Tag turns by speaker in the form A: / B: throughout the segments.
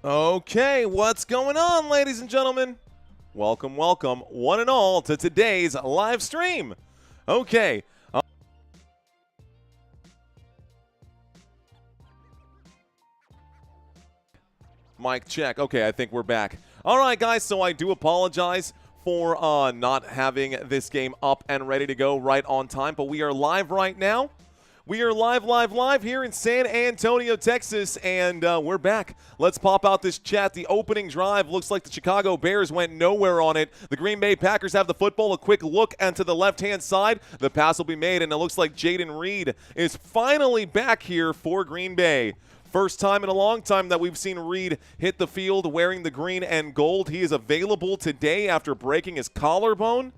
A: Okay, what's going on, ladies and gentlemen? Welcome, welcome, one and all, to today's live stream. Okay. Mic check. Okay, I think we're back. All right, guys, so I do apologize for not having this game up and ready to go right on time, but we are live right now. We are live here in San Antonio, Texas, and we're back. Let's pop out this chat. The opening drive looks like the Chicago Bears went nowhere on it. The Green Bay Packers have the football. A quick look onto the left-hand side. The pass will be made, and it looks like Jayden Reed is finally back here for Green Bay. First time in a long time that we've seen Reed hit the field wearing the green and gold. He is available today after breaking his collarbone.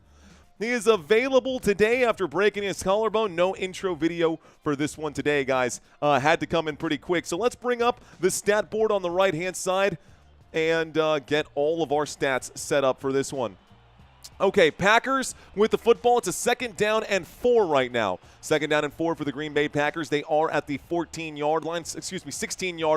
A: He is available today after breaking his collarbone. No intro video for this one today, guys. Had to come in pretty quick. So let's bring up the stat board on the right-hand side and get all of our stats set up for this one. Okay, Packers with the football. It's a 2nd down and 4 right now. 2nd down and 4 for the Green Bay Packers. They are at the 16-yard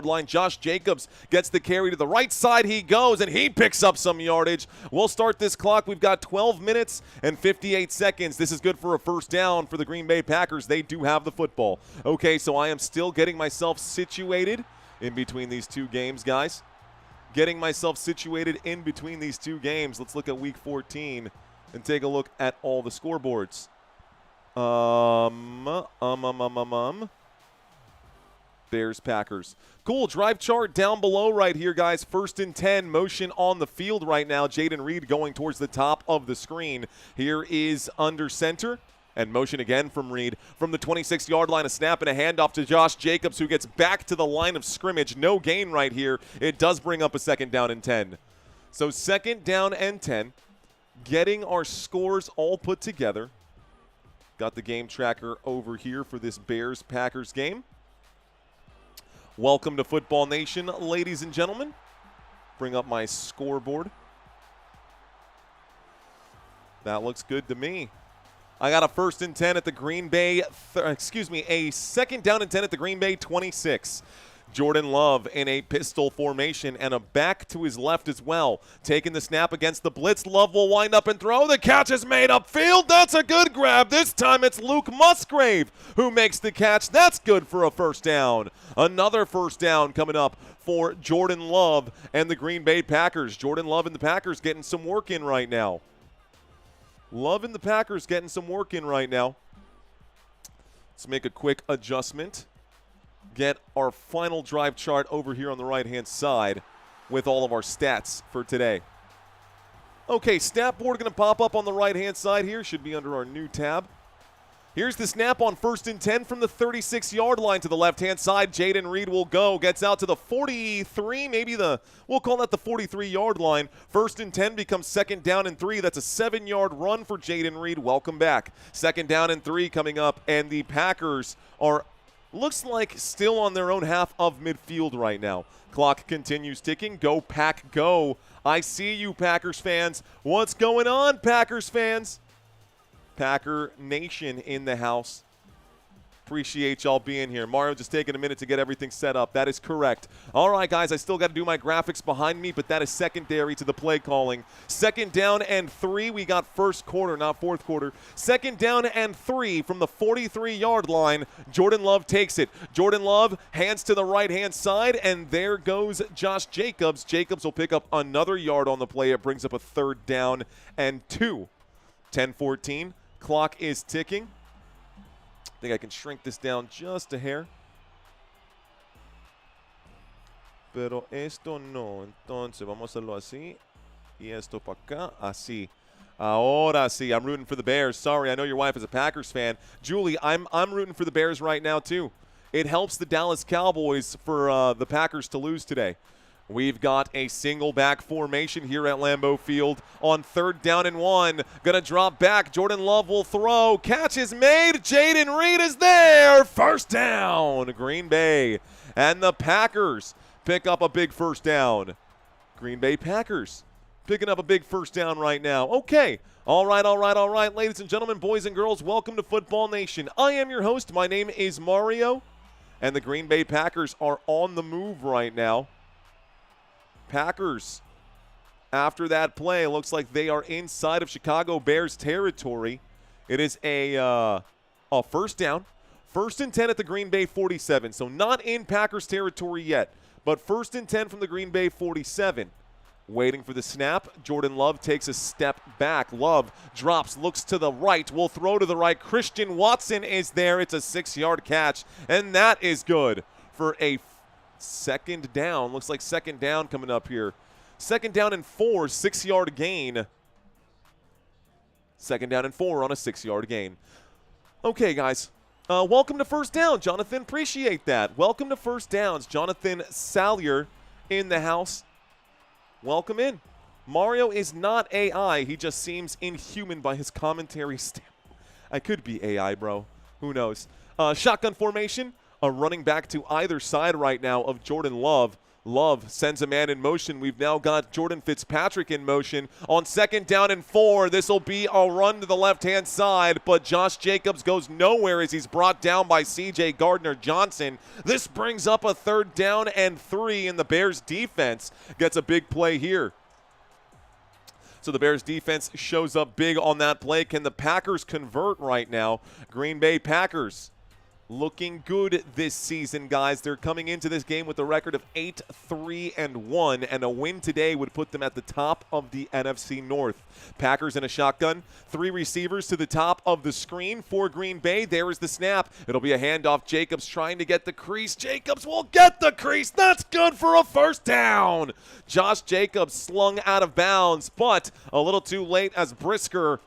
A: line. Josh Jacobs gets the carry to the right side. He goes, and he picks up some yardage. We'll start this clock. We've got 12 minutes and 58 seconds. This is good for a 1st down for the Green Bay Packers. They do have the football. Okay, so I am still getting myself situated in between these two games, guys. Getting myself situated in between these two games. Let's look at Week 14 and take a look at all the scoreboards. Bears, Packers. Cool, drive chart down below right here, guys. 1st and 10, motion on the field right now. Jayden Reed going towards the top of the screen. Here is under center. And motion again from Reed from the 26-yard line. A snap and a handoff to Josh Jacobs, who gets back to the line of scrimmage. No gain right here. It does bring up a 2nd down and 10. So 2nd down and 10. Getting our scores all put together. Got the game tracker over here for this Bears-Packers game. Welcome to Football Nation, ladies and gentlemen. Bring up my scoreboard. That looks good to me. I got a 1st and 10 at the Green Bay, a 2nd down and 10 at the Green Bay 26. Jordan Love in a pistol formation and a back to his left as well. Taking the snap against the blitz. Love will wind up and throw. The catch is made upfield. That's a good grab. This time it's Luke Musgrave who makes the catch. That's good for a 1st down. Another 1st down coming up for Jordan Love and the Green Bay Packers. Jordan Love and the Packers getting some work in right now. Loving the Packers getting some work in right now. Let's make a quick adjustment. Get our final drive chart over here on the right-hand side with all of our stats for today. Okay, stat board going to pop up on the right-hand side here. Should be under our new tab. Here's the snap on 1st and 10 from the 36-yard line to the left-hand side. Jayden Reed will go. Gets out to the 43, we'll call that the 43-yard line. 1st and 10 becomes 2nd down and 3. That's a 7-yard run for Jayden Reed. Welcome back. 2nd down and 3 coming up, and the Packers are, looks like, still on their own half of midfield right now. Clock continues ticking. Go, Pack, go. I see you, Packers fans. What's going on, Packers fans? Packer Nation in the house. Appreciate y'all being here. Mario just taking a minute to get everything set up. That is correct. All right, guys, I still got to do my graphics behind me, but that is secondary to the play calling. 2nd down and 3. We got 1st quarter, not 4th quarter. 2nd down and 3 from the 43-yard line. Jordan Love takes it. Jordan Love hands to the right-hand side, and there goes Josh Jacobs. Jacobs will pick up another yard on the play. It brings up a 3rd down and 2. 10-14. Clock is ticking. I think I can shrink this down just a hair. Pero esto no. Entonces vamos a hacerlo así. Y esto para acá. Así. Ahora sí. I'm rooting for the Bears. Sorry, I know your wife is a Packers fan. Julie, I'm rooting for the Bears right now too. It helps the Dallas Cowboys for the Packers to lose today. We've got a single back formation here at Lambeau Field on 3rd down and 1. Gonna drop back. Jordan Love will throw. Catch is made. Jayden Reed is there. 1st down. Green Bay. And the Packers pick up a big 1st down. Green Bay Packers picking up a big 1st down right now. Okay. All right. Ladies and gentlemen, boys and girls, welcome to Football Nation. I am your host. My name is Mario. And the Green Bay Packers are on the move right now. Packers, after that play, looks like they are inside of Chicago Bears territory. It is a first down. 1st and 10 at the Green Bay 47. So not in Packers territory yet, but 1st and 10 from the Green Bay 47. Waiting for the snap. Jordan Love takes a step back. Love drops, looks to the right, will throw to the right. Christian Watson is there. It's a 6-yard catch, and that is good for a second down. Looks like second down coming up here. 2nd down and 4, 6-yard gain. 2nd down and 4 on a 6-yard gain. Okay, guys. Welcome to first down, Jonathan. Appreciate that. Welcome to first downs. Jonathan Salyer in the house. Welcome in. Mario is not AI. He just seems inhuman by his commentary stamp. I could be AI, bro. Who knows? Shotgun formation. A running back to either side right now of Jordan Love. Love sends a man in motion. We've now got Jordan Fitzpatrick in motion. On 2nd down and 4, this will be a run to the left-hand side, but Josh Jacobs goes nowhere as he's brought down by C.J. Gardner-Johnson. This brings up a 3rd down and 3, and the Bears defense gets a big play here. So the Bears defense shows up big on that play. Can the Packers convert right now? Green Bay Packers looking good this season, guys. They're coming into this game with a record of 8-3-1, and a win today would put them at the top of the NFC North. Packers in a shotgun. 3 receivers to the top of the screen for Green Bay. There is the snap. It'll be a handoff. Jacobs trying to get the crease. Jacobs will get the crease. That's good for a 1st down. Josh Jacobs slung out of bounds, but a little too late as Brisker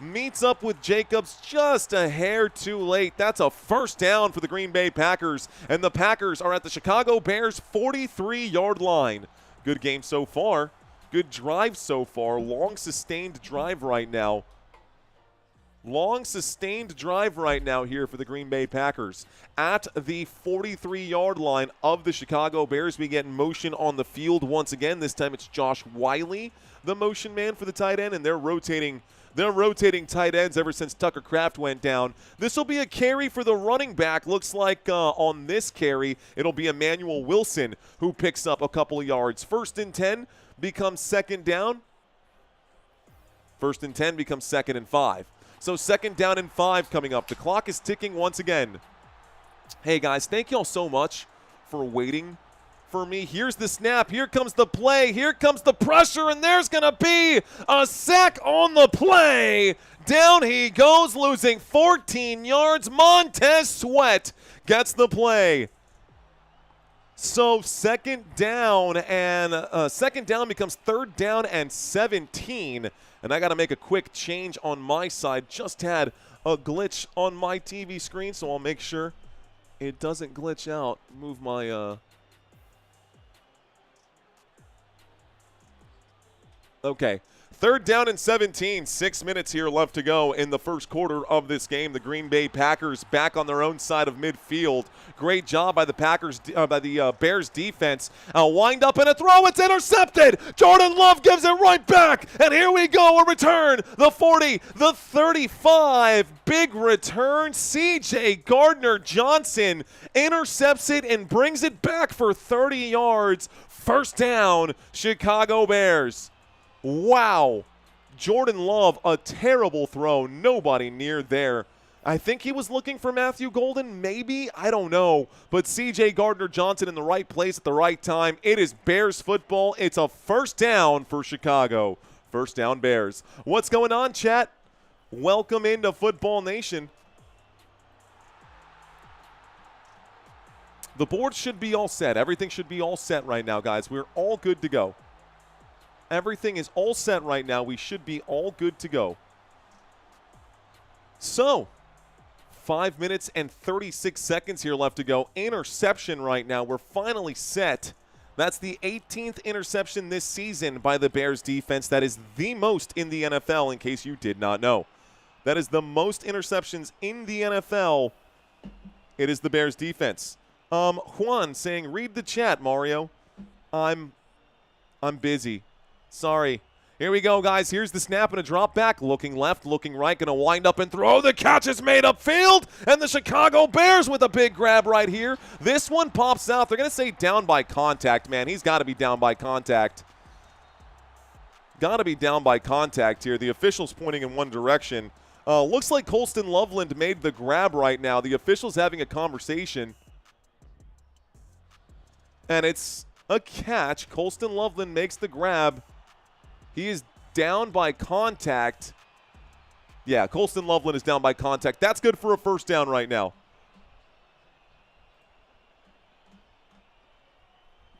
A: meets up with Jacobs just a hair too late. That's a 1st down for the Green Bay Packers, and the Packers are at the Chicago Bears 43-yard line. Good game so far. Good drive so far. Long sustained drive right now. Long sustained drive right now here for the Green Bay Packers. At the 43-yard line of the Chicago Bears, we get motion on the field once again. This time it's Josh Wiley, the motion man for the tight end, and they're rotating tight ends ever since Tucker Kraft went down. This will be a carry for the running back. Looks like on this carry, it'll be Emmanuel Wilson who picks up a couple of yards. 1st and 10 becomes 2nd down. 1st and 10 becomes 2nd and 5. So 2nd down and 5 coming up. The clock is ticking once again. Hey, guys, thank you all so much for waiting for me. Here's the snap. Here comes the play. Here comes the pressure, and there's going to be a sack on the play. Down he goes, losing 14 yards. Montez Sweat gets the play. So 2nd down becomes 3rd down and 17. And I got to make a quick change on my side. Just had a glitch on my TV screen, so I'll make sure it doesn't glitch out. Move my Okay, 3rd down and 17. 6 minutes here left to go in the first quarter of this game. The Green Bay Packers back on their own side of midfield. Great job by the Bears defense. A wind up and a throw. It's intercepted. Jordan Love gives it right back. And here we go. A return. The 40, the 35. Big return. C.J. Gardner-Johnson intercepts it and brings it back for 30 yards. 1st down, Chicago Bears. Wow. Jordan Love, a terrible throw. Nobody near there. I think he was looking for Matthew Golden, maybe. I don't know. But C.J. Gardner-Johnson in the right place at the right time. It is Bears football. It's a 1st down for Chicago. 1st down Bears. What's going on, chat? Welcome into Football Nation. The board should be all set. Everything should be all set right now, guys. We're all good to go. Everything is all set right now. We should be all good to go. So, 5 minutes and 36 seconds here left to go. Interception right now. We're finally set. That's the 18th interception this season by the Bears defense. That is the most in the NFL, in case you did not know. That is the most interceptions in the NFL. It is the Bears defense. Juan saying, read the chat, Mario. I'm busy. Sorry. Here we go, guys. Here's the snap and a drop back. Looking left, looking right, going to wind up and throw. The catch is made upfield, and the Chicago Bears with a big grab right here. This one pops out. They're going to say down by contact, man. He's got to be down by contact. Got to be down by contact here. The official's pointing in one direction. Looks like Colston Loveland made the grab right now. The official's having a conversation. And it's a catch. Colston Loveland makes the grab. He is down by contact. Yeah, Colston Loveland is down by contact. That's good for a first down right now.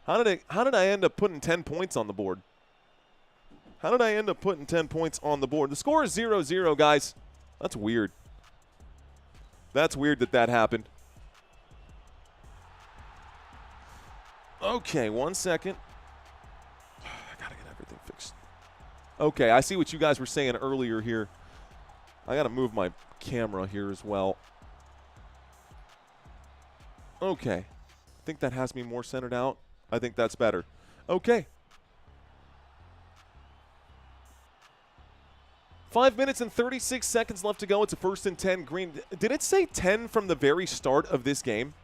A: How did I end up putting 10 points on the board? How did I end up putting 10 points on the board? The score is 0-0, guys. That's weird. That's weird that happened. Okay, 1 second. I gotta get everything fixed. Okay, I see what you guys were saying earlier here. I gotta move my camera here as well. Okay. I think that has me more centered out. I think that's better. Okay. 5 minutes and 36 seconds left to go. It's a 1st and 10 green. Did it say 10 from the very start of this game?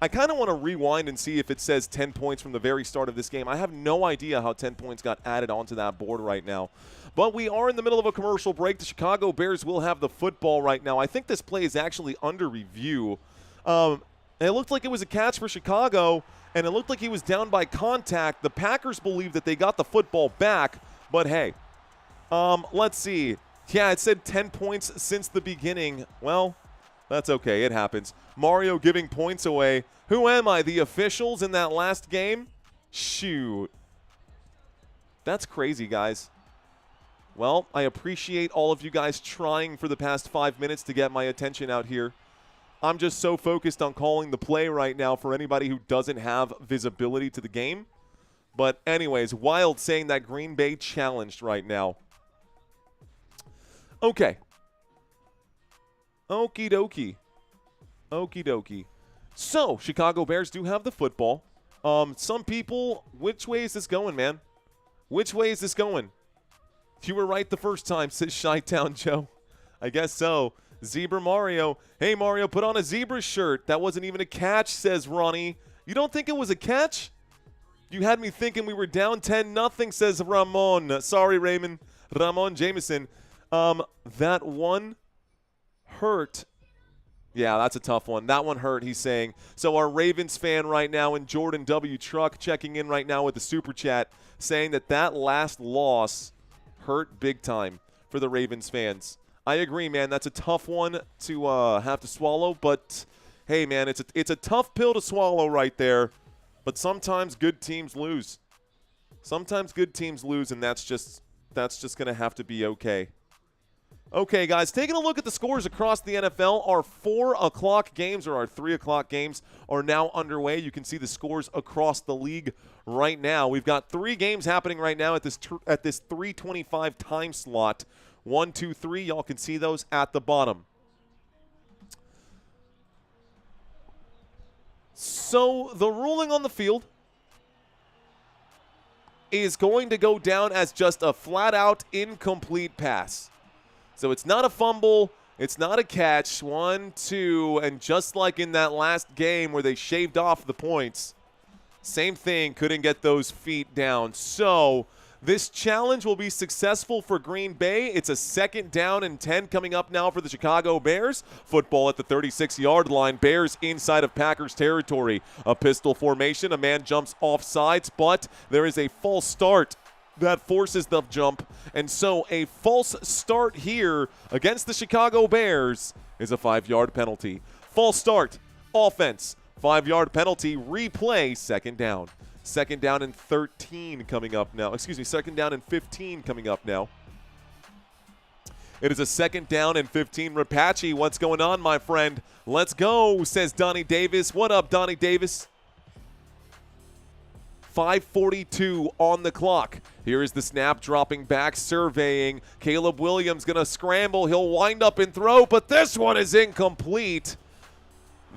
A: I kind of want to rewind and see if it says 10 points from the very start of this game. I have no idea how 10 points got added onto that board right now. But we are in the middle of a commercial break. The Chicago Bears will have the football right now. I think this play is actually under review. It looked like it was a catch for Chicago, and it looked like he was down by contact. The Packers believe that they got the football back, but hey. Let's see. Yeah, it said 10 points since the beginning. Well, that's okay. It happens. Mario giving points away. Who am I? The officials in that last game? Shoot. That's crazy, guys. Well, I appreciate all of you guys trying for the past 5 minutes to get my attention out here. I'm just so focused on calling the play right now for anybody who doesn't have visibility to the game. But anyways, Wild saying that Green Bay challenged right now. Okay. Okie dokie. Okie dokie. So, Chicago Bears do have the football. Some people, which way is this going, man? Which way is this going? You were right the first time, says Chi-Town Joe. I guess so. Zebra Mario. Hey, Mario, put on a zebra shirt. That wasn't even a catch, says Ronnie. You don't think it was a catch? You had me thinking we were down 10-0, says Ramon. Sorry, Raymond. Ramon Jameson. That one hurt. Yeah, that's a tough one. That one hurt, he's saying. So our Ravens fan right now in Jordan W. Truck checking in right now with the Super Chat saying that last loss hurt big time for the Ravens fans. I agree, man. That's a tough one to have to swallow. But, hey, man, it's a tough pill to swallow right there. But sometimes good teams lose. Sometimes good teams lose, and that's just going to have to be okay. Okay, guys, taking a look at the scores across the NFL. Our 4 o'clock games or our 3 o'clock games are now underway. You can see the scores across the league right now. We've got 3 games happening right now at this 3:25 time slot. 1, 2, 3. Y'all can see those at the bottom. So the ruling on the field is going to go down as just a flat-out incomplete pass. So it's not a fumble, it's not a catch. 1, 2, and just like in that last game where they shaved off the points, same thing, couldn't get those feet down. So this challenge will be successful for Green Bay. It's a 2nd down and 10 coming up now for the Chicago Bears. Football at the 36-yard line. Bears inside of Packers territory. A pistol formation. A man jumps off sides, but there is a false start that forces the jump. And so a false start here against the Chicago Bears is a 5-yard penalty. False start, offense, 5-yard penalty, replay, 2nd down. 2nd down and 13 coming up now. Excuse me, 2nd down and 15 coming up now. It is a 2nd down and 15. Rapace, what's going on, my friend? Let's go, says Donnie Davis. What up, Donnie Davis? 5:42 on the clock. Here is the snap, dropping back, surveying. Caleb Williams going to scramble. He'll wind up and throw, but this one is incomplete.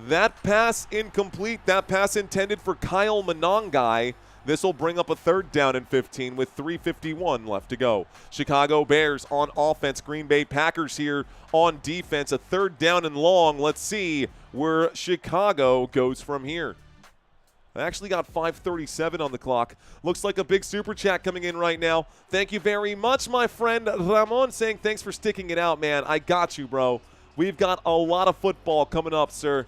A: That pass incomplete. That pass intended for Kyle Monangai. This will bring up a 3rd down and 15 with 3:51 left to go. Chicago Bears on offense. Green Bay Packers here on defense. A 3rd down and long. Let's see where Chicago goes from here. I actually got 5:37 on the clock. Looks like a big super chat coming in right now. Thank you very much, my friend Ramon, saying thanks for sticking it out, man. I got you, bro. We've got a lot of football coming up, sir.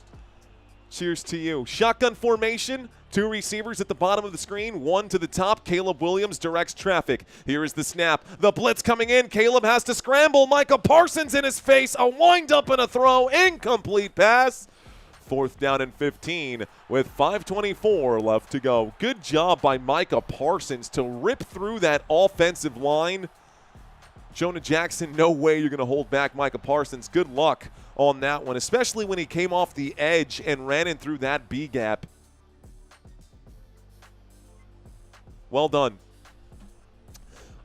A: Cheers to you. Shotgun formation. 2 receivers at the bottom of the screen, 1 to the top. Caleb Williams directs traffic. Here is the snap. The blitz coming in. Caleb has to scramble. Micah Parsons in his face. A wind-up and a throw. Incomplete pass. 4th down and 15 with 5:24 left to go. Good job by Micah Parsons to rip through that offensive line. Jonah Jackson, no way you're going to hold back Micah Parsons. Good luck on that one, especially when he came off the edge and ran in through that B gap. Well done.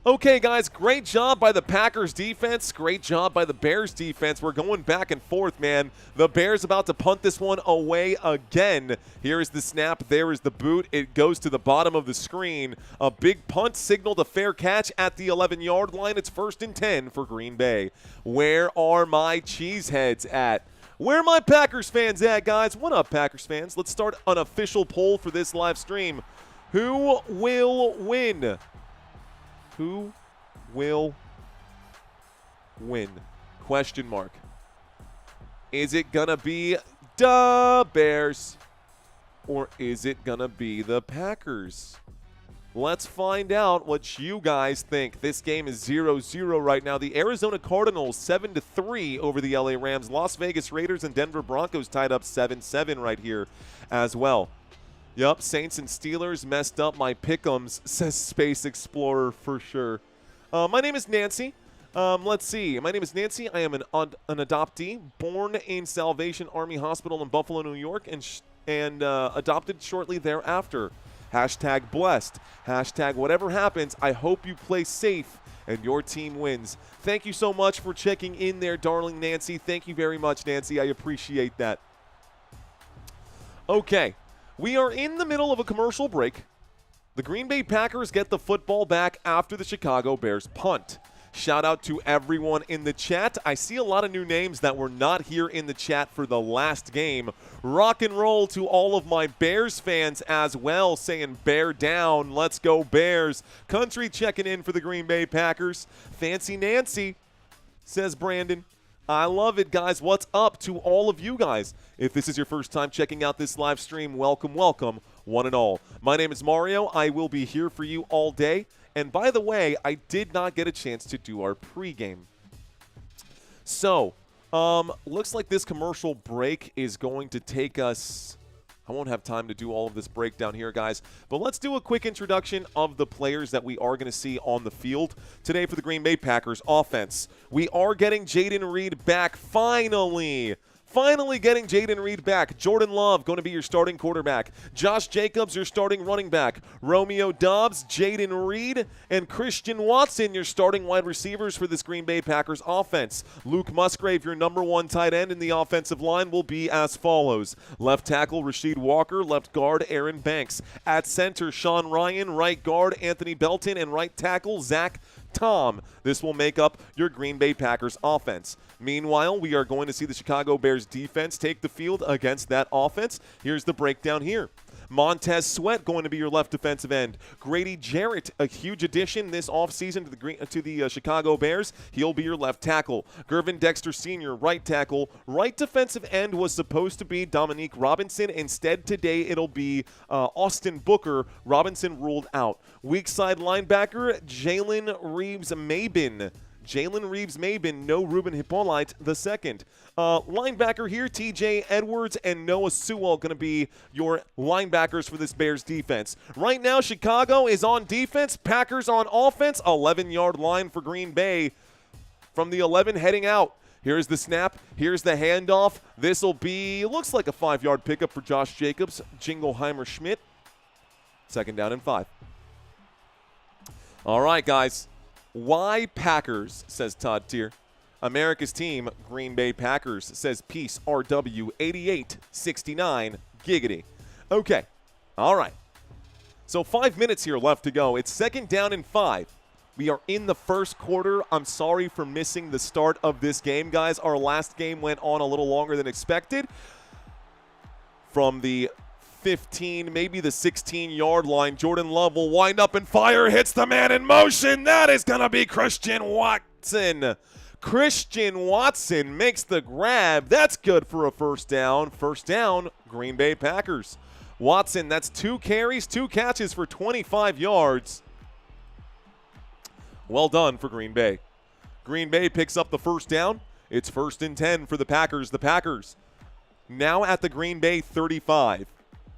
A: Okay, guys, great job by the Packers defense. Great job by the Bears defense. We're going back and forth, man. The Bears about to punt this one away again. Here is the snap. There is the boot. It goes to the bottom of the screen. A big punt signaled a fair catch at the 11-yard line. It's 1st and 10 for Green Bay. Where are my cheeseheads at? Where are my Packers fans at, guys? What up, Packers fans? Let's start an official poll for this live stream. Who will win? Who will win? Question mark. Is it going to be the Bears or is it going to be the Packers? Let's find out what you guys think. This game is 0-0 right now. The Arizona Cardinals 7-3 over the LA Rams. Las Vegas Raiders and Denver Broncos tied up 7-7 right here as well. Yup, Saints and Steelers messed up my pick'ems, says Space Explorer for sure. My name is Nancy. Let's see. My name is Nancy. I am an adoptee, born in Salvation Army Hospital in Buffalo, New York, and adopted shortly thereafter. Hashtag blessed. Hashtag whatever happens, I hope you play safe and your team wins. Thank you so much for checking in there, darling Nancy. Thank you very much, Nancy. I appreciate that. Okay. We are in the middle of a commercial break. The Green Bay Packers get the football back after the Chicago Bears punt. Shout out to everyone in the chat. I see a lot of new names that were not here in the chat for the last game. Rock and roll to all of my Bears fans as well, saying bear down, let's go Bears. Country checking in for the Green Bay Packers. Fancy Nancy, says Brandon. I love it, guys. What's up to all of you guys? If this is your first time checking out this live stream, welcome, welcome, one and all. My name is Mario. I will be here for you all day. And by the way, I did not get a chance to do our pregame. So, looks like this commercial break is going to take us... I won't have time to do all of this breakdown here, guys. But let's do a quick introduction of the players that we are going to see on the field today for the Green Bay Packers offense. We are getting Jayden Reed back, finally. Finally getting Jayden Reed back. Jordan Love going to be your starting quarterback. Josh Jacobs, your starting running back. Romeo Doubs, Jayden Reed, and Christian Watson, your starting wide receivers for this Green Bay Packers offense. Luke Musgrave, your number 1 tight end in the offensive line, will be as follows. Left tackle, Rasheed Walker. Left guard, Aaron Banks. At center, Sean Ryan. Right guard, Anthony Belton. And right tackle, Zach Tom. This will make up your Green Bay Packers offense. Meanwhile, we are going to see the Chicago Bears defense take the field against that offense. Here's the breakdown here. Montez Sweat going to be your left defensive end. Grady Jarrett, a huge addition this offseason to the Chicago Bears. He'll be your left tackle. Gervin Dexter Sr., right tackle. Right defensive end was supposed to be Dominique Robinson. Instead, today it'll be Austin Booker. Robinson ruled out. Weak side linebacker, Jalen Reeves-Maybin. No Ruben Hippolyte II. Linebacker here, TJ Edwards and Noah Sewell going to be your linebackers for this Bears defense. Right now, Chicago is on defense, Packers on offense. 11-yard line for Green Bay from the 11 heading out. Here's the snap. Here's the handoff. This will be, looks like a 5-yard pickup for Josh Jacobs. Jingleheimer Schmidt. 2nd down and 5. All right, guys. Why Packers, says Todd Tier. America's team, Green Bay Packers, says Peace RW 8869 Giggity. Okay. All right. So 5 minutes here left to go. It's 2nd down and 5. We are in the first quarter. I'm sorry for missing the start of this game, guys. Our last game went on a little longer than expected. From the 15, maybe the 16-yard line, Jordan Love will wind up and fire, hits the man in motion. That is going to be Christian Watson. Christian Watson makes the grab. That's good for a first down. First down, Green Bay Packers. Watson, that's 2 carries, 2 catches for 25 yards. Well done for Green Bay. Green Bay picks up the first down. It's 1st and 10 for the Packers. The Packers now at the Green Bay 35.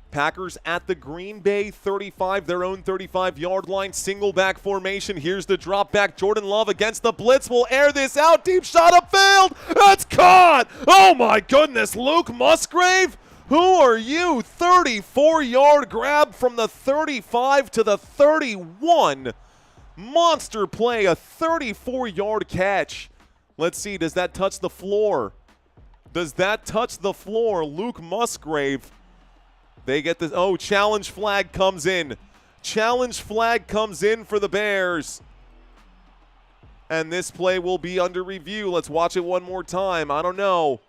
A: Packers at the Green Bay 35, their own 35-yard line, single back formation. Here's the drop back. Jordan Love against the blitz will air this out. Deep shot upfield. That's caught. Oh, my goodness. Luke Musgrave, who are you? 34-yard grab from the 35 to the 31. Monster play, a 34-yard catch. Let's see, does that touch the floor? Does that touch the floor? Luke Musgrave. They get this. Oh, challenge flag comes in. Challenge flag comes in for the Bears. And this play will be under review. Let's watch it one more time. I don't know.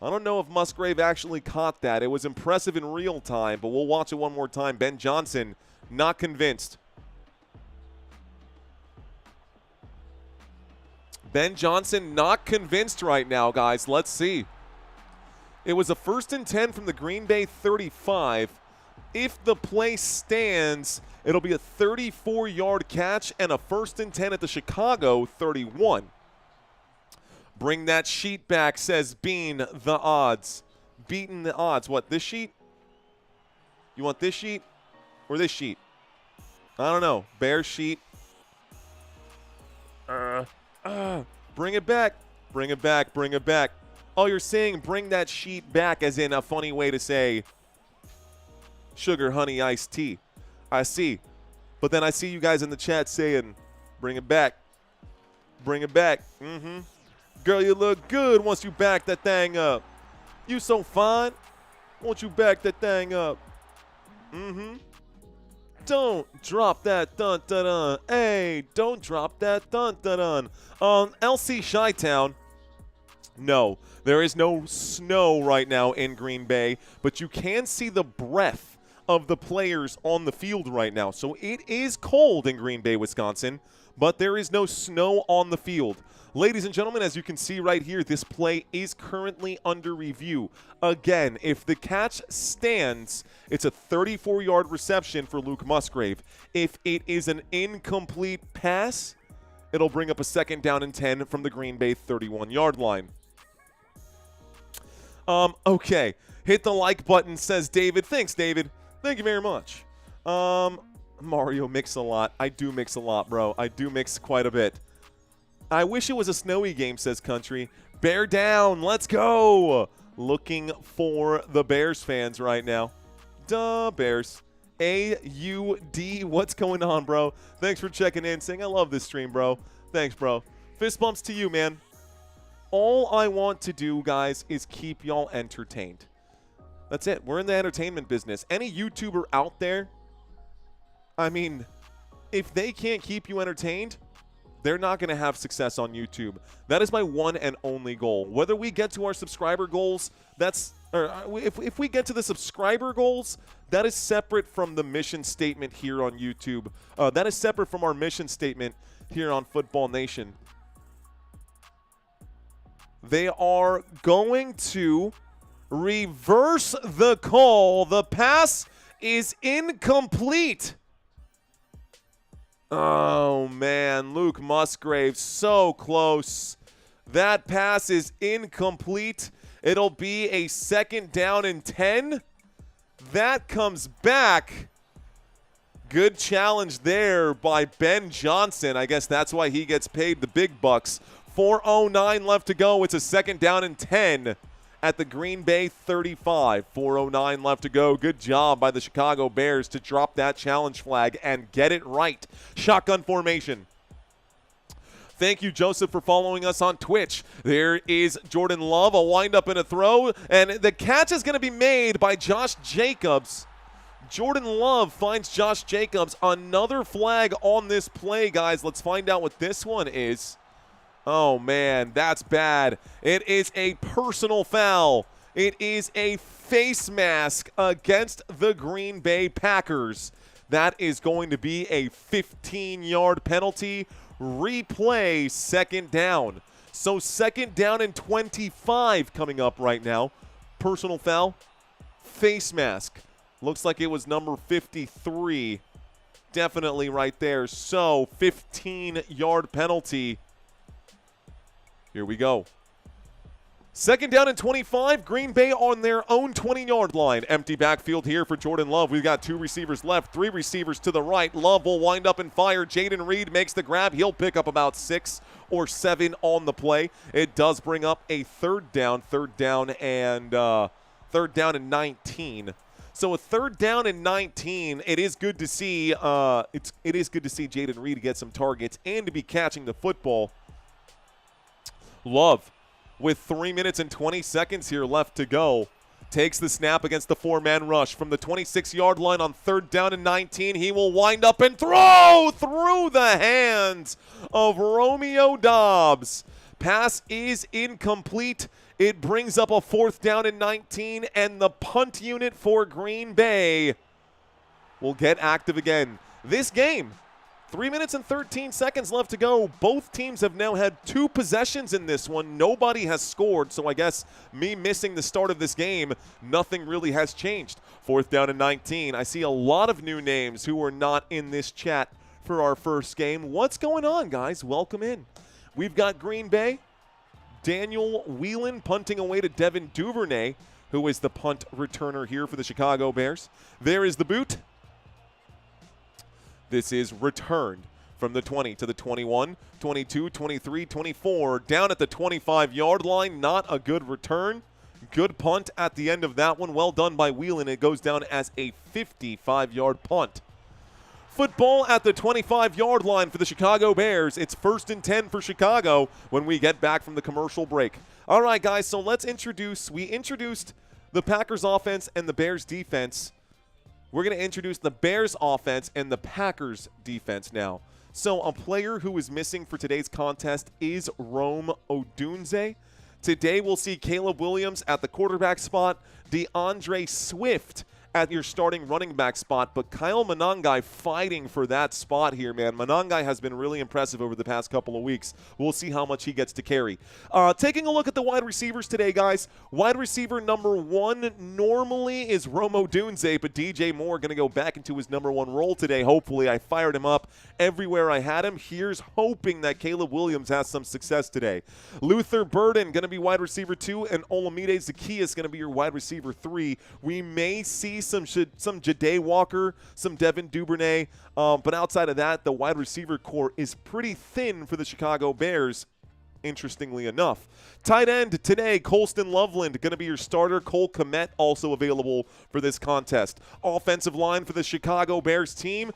A: I don't know if Musgrave actually caught that. It was impressive in real time, but we'll watch it one more time. Ben Johnson, not convinced. Ben Johnson not convinced right now, guys. Let's see. It was a 1st and 10 from the Green Bay 35. If the play stands, it'll be a 34-yard catch and a 1st and 10 at the Chicago 31. Bring that sheet back, says Bean. The odds. Beating the odds. What, this sheet? You want this sheet or this sheet? I don't know. Bears sheet. Bring it back. Bring it back. Bring it back. Oh, you're saying bring that sheet back as in a funny way to say sugar, honey, iced tea. I see. But then I see you guys in the chat saying bring it back. Bring it back. Girl, you look good once you back that thing up. You so fine. Won't you back that thing up? Don't drop that dun-dun-dun. Hey, don't drop that dun-dun-dun. LC Chi-Town. No, there is no snow right now in Green Bay, but you can see the breath of the players on the field right now. So it is cold in Green Bay, Wisconsin, but there is no snow on the field. Ladies and gentlemen, as you can see right here, this play is currently under review. Again, if the catch stands, it's a 34-yard reception for Luke Musgrave. If it is an incomplete pass, it'll bring up a 2nd down and 10 from the Green Bay 31-yard line. Okay. Hit the like button, says David. Thanks, David. Thank you very much. Mario mix a lot. I do mix a lot, bro. I do mix quite a bit. I wish it was a snowy game, says Country. Bear down. Let's go. Looking for the Bears fans right now. Duh, Bears. AUD. What's going on, bro? Thanks for checking in, saying I love this stream, bro. Thanks, bro. Fist bumps to you, man. All I want to do, guys, is keep y'all entertained. That's it. We're in the entertainment business. Any YouTuber out there, I mean, if they can't keep you entertained, they're not going to have success on YouTube. That is my one and only goal. Whether we get to our subscriber goals, if we get to the subscriber goals, that is separate from the mission statement here on YouTube. That is separate from our mission statement here on Football Nation. They are going to reverse the call. The pass is incomplete. Oh, man. Luke Musgrave, so close. That pass is incomplete. It'll be a 2nd down and 10. That comes back. Good challenge there by Ben Johnson. I guess that's why he gets paid the big bucks. 4:09 left to go. It's a 2nd down and 10 at the Green Bay 35. 4:09 left to go. Good job by the Chicago Bears to drop that challenge flag and get it right. Shotgun formation. Thank you, Joseph, for following us on Twitch. There is Jordan Love, a windup and a throw, and the catch is going to be made by Josh Jacobs. Jordan Love finds Josh Jacobs. Another flag on this play, guys. Let's find out what this one is. Oh, man, that's bad. It is a personal foul. It is a face mask against the Green Bay Packers. That is going to be a 15-yard penalty. Replay, second down. So second down and 25 coming up right now. Personal foul, face mask. Looks like it was number 53. Definitely right there. So 15-yard penalty. Here we go. Second down and 25. Green Bay on their own 20-yard line. Empty backfield here for Jordan Love. We've got 2 receivers left, 3 receivers to the right. Love will wind up and fire. Jaden Reed makes the grab. He'll pick up about 6 or 7 on the play. It does bring up a third down and 19. So a third down and 19. It is good to see. It is good to see Jaden Reed get some targets and to be catching the football. Love, with 3 minutes and 20 seconds here left to go, takes the snap against the 4-man rush from the 26-yard line on third down and 19. He will wind up and throw through the hands of Romeo Doubs. Pass is incomplete. It brings up a fourth down and 19, and the punt unit for Green Bay will get active again. This game, 3 minutes and 13 seconds left to go. Both teams have now had 2 possessions in this one. Nobody has scored, so I guess me missing the start of this game, nothing really has changed. Fourth down and 19. I see a lot of new names who are not in this chat for our first game. What's going on, guys? Welcome in. We've got Green Bay. Daniel Whelan punting away to Devin Duvernay, who is the punt returner here for the Chicago Bears. There is the boot. This is returned from the 20 to the 21, 22, 23, 24. Down at the 25-yard line. Not a good return. Good punt at the end of that one. Well done by Whelan. It goes down as a 55-yard punt. Football at the 25-yard line for the Chicago Bears. It's 1st and 10 for Chicago when we get back from the commercial break. All right, guys, so let's we introduced the Packers offense and the Bears defense. We're going to introduce the Bears offense and the Packers defense now. So a player who is missing for today's contest is Rome Odunze. Today we'll see Caleb Williams at the quarterback spot, DeAndre Swift at your starting running back spot, but Kyle Monangai fighting for that spot here, man. Monangai has been really impressive over the past couple of weeks. We'll see how much he gets to carry. Taking a look at the wide receivers today, guys. Wide receiver number 1 normally is Rome Odunze, but DJ Moore going to go back into his number 1 role today. Hopefully, I fired him up everywhere I had him. Here's hoping that Caleb Williams has some success today. Luther Burden going to be wide receiver 2, and Olamide Zaccheaus going to be your wide receiver 3. We may see some Ja'Day Walker, some Devin Duvernay, but outside of that, the wide receiver core is pretty thin for the Chicago Bears, interestingly enough. Tight end today, Colston Loveland, going to be your starter. Cole Kmet also available for this contest. Offensive line for the Chicago Bears team.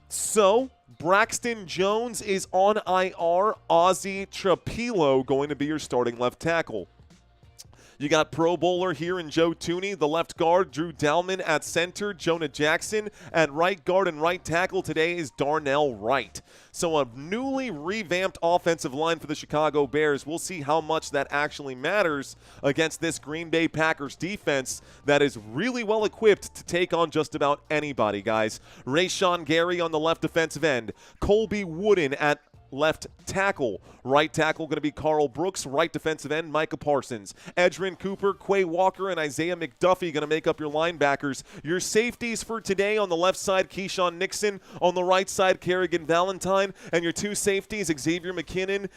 A: So, Braxton Jones is on IR. Ozzie Trapilo going to be your starting left tackle. You got Pro Bowler here in Joe Tooney, the left guard, Drew Dalman at center, Jonah Jackson at right guard, and right tackle today is Darnell Wright. So a newly revamped offensive line for the Chicago Bears. We'll see how much that actually matters against this Green Bay Packers defense that is really well equipped to take on just about anybody, guys. Rashawn Gary on the left defensive end, Colby Wooden at left tackle. Right tackle going to be Carl Brooks. Right defensive end, Micah Parsons. Edgerrin Cooper, Quay Walker, and Isaiah McDuffie going to make up your linebackers. Your safeties for today on the left side, Keyshawn Nixon. On the right side, Kerrigan Valentine. And your 2 safeties, Xavier McKinney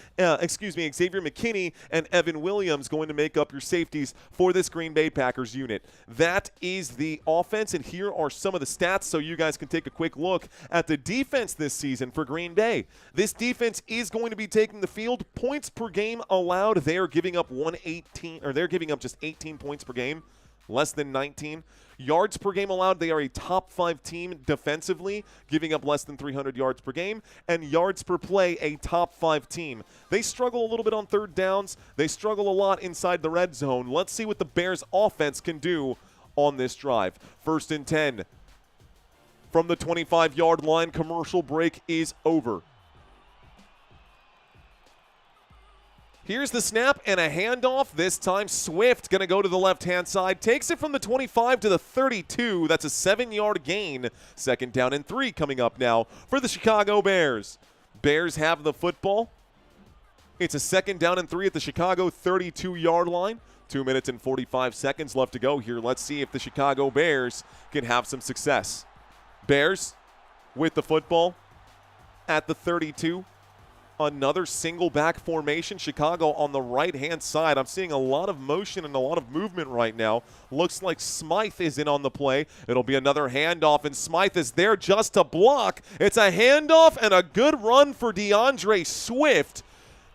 A: and Evan Williams going to make up your safeties for this Green Bay Packers unit. That is the offense, and here are some of the stats so you guys can take a quick look at the defense this season for Green Bay. This defense is going to be taking the field. Points per game allowed, they are giving up they're giving up just 18 points per game, less than 19. Yards per game allowed, they are a top 5 team defensively, giving up less than 300 yards per game. And yards per play, a top 5 team. They struggle a little bit on third downs. They struggle a lot inside the red zone. Let's see what the Bears offense can do on this drive. 1st and 10. from the 25-yard line. Commercial break is over. Here's the snap and a handoff. This time Swift going to go to the left-hand side. Takes it from the 25 to the 32. That's a 7-yard gain. 2nd down and 3 coming up now for the Chicago Bears. Bears have the football. It's a 2nd down and 3 at the Chicago 32-yard line. 2 minutes and 45 seconds left to go here. Let's see if the Chicago Bears can have some success. Bears with the football at the 32. Another single back formation. Chicago on the right-hand side. I'm seeing a lot of motion and a lot of movement right now. Looks like Smythe is in on the play. It'll be another handoff, and Smythe is there just to block. It's a handoff and a good run for DeAndre Swift.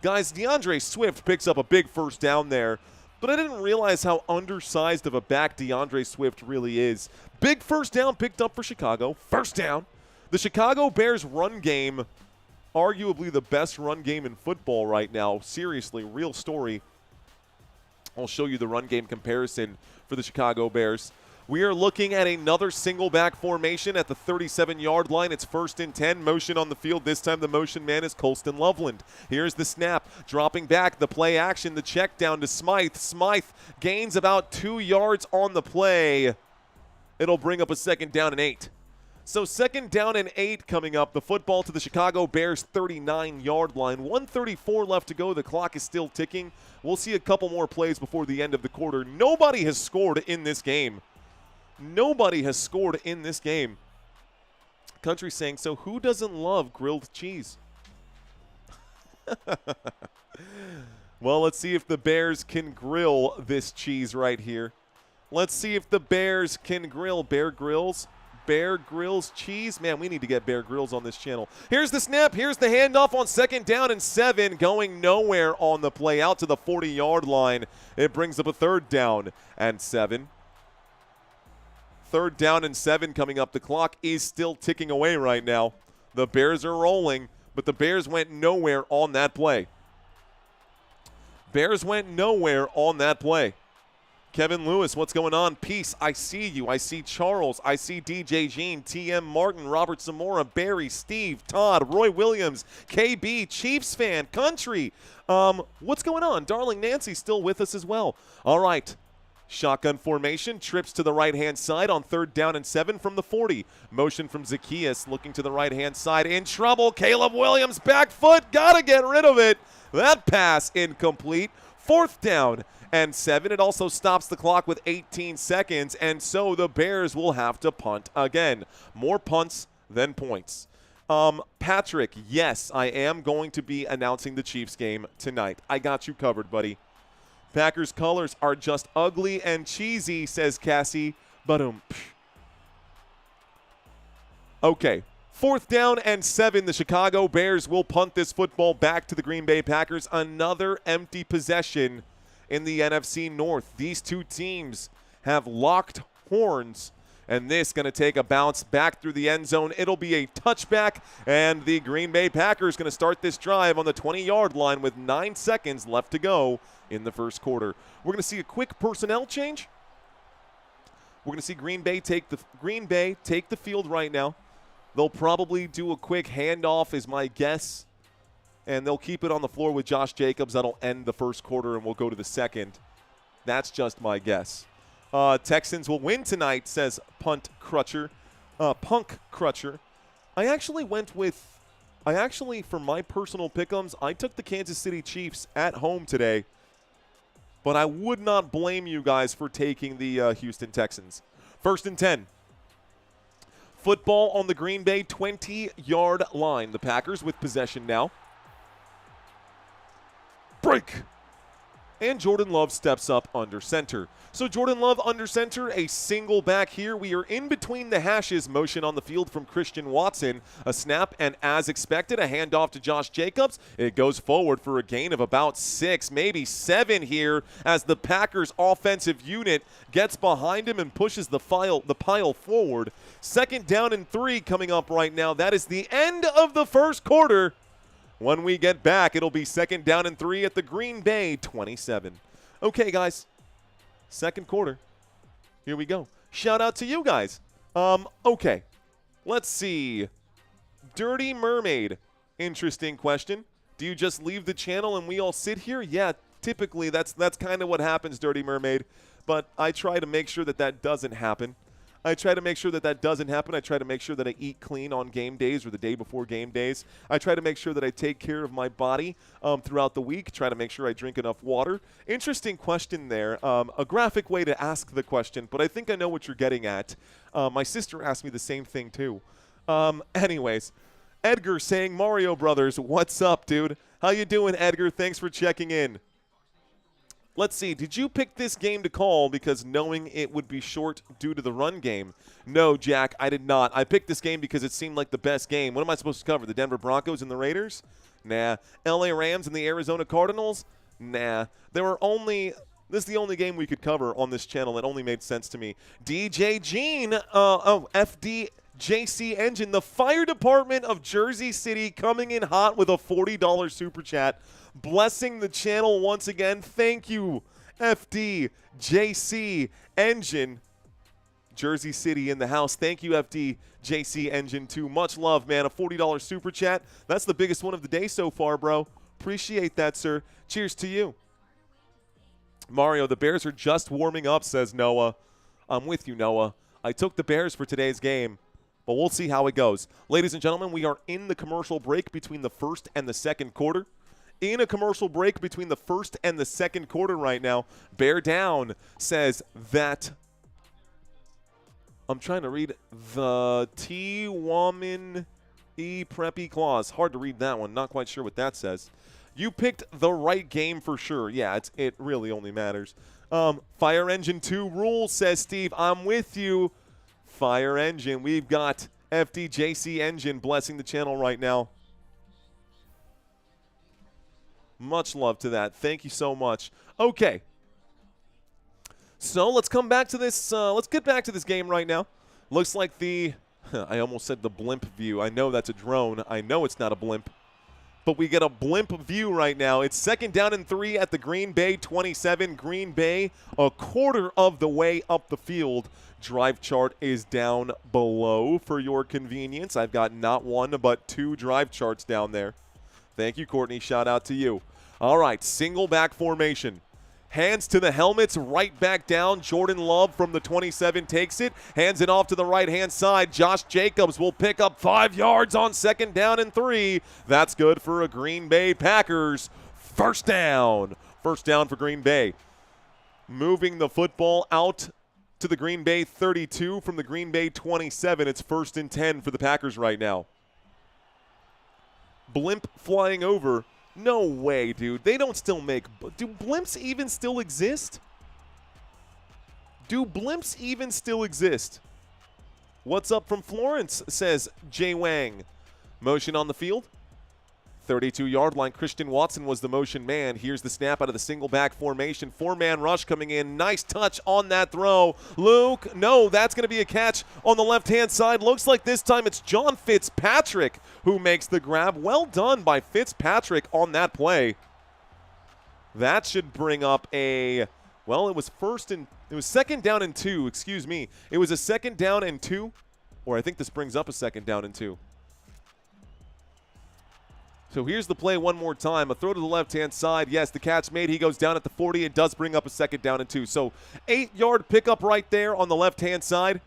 A: Guys, DeAndre Swift picks up a big 1st down there, but I didn't realize how undersized of a back DeAndre Swift really is. Big 1st down picked up for Chicago. 1st down. The Chicago Bears run game, arguably the best run game in football right now. Seriously, real story. I'll show you the run game comparison for the Chicago Bears. We are looking at another single back formation at the 37-yard line. It's 1st and 10. Motion on the field. This time the motion man is Colston Loveland. Here's the snap. Dropping back. The play action. The check down to Smythe. Smythe gains about 2 yards on the play. It'll bring up a 2nd down and 8. So 2nd down and 8 coming up. The football to the Chicago Bears 39-yard line. 1:34 left to go. The clock is still ticking. We'll see a couple more plays before the end of the quarter. Nobody has scored in this game. Nobody has scored in this game. Country saying, so who doesn't love grilled cheese? Well, let's see if the Bears can grill this cheese right here. Let's see if the Bears can grill. Bear Grylls. Bear Grylls cheese. Man, we need to get Bear Grylls on this channel. Here's the snap. Here's the handoff on 2nd down and 7. Going nowhere on the play out to the 40-yard line. It brings up a 3rd down and 7. 3rd down and 7 coming up. The clock is still ticking away right now. The Bears are rolling, but the Bears went nowhere on that play. Bears went nowhere on that play. Kevin Lewis, what's going on? Peace, I see you. I see Charles. I see DJ Jean, TM Martin, Robert Zamora, Barry, Steve, Todd, Roy Williams, KB, Chiefs fan, Country. What's going on? Darling Nancy's still with us as well. All right. Shotgun formation, trips to the right-hand side on 3rd down and 7 from the 40. Motion from Zacchaeus looking to the right-hand side. In trouble, Caleb Williams, back foot, got to get rid of it. That pass incomplete. 4th down and 7. It also stops the clock with 18 seconds, and so the Bears will have to punt again. More punts than points. Patrick, yes, I am going to be announcing the Chiefs game tonight. I got you covered, buddy. Packers colors are just ugly and cheesy, says Cassie. Okay. 4th down and 7. The Chicago Bears will punt this football back to the Green Bay Packers. Another empty possession in the NFC North. These two teams have locked horns, and this going to take a bounce back through the end zone. It'll be a touchback, and the Green Bay Packers going to start this drive on the 20-yard line with 9 seconds left to go in the 1st quarter. We're going to see a quick personnel change. We're going to see Green Bay take the field right now. They'll probably do a quick handoff is my guess, and they'll keep it on the floor with Josh Jacobs. That'll end the 1st quarter, and we'll go to the 2nd. That's just my guess. Texans will win tonight, says Punk Crutcher. I actually for my personal pick'ems, I took the Kansas City Chiefs at home today, but I would not blame you guys for taking the Houston Texans. 1st and 10. Football on the Green Bay 20-yard line. The Packers with possession now. Break. And Jordan Love steps up under center. So Jordan Love under center, a single back here. We are in between the hashes. Motion on the field from Christian Watson. A snap, and as expected, a handoff to Josh Jacobs. It goes forward for a gain of about 6, maybe 7 here as the Packers offensive unit gets behind him and pushes the pile forward. 2nd down and 3 coming up right now. That is the end of the 1st quarter. When we get back, it'll be 2nd down and 3 at the Green Bay 27. Okay, guys. 2nd quarter. Here we go. Shout out to you guys. Okay. Let's see. Dirty Mermaid. Interesting question. Do you just leave the channel and we all sit here? Yeah, typically that's kind of what happens, Dirty Mermaid. But I try to make sure that that doesn't happen. I try to make sure that that doesn't happen. I try to make sure that I eat clean on game days or the day before game days. I try to make sure that I take care of my body throughout the week. Try to make sure I drink enough water. Interesting question there. A graphic way to ask the question, but I think I know what you're getting at. My sister asked me the same thing too. Anyways, Edgar saying, Mario Brothers, what's up, dude? How you doing, Edgar? Thanks for checking in. Let's see. Did you pick this game to call because knowing it would be short due to the run game? No, Jack, I did not. I picked this game because it seemed like the best game. What am I supposed to cover? The Denver Broncos and the Raiders? Nah. LA Rams and the Arizona Cardinals? Nah. This is the only game we could cover on this channel. It only made sense to me. DJ Gene, FDJC Engine, the fire department of Jersey City coming in hot with a $40 super chat. Blessing the channel once again. Thank you, FDJC Engine. Jersey City in the house. Thank you, FDJC Engine, too. Much love, man. A $40 super chat. That's the biggest one of the day so far, bro. Appreciate that, sir. Cheers to you. Mario, the Bears are just warming up, says Noah. I'm with you, Noah. I took the Bears for today's game, but we'll see how it goes. Ladies and gentlemen, we are in the commercial break between the first and the second quarter. In a commercial break between the first and the second quarter right now. Bear Down says that I'm trying to read the T-Woman E-Preppy Clause. Hard to read that one. Not quite sure what that says. You picked the right game for sure. Yeah, it really only matters. Fire Engine 2 rules, says Steve. I'm with you. Fire Engine. We've got FDJC Engine blessing the channel right now. Much love to that. Thank you so much. Okay. So let's come back to this. Let's get back to this game right now. Looks like I almost said the blimp view. I know that's a drone. I know it's not a blimp. But we get a blimp view right now. It's 2nd down and 3 at the Green Bay 27. Green Bay a quarter of the way up the field. Drive chart is down below for your convenience. I've got not one but 2 drive charts down there. Thank you, Courtney. Shout out to you. All right, single back formation. Hands to the helmets, right back down. Jordan Love from the 27 takes it, hands it off to the right-hand side. Josh Jacobs will pick up 5 yards on 2nd down and 3. That's good for a Green Bay Packers first down. First down for Green Bay. Moving the football out to the Green Bay 32 from the Green Bay 27. It's 1st and 10 for the Packers right now. Blimp flying over. No way, dude. They don't still make... Do blimps even still exist? Do blimps even still exist? What's up from Florence, says Jay Wang. Motion on the field. 32-yard line. Christian Watson was the motion man. Here's the snap out of the single back formation. 4-man rush coming in. Nice touch on that throw. Luke, no, that's going to be a catch on the left-hand side. Looks like this time it's John Fitzpatrick who makes the grab. Well done by Fitzpatrick on that play. That should bring up a, well, it was 2nd down and 2, excuse me. It was a 2nd down and 2, or I think this brings up a 2nd down and 2. So here's the play one more time. A throw to the left-hand side. Yes, the catch made. He goes down at the 40. It does bring up a 2nd down and 2. So 8-yard pickup right there on the left-hand side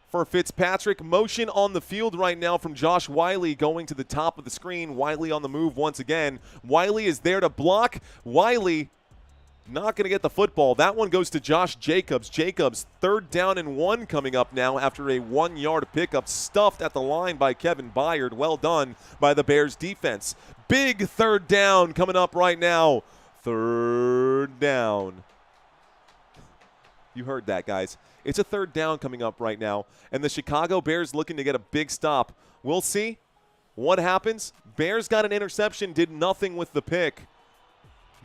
A: for Fitzpatrick. Motion on the field right now from Josh Wiley going to the top of the screen. Wiley on the move once again. Wiley is there to block. Wiley not going to get the football. That one goes to Josh Jacobs. Jacobs, 3rd down and 1 coming up now after a 1-yard pickup stuffed at the line by Kevin Byard. Well done by the Bears defense. Big 3rd down coming up right now. 3rd down. You heard that, guys. It's a 3rd down coming up right now, and the Chicago Bears looking to get a big stop. We'll see what happens. Bears got an interception, did nothing with the pick.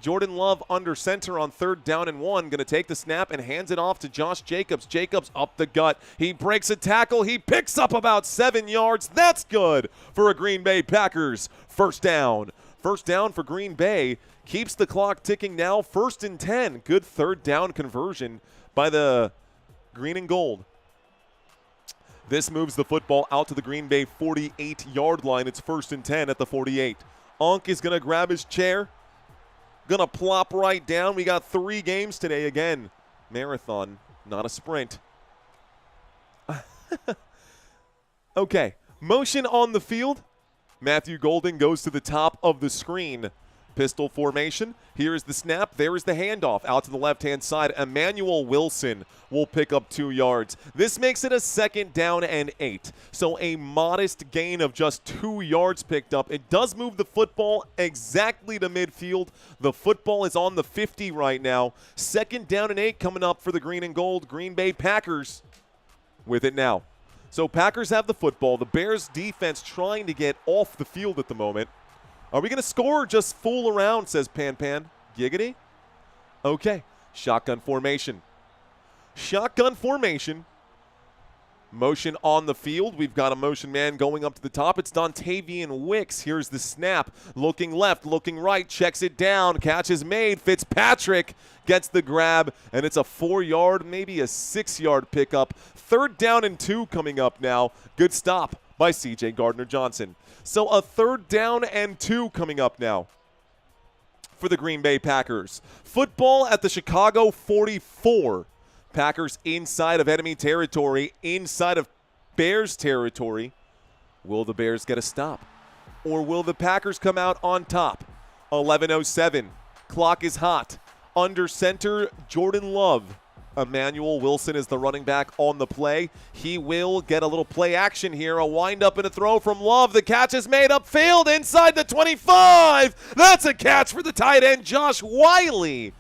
A: Jordan Love under center on 3rd down and 1. Going to take the snap and hands it off to Josh Jacobs. Jacobs up the gut. He breaks a tackle. He picks up about 7 yards. That's good for a Green Bay Packers first down. First down for Green Bay. Keeps the clock ticking now. 1st and 10. Good 3rd down conversion by the green and gold. This moves the football out to the Green Bay 48-yard line. It's 1st and 10 at the 48. Unk is going to grab his chair. Going to plop right down. We got 3 games today again. Marathon, not a sprint. Okay, motion on the field. Matthew Golden goes to the top of the screen. Pistol formation. Here is the snap. There is the handoff out to the left-hand side. Emmanuel Wilson will pick up 2 yards. This makes it a 2nd down and 8. So a modest gain of just 2 yards picked up. It does move the football exactly to midfield. The football is on the 50 right now. 2nd down and 8 coming up for the green and gold Green Bay Packers with it now. So Packers have the football. The Bears defense trying to get off the field at the moment. Are we going to score or just fool around, says Pan Pan. Giggity? Okay. Shotgun formation. Shotgun formation. Motion on the field. We've got a motion man going up to the top. It's Dontavian Wicks. Here's the snap. Looking left, looking right. Checks it down. Catch is made. Fitzpatrick gets the grab. And it's a 4-yard, maybe a 6-yard pickup. 3rd down and 2 coming up now. Good stop by C.J. Gardner-Johnson. So a 3rd down and 2 coming up now for the Green Bay Packers. Football at the Chicago 44. Packers inside of enemy territory, inside of Bears territory. Will the Bears get a stop? Or will the Packers come out on top? 11:07. Clock is hot. Under center, Jordan Love. Emmanuel Wilson is the running back on the play. He will get a little play action here. A wind-up and a throw from Love. The catch is made upfield inside the 25. That's a catch for the tight end, Josh Wiley.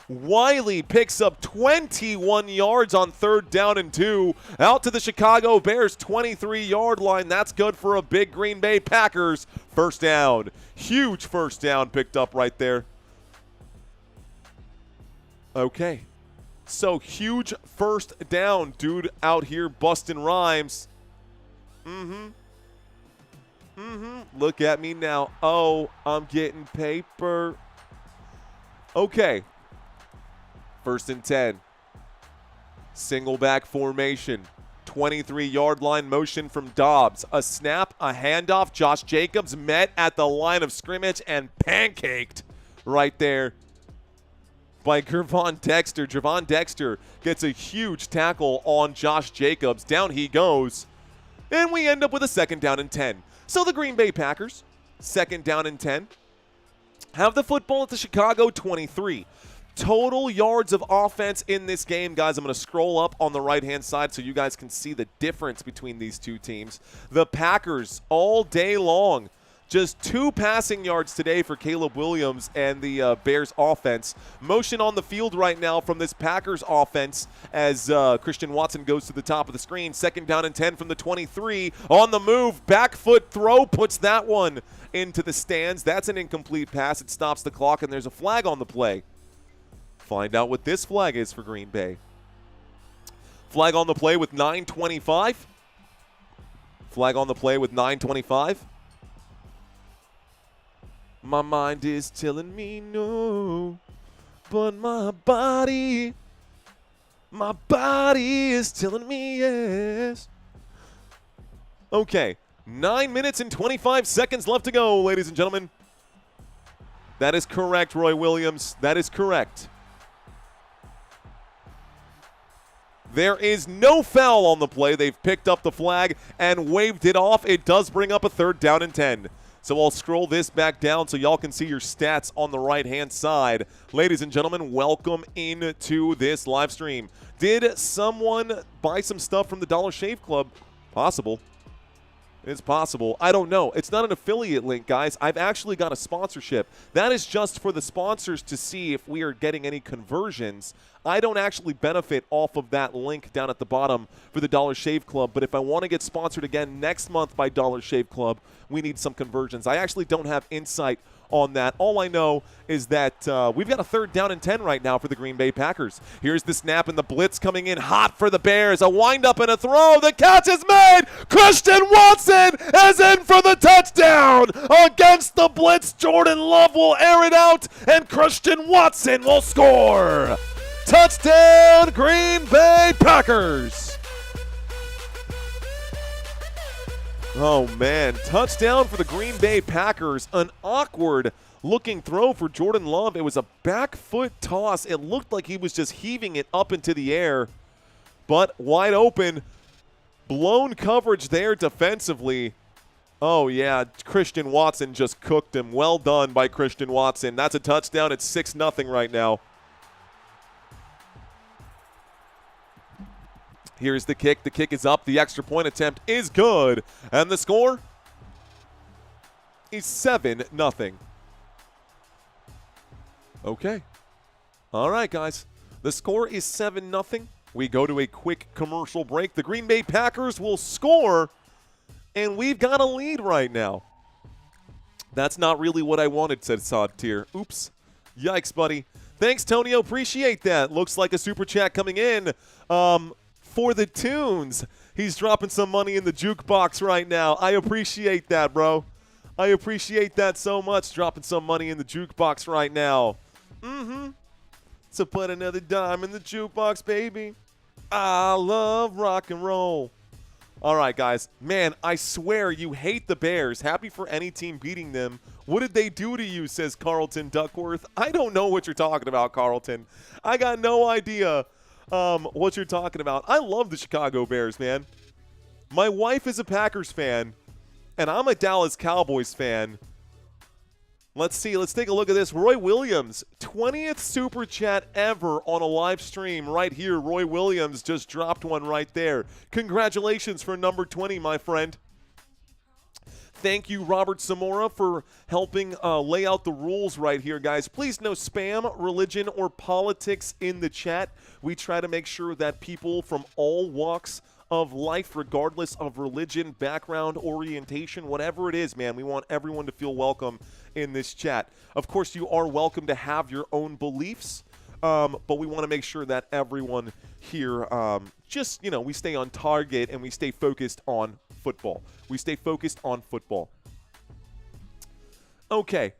A: Wiley picks up 21 yards on 3rd down and 2. Out to the Chicago Bears 23-yard line. That's good for a big Green Bay Packers 1st down. Huge 1st down picked up right there. Okay. So huge 1st down, dude out here busting rhymes. Look at me now. Oh, I'm getting paper. Okay. 1st and 10. Single back formation. 23-yard line motion from Dobbs. A snap, a handoff. Josh Jacobs met at the line of scrimmage and pancaked right there by Gervon Dexter. Gervon Dexter gets a huge tackle on Josh Jacobs. Down he goes. And we end up with a 2nd down and 10. So the Green Bay Packers, 2nd down and 10, have the football at the Chicago 23. Total yards of offense in this game, guys. I'm going to scroll up on the right-hand side so you guys can see the difference between these two teams. The Packers all day long. Just 2 passing yards today for Caleb Williams and the Bears offense. Motion on the field right now from this Packers offense as Christian Watson goes to the top of the screen. 2nd down and 10 from the 23. On the move, back foot throw puts that one into the stands. That's an incomplete pass. It stops the clock, and there's a flag on the play. Find out what this flag is for Green Bay. Flag on the play with 9:25. Flag on the play with 9:25. My mind is telling me no, but my body is telling me yes. Okay, 9 minutes and 25 seconds left to go, ladies and gentlemen. That is correct, Roy Williams. That is correct. There is no foul on the play. They've picked up the flag and waved it off. It does bring up a 3rd down and 10. So I'll scroll this back down so y'all can see your stats on the right-hand side. Ladies and gentlemen, welcome into this live stream. Did someone buy some stuff from the Dollar Shave Club? Possible. It's possible. I don't know. It's not an affiliate link, guys. I've actually got a sponsorship. That is just for the sponsors to see if we are getting any conversions. I don't actually benefit off of that link down at the bottom for the Dollar Shave Club, but if I want to get sponsored again next month by Dollar Shave Club, we need some conversions. I actually don't have insight on that. All I know is that we've got a 3rd down and 10 right now for the Green Bay Packers. Here's the snap and the blitz coming in hot for the Bears. A wind-up and a throw. The catch is made. Christian Watson is in for the touchdown. Against the blitz, Jordan Love will air it out, and Christian Watson will score. Touchdown, Green Bay Packers. Oh, man. Touchdown for the Green Bay Packers. An awkward looking throw for Jordan Love. It was a back foot toss. It looked like he was just heaving it up into the air, but wide open. Blown coverage there defensively. Oh, yeah, Christian Watson just cooked him. Well done by Christian Watson. That's a touchdown. It's 6-0 right now. Here's the kick. The kick is up. The extra point attempt is good. And the score is 7-0. Okay. All right, guys. The score is 7-0. We go to a quick commercial break. The Green Bay Packers will score, and we've got a lead right now. That's not really what I wanted, said Sadtir. Oops. Yikes, buddy. Thanks, Tonio. Appreciate that. Looks like a super chat coming in for the tunes. He's dropping some money in the jukebox right now. I appreciate that, bro. I appreciate that so much, dropping some money in the jukebox right now. So put another dime in the jukebox, baby. I love rock and roll. All right, guys. Man, I swear you hate the Bears. Happy for any team beating them. What did they do to you, says Carlton Duckworth. I don't know what you're talking about, Carlton. I got no idea what you're talking about. I love the Chicago Bears, man. My wife is a Packers fan, and I'm a Dallas Cowboys fan. Let's see. Let's take a look at this. Roy Williams, 20th super chat ever on a live stream right here. Roy Williams just dropped one right there. Congratulations for number 20, my friend. Thank you, Robert Zamora, for helping lay out the rules right here, guys. Please no spam, religion, or politics in the chat. We try to make sure that people from all walks of life, regardless of religion, background, orientation, whatever it is, man, we want everyone to feel welcome in this chat. Of course, you are welcome to have your own beliefs, but we want to make sure that everyone here just, you know, we stay on target and we stay focused on football. We stay focused on football. Okay.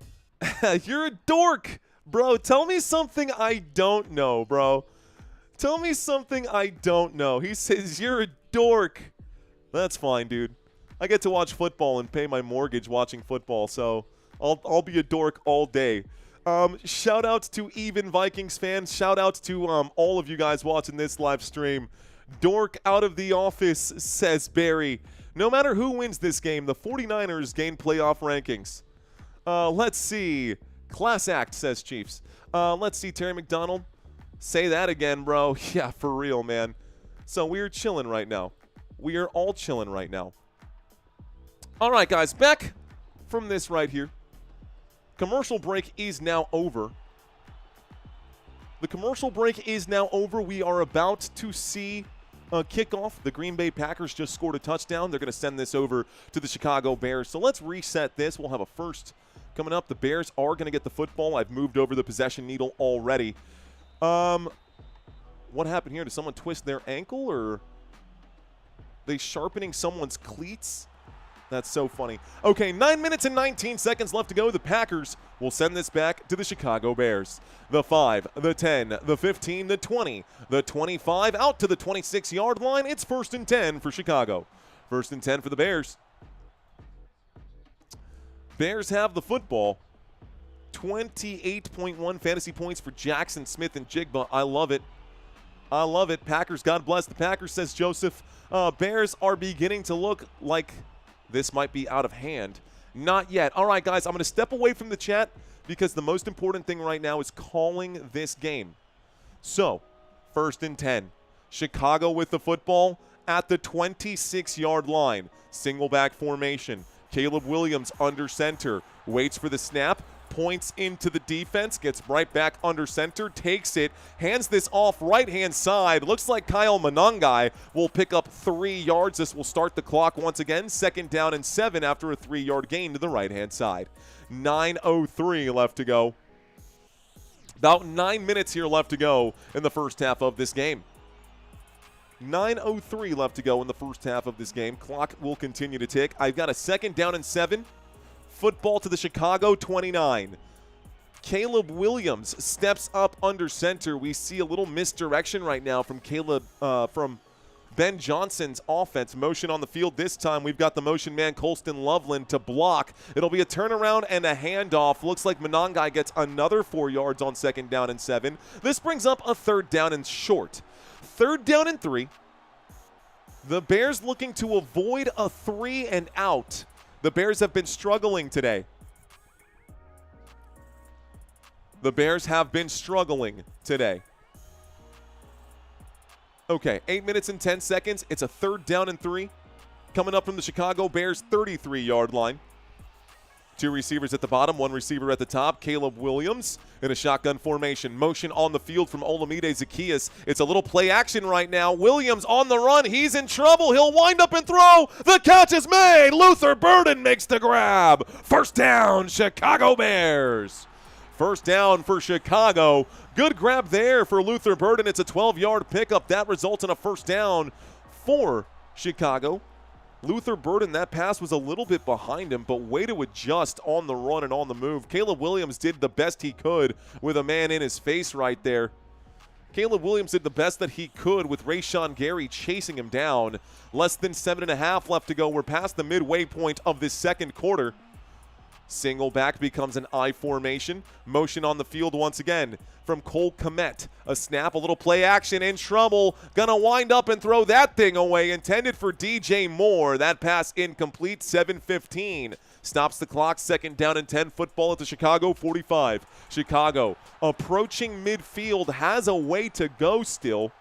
A: You're a dork, bro. Tell me something I don't know, bro. Tell me something I don't know. He says, you're a dork. That's fine, dude. I get to watch football and pay my mortgage watching football, so I'll be a dork all day. Shout out to Even Vikings fans. Shout out to all of you guys watching this live stream. Dork out of the office, says Barry. No matter who wins this game, the 49ers gain playoff rankings. Let's see. Class act, says Chiefs. Let's see, Terry McDonald. Say that again, bro. Yeah, for real, man. So we are chilling right now. We are all chilling right now. All right, guys, back from this right here. Commercial break is now over. The commercial break is now over. We are about to see a kickoff. The Green Bay Packers just scored a touchdown. They're going to send this over to the Chicago Bears. So let's reset this. We'll have a first coming up. The Bears are going to get the football. I've moved over the possession needle already. What happened here? Did someone twist their ankle, or are they sharpening someone's cleats? That's so funny. Okay, 9 minutes and 19 seconds left to go. The Packers will send this back to the Chicago Bears. The 5, the 10, the 15, the 20, the 25, out to the 26-yard line. It's 1st and 10 for Chicago. 1st and 10 for the Bears. Bears have the football. 28.1 fantasy points for Jackson Smith and Jigba. I love it. I love it. Packers, God bless the Packers, says Joseph. Bears are beginning to look like this might be out of hand. Not yet. All right, guys, I'm going to step away from the chat because the most important thing right now is calling this game. So, 1st and 10. Chicago with the football at the 26-yard line. Single back formation. Caleb Williams under center. Waits for the snap. Points into the defense, gets right back under center, takes it, hands this off right-hand side. Looks like Kyle Monangai will pick up 3 yards. This will start the clock once again. 2nd down and 7 after a 3-yard gain to the right-hand side. 9:03 left to go. About 9 minutes here left to go in the first half of this game. 9:03 left to go in the first half of this game. Clock will continue to tick. I've got a 2nd down and 7. Football to the Chicago 29. Caleb Williams steps up under center. We see a little misdirection right now from Ben Johnson's offense. Motion on the field this time. We've got the motion man Colston Loveland to block. It'll be a turnaround and a handoff. Looks like Monangai gets another 4 yards on 2nd down and 7. This brings up a 3rd down and short. 3rd down and 3. The Bears looking to avoid a 3 and out. The Bears have been struggling today. The Bears have been struggling today. Okay, 8 minutes and 10 seconds. It's a 3rd down and 3. Coming up from the Chicago Bears 33-yard line. 2 receivers at the bottom, 1 receiver at the top. Caleb Williams in a shotgun formation. Motion on the field from Olamide Zacchaeus. It's a little play action right now. Williams on the run. He's in trouble. He'll wind up and throw. The catch is made. Luther Burden makes the grab. 1st down, Chicago Bears. 1st down for Chicago. Good grab there for Luther Burden. It's a 12-yard pickup. That results in a 1st down for Chicago. Luther Burden, that pass was a little bit behind him, but way to adjust on the run and on the move. Caleb Williams did the best he could with a man in his face right there. Caleb Williams did the best that he could with Rashawn Gary chasing him down. Less than 7.5 left to go. We're past the midway point of this 2nd quarter. Single back becomes an I formation. Motion on the field once again from Cole Kmet. A snap, a little play action, in trouble. Gonna wind up and throw that thing away. Intended for DJ Moore. That pass incomplete, 7:15. Stops the clock, 2nd down and 10. Football at the Chicago 45. Chicago approaching midfield, has a way to go still.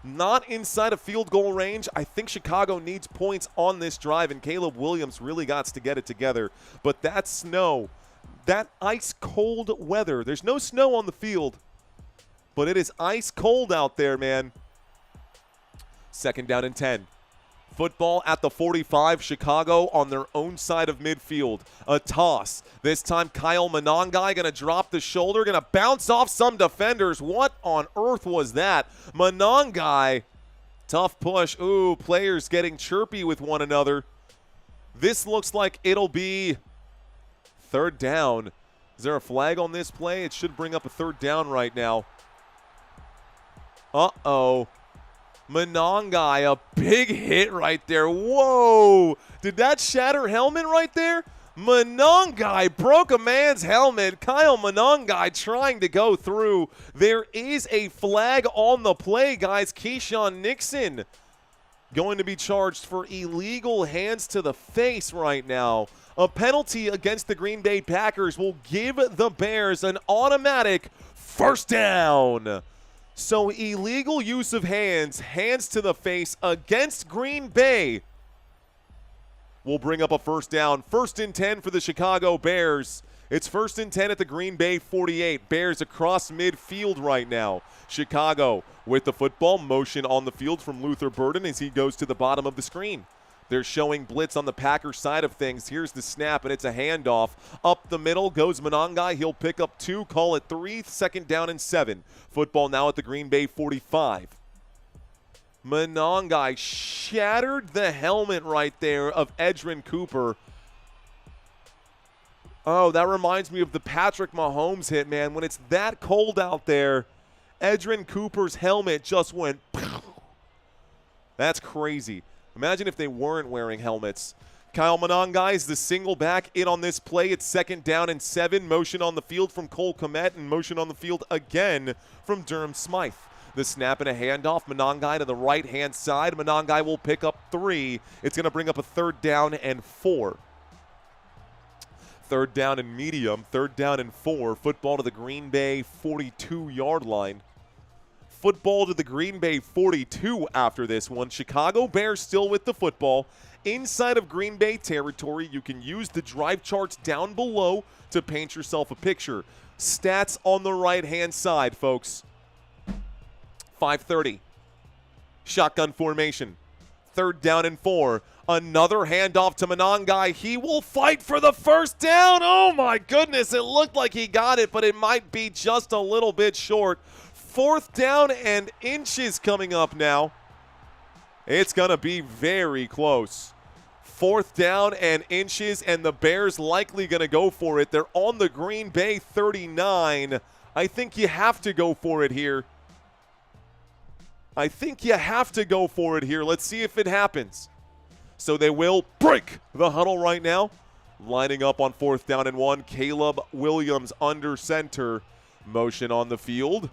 A: Not inside of field goal range. I think Chicago needs points on this drive, and Caleb Williams really got to get it together. But that snow, that ice-cold weather, there's no snow on the field, but it is ice-cold out there, man. 2nd down and 10. Football at the 45, Chicago on their own side of midfield. A toss. This time Kyle Monangai going to drop the shoulder, going to bounce off some defenders. What on earth was that? Monangai, tough push. Ooh, players getting chirpy with one another. This looks like it'll be 3rd down. Is there a flag on this play? It should bring up a 3rd down right now. Uh-oh. Monangai, a big hit right there. Whoa! Did that shatter helmet right there? Monangai broke a man's helmet. Kyle Monangai trying to go through. There is a flag on the play, guys. Keyshawn Nixon going to be charged for illegal hands to the face right now. A penalty against the Green Bay Packers will give the Bears an automatic 1st down. So illegal use of hands to the face against Green Bay will bring up a 1st down. 1st and 10 for the Chicago Bears. It's 1st and 10 at the Green Bay 48. Bears across midfield right now. Chicago with the football, motion on the field from Luther Burden as he goes to the bottom of the screen. They're showing blitz on the Packers side of things. Here's the snap, and it's a handoff. Up the middle goes Monangai. He'll pick up 2, call it 3, 2nd down and 7. Football now at the Green Bay 45. Monangai shattered the helmet right there of Edrin Cooper. Oh, that reminds me of the Patrick Mahomes hit, man. When it's that cold out there, Edrin Cooper's helmet just went pow. That's crazy. Imagine if they weren't wearing helmets. Kyle Monangai is the single back in on this play. It's 2nd down and 7. Motion on the field from Cole Kmet and motion on the field again from Durham Smythe. The snap and a handoff. Monangai to the right-hand side. Monangai will pick up 3. It's going to bring up a 3rd down and 4. 3rd down and medium. 3rd down and 4. Football to the Green Bay 42-yard line. Football to the Green Bay 42 after this one. Chicago Bears still with the football. Inside of Green Bay territory, you can use the drive charts down below to paint yourself a picture. Stats on the right-hand side, folks. 5:30. Shotgun formation. 3rd down and 4. Another handoff to Monangai. He will fight for the 1st down. Oh, my goodness. It looked like he got it, but it might be just a little bit short. 4th down and inches coming up now. It's going to be very close. 4th down and inches, and the Bears likely going to go for it. They're on the Green Bay 39. I think you have to go for it here. I think you have to go for it here. Let's see if it happens. So they will break the huddle right now. Lining up on 4th down and 1. Caleb Williams under center. Motion on the field.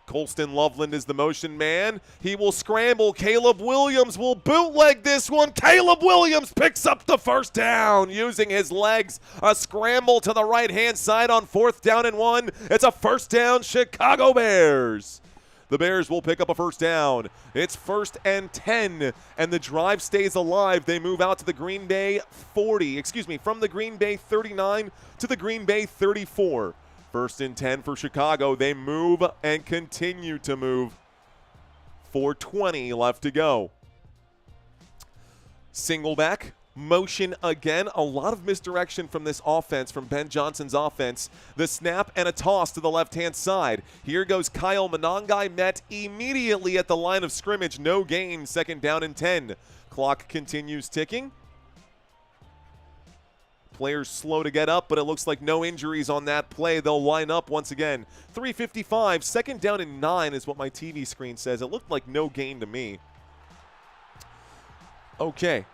A: Colston Loveland is the motion man. He will scramble. Caleb Williams will bootleg this one. Caleb Williams picks up the first down using his legs. A scramble to the right-hand side on 4th down and 1. It's a first down, Chicago Bears. The Bears will pick up a first down. It's 1st and 10, and the drive stays alive. They move out to the Green Bay 40, from the Green Bay 39 to the Green Bay 34. 1st and 10 for Chicago. They move and continue to move. 4:20 left to go. Single back. Motion again. A lot of misdirection from this offense, from Ben Johnson's offense. The snap and a toss to the left-hand side. Here goes Kyle Monangai, met immediately at the line of scrimmage. No gain. 2nd down and 10. Clock continues ticking. Players slow to get up, but it looks like no injuries on that play. They'll line up once again. 3:55, 2nd down and 9 is what my TV screen says. It looked like no gain to me. Okay.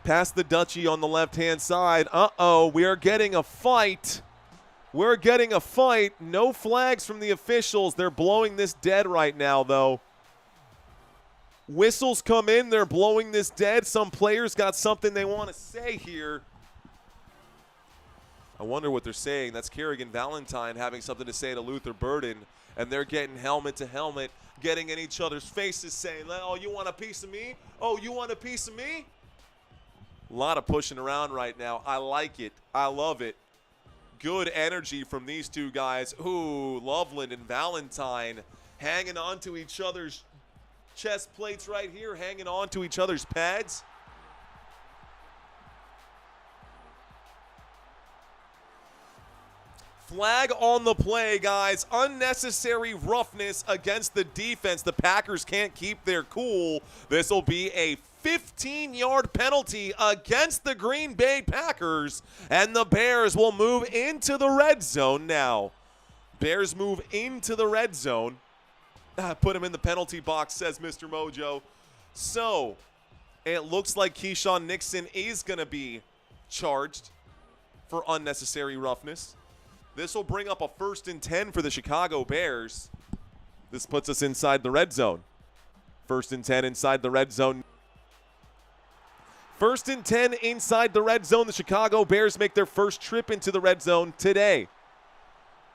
A: Past the Dutchie on the left-hand side. We are getting a fight. We're getting a fight. No flags from the officials. They're blowing this dead right now, though. Whistles come in. They're blowing this dead. Some players got something they want to say here. I wonder what they're saying. That's Kerrigan Valentine having something to say to Luther Burden, and they're getting helmet to helmet, getting in each other's faces saying, oh, you want a piece of me? Oh, you want a piece of me? A lot of pushing around right now. I like it. I love it. Good energy from these two guys. Ooh, Loveland and Valentine hanging on to each other's chest plates right here, hanging on to each other's pads. Flag on the play, guys. Unnecessary roughness against the defense. The Packers can't keep their cool. This will be a 15-yard penalty against the Green Bay Packers, and the Bears will move into the red zone now. Bears move into the red zone. Put him in the penalty box, says Mr. Mojo. So, it looks like Keyshawn Nixon is going to be charged for unnecessary roughness. This will bring up a 1st and 10 for the Chicago Bears. This puts us inside the red zone. 1st and 10 inside the red zone. 1st and 10 inside the red zone. The Chicago Bears make their first trip into the red zone today.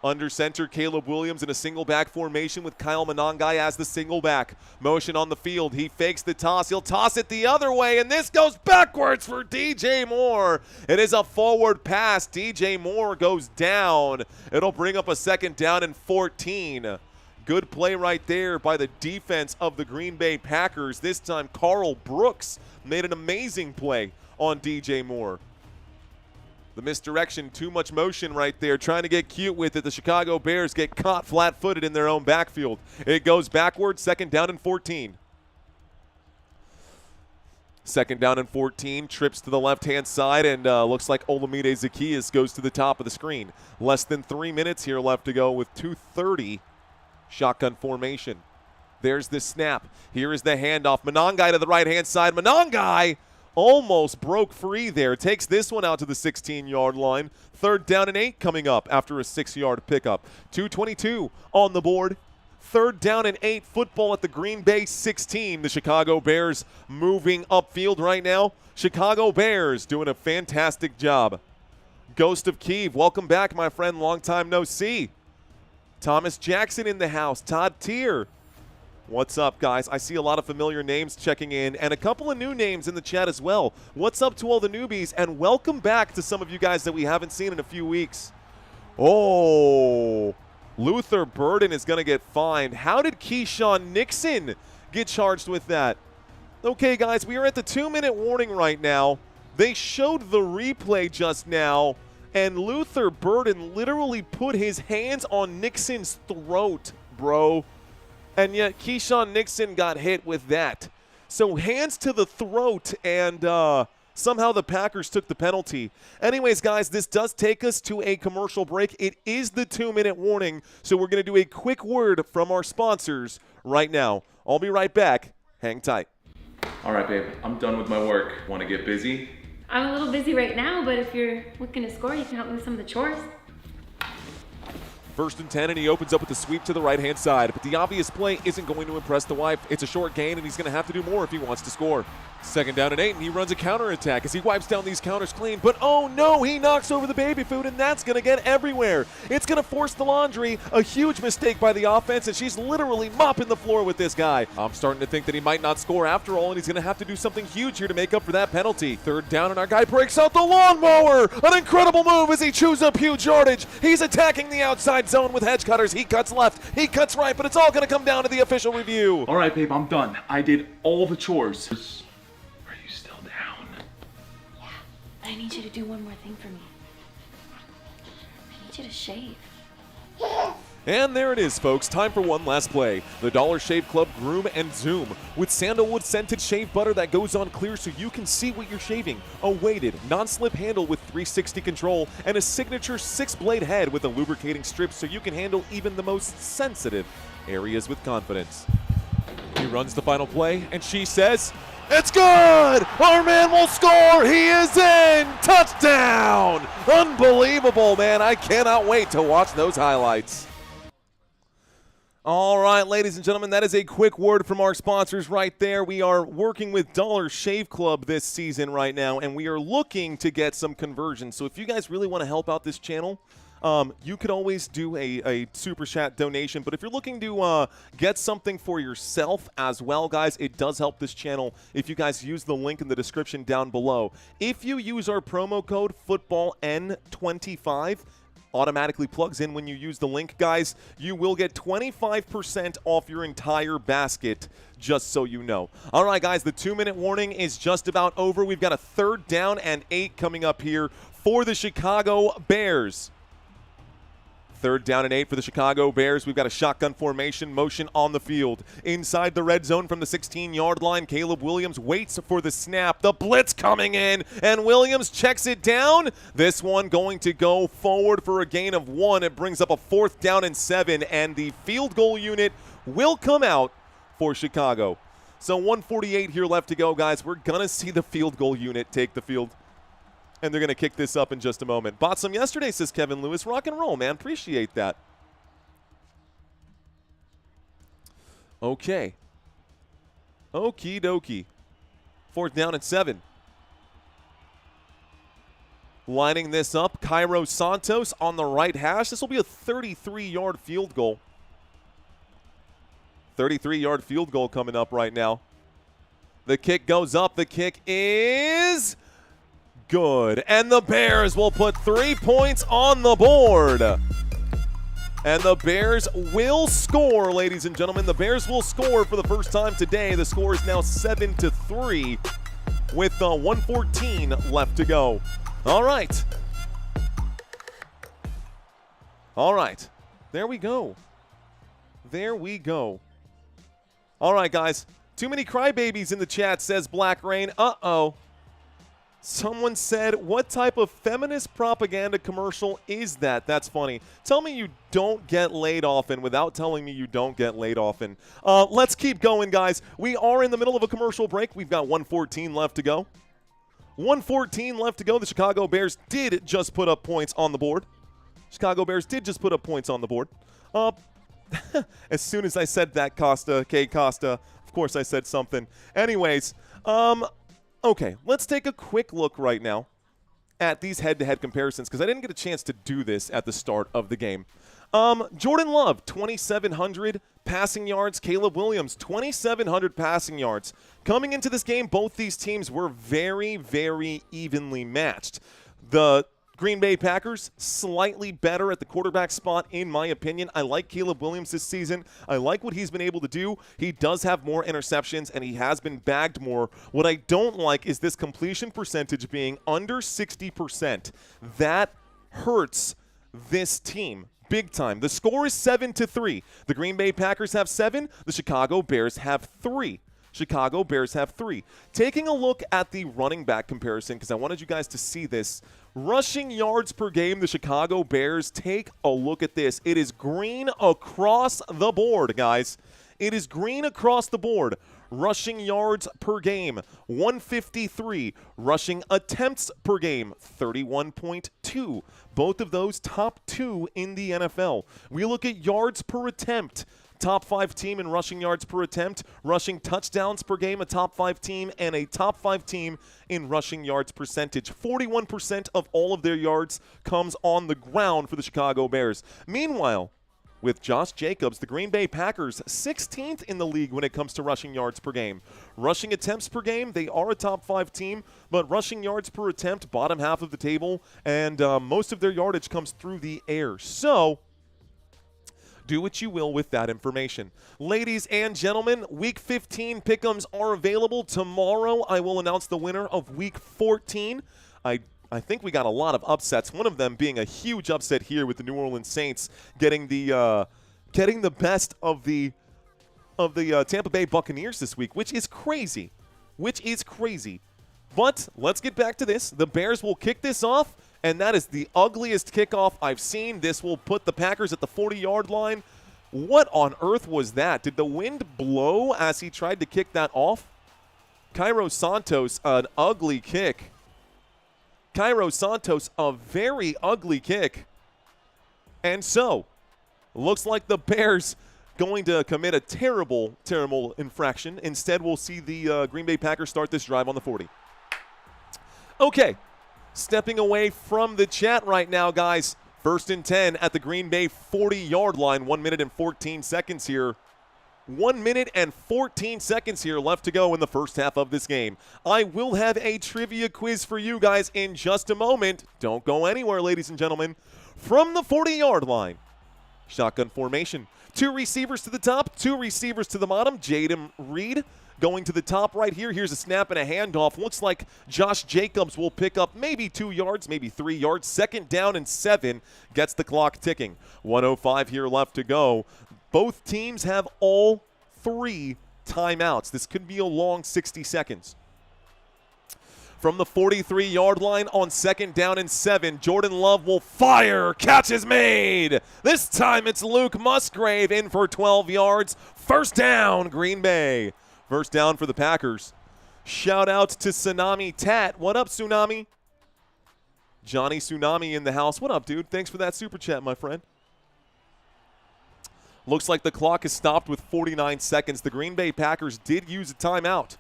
A: Under center, Caleb Williams in a single back formation with Kyle Monangai as the single back. Motion on the field. He fakes the toss. He'll toss it the other way, and this goes backwards for DJ Moore. It is a forward pass. DJ Moore goes down. It'll bring up a 2nd down and 14. Good play right there by the defense of the Green Bay Packers. This time, Carl Brooks made an amazing play on DJ Moore. The misdirection, too much motion right there, trying to get cute with it. The Chicago Bears get caught flat-footed in their own backfield. It goes backwards, 2nd down and 14. 2nd down and 14, trips to the left-hand side, and looks like Olamide Zacchaeus goes to the top of the screen. Less than 3 minutes here left to go with 2:30. Shotgun formation. There's the snap. Here is the handoff. Monangai to the right-hand side. Monangai almost broke free there. Takes this one out to the 16-yard line. 3rd down and 8 coming up after a 6-yard pickup. 2:22 on the board. 3rd down and 8, football at the Green Bay 16. The Chicago Bears moving upfield right now. Chicago Bears doing a fantastic job. Ghost of Kiev, welcome back, my friend. Long time no see. Thomas Jackson in the house. Todd Tier. What's up, guys? I see a lot of familiar names checking in and a couple of new names in the chat as well. What's up to all the newbies, and welcome back to some of you guys that we haven't seen in a few weeks. Oh, Luther Burden is going to get fined. How did Keyshawn Nixon get charged with that? Okay, guys, we are at the 2-minute warning right now. They showed the replay just now, and Luther Burden literally put his hands on Nixon's throat, bro. And yet Keyshawn Nixon got hit with that. So hands to the throat, and Somehow the Packers took the penalty. Anyways, guys, this does take us to a commercial break. It is the 2-minute warning, so we're going to do a quick word from our sponsors right now. I'll be right back. Hang tight.
B: All right, babe, I'm done with my work. Want to get busy?
C: I'm a little busy right now, but if you're looking to score, you can help me with some of the chores.
A: 1st and 10, and he opens up with a sweep to the right-hand side. But the obvious play isn't going to impress the wife. It's a short gain, and he's going to have to do more if he wants to score. 2nd down and 8, and he runs a counterattack as he wipes down these counters clean. But oh no, he knocks over the baby food, and that's going to get everywhere. It's going to force the laundry. A huge mistake by the offense, and she's literally mopping the floor with this guy. I'm starting to think that he might not score after all, and he's going to have to do something huge here to make up for that penalty. 3rd down, and our guy breaks out the lawnmower. An incredible move as he chews up huge yardage. He's attacking the outside zone with hedge cutters. He cuts left, he cuts right, but it's all going to come down to the official review.
B: All right, babe, I'm done. I did all the chores. Are you still down?
C: Yeah, but I need you to do one more thing for me. I need you to shave.
A: And there it is, folks. Time for one last play. The Dollar Shave Club Groom and Zoom with sandalwood scented shave butter that goes on clear so you can see what you're shaving. A weighted, non-slip handle with 360 control and a signature 6-blade head with a lubricating strip so you can handle even the most sensitive areas with confidence. He runs the final play, and she says, "It's good! Our man will score! He is in! Touchdown!" Unbelievable, man. I cannot wait to watch those highlights. All right, ladies and gentlemen, that is a quick word from our sponsors right there. We are working with Dollar Shave Club this season right now, and we are looking to get some conversions. So if you guys really want to help out this channel, you could always do a super chat donation. But if you're looking to get something for yourself as well, guys, it does help this channel if you guys use the link in the description down below. If you use our promo code FOOTBALLN25, automatically plugs in when you use the link, guys, you will get 25% off your entire basket, just so you know. All right, guys, the 2-minute warning is just about over. We've got a 3rd down and 8 coming up here for the Chicago Bears. 3rd down and 8 for the Chicago Bears. We've got a shotgun formation motion on the field. Inside the red zone from the 16-yard line, Caleb Williams waits for the snap. The blitz coming in, and Williams checks it down. This one going to go forward for a gain of 1. It brings up a 4th down and 7, and the field goal unit will come out for Chicago. So 1:48 here left to go, guys. We're going to see the field goal unit take the field. And they're going to kick this up in just a moment. Bought some yesterday, says Kevin Lewis. Rock and roll, man. Appreciate that. Okay. Okie dokie. 4th down and 7. Lining this up, Cairo Santos on the right hash. This will be a 33-yard field goal. 33-yard field goal coming up right now. The kick goes up. The kick is good. And the Bears will put 3 points on the board. And the Bears will score, ladies and gentlemen. The Bears will score for the first time today. The score is now 7-3 with 1:14 left to go. All right. All right. There we go. There we go. All right, guys. Too many crybabies in the chat, says Black Rain. Uh-oh. Someone said, what type of feminist propaganda commercial is that? That's funny. Tell me you don't get laid often without telling me you don't get laid often. Let's keep going, guys. We are in the middle of a commercial break. We've got 1:14 left to go. 1:14 left to go. The Chicago Bears did just put up points on the board. Chicago Bears did just put up points on the board. As soon as I said that, Costa, of course I said something. Anyways, okay, let's take a quick look right now at these head-to-head comparisons because I didn't get a chance to do this at the start of the game. Jordan Love, 2,700 passing yards. Caleb Williams, 2,700 passing yards. Coming into this game, both these teams were very, very evenly matched. The Green Bay Packers, slightly better at the quarterback spot, in my opinion. I like Caleb Williams this season. I like what he's been able to do. He does have more interceptions, and he has been bagged more. What I don't like is this completion percentage being under 60%. That hurts this team big time. The score is 7-3. The Green Bay Packers have 7. The Chicago Bears have 3. Chicago Bears have 3. Taking a look at the running back comparison, because I wanted you guys to see this. Rushing yards per game, the Chicago Bears, take a look at this. It is green across the board, guys. It is green across the board. Rushing yards per game, 153. Rushing attempts per game, 31.2. Both of those top 2 in the NFL. We look at yards per attempt. Top 5 team in rushing yards per attempt, rushing touchdowns per game, a top 5 team, and a top 5 team in rushing yards percentage. 41% of all of their yards comes on the ground for the Chicago Bears. Meanwhile, with Josh Jacobs, the Green Bay Packers, 16th in the league when it comes to rushing yards per game. Rushing attempts per game, they are a top 5 team, but rushing yards per attempt, bottom half of the table, and most of their yardage comes through the air. So, do what you will with that information. Ladies and gentlemen, Week 15 pick'ems are available. Tomorrow, I will announce the winner of Week 14. I think we got a lot of upsets, one of them being a huge upset here with the New Orleans Saints getting the best of the Tampa Bay Buccaneers this week, which is crazy. But let's get back to this. The Bears will kick this off, and that is the ugliest kickoff I've seen. This will put the Packers at the 40-yard line. What on earth was that? Did the wind blow as he tried to kick that off? Cairo Santos, an ugly kick. Cairo Santos, a very ugly kick. And so, looks like the Bears going to commit a terrible, terrible infraction. Instead, we'll see the Green Bay Packers start this drive on the 40. Okay, stepping away from the chat right now, guys. 1st and 10 at the Green Bay 40-yard line. 1 minute and 14 seconds here. 1 minute and 14 seconds here left to go in the first half of this game. I will have a trivia quiz for you guys in just a moment. Don't go anywhere, ladies and gentlemen. From the 40-yard line, shotgun formation. 2 receivers to the top, 2 receivers to the bottom. Jaden Reed going to the top right here. Here's a snap and a handoff. Looks like Josh Jacobs will pick up maybe 2 yards, maybe 3 yards. 2nd down and 7 gets the clock ticking. 1:05 here left to go. Both teams have all 3 timeouts. This could be a long 60 seconds. From the 43-yard line on 2nd down and 7, Jordan Love will fire. Catch is made. This time it's Luke Musgrave in for 12 yards. 1st down, Green Bay. 1st down for the Packers. Shout out to Tsunami Tat. What up, Tsunami? Johnny Tsunami in the house. What up, dude? Thanks for that super chat, my friend. Looks like the clock is stopped with 49 seconds. The Green Bay Packers did use a timeout.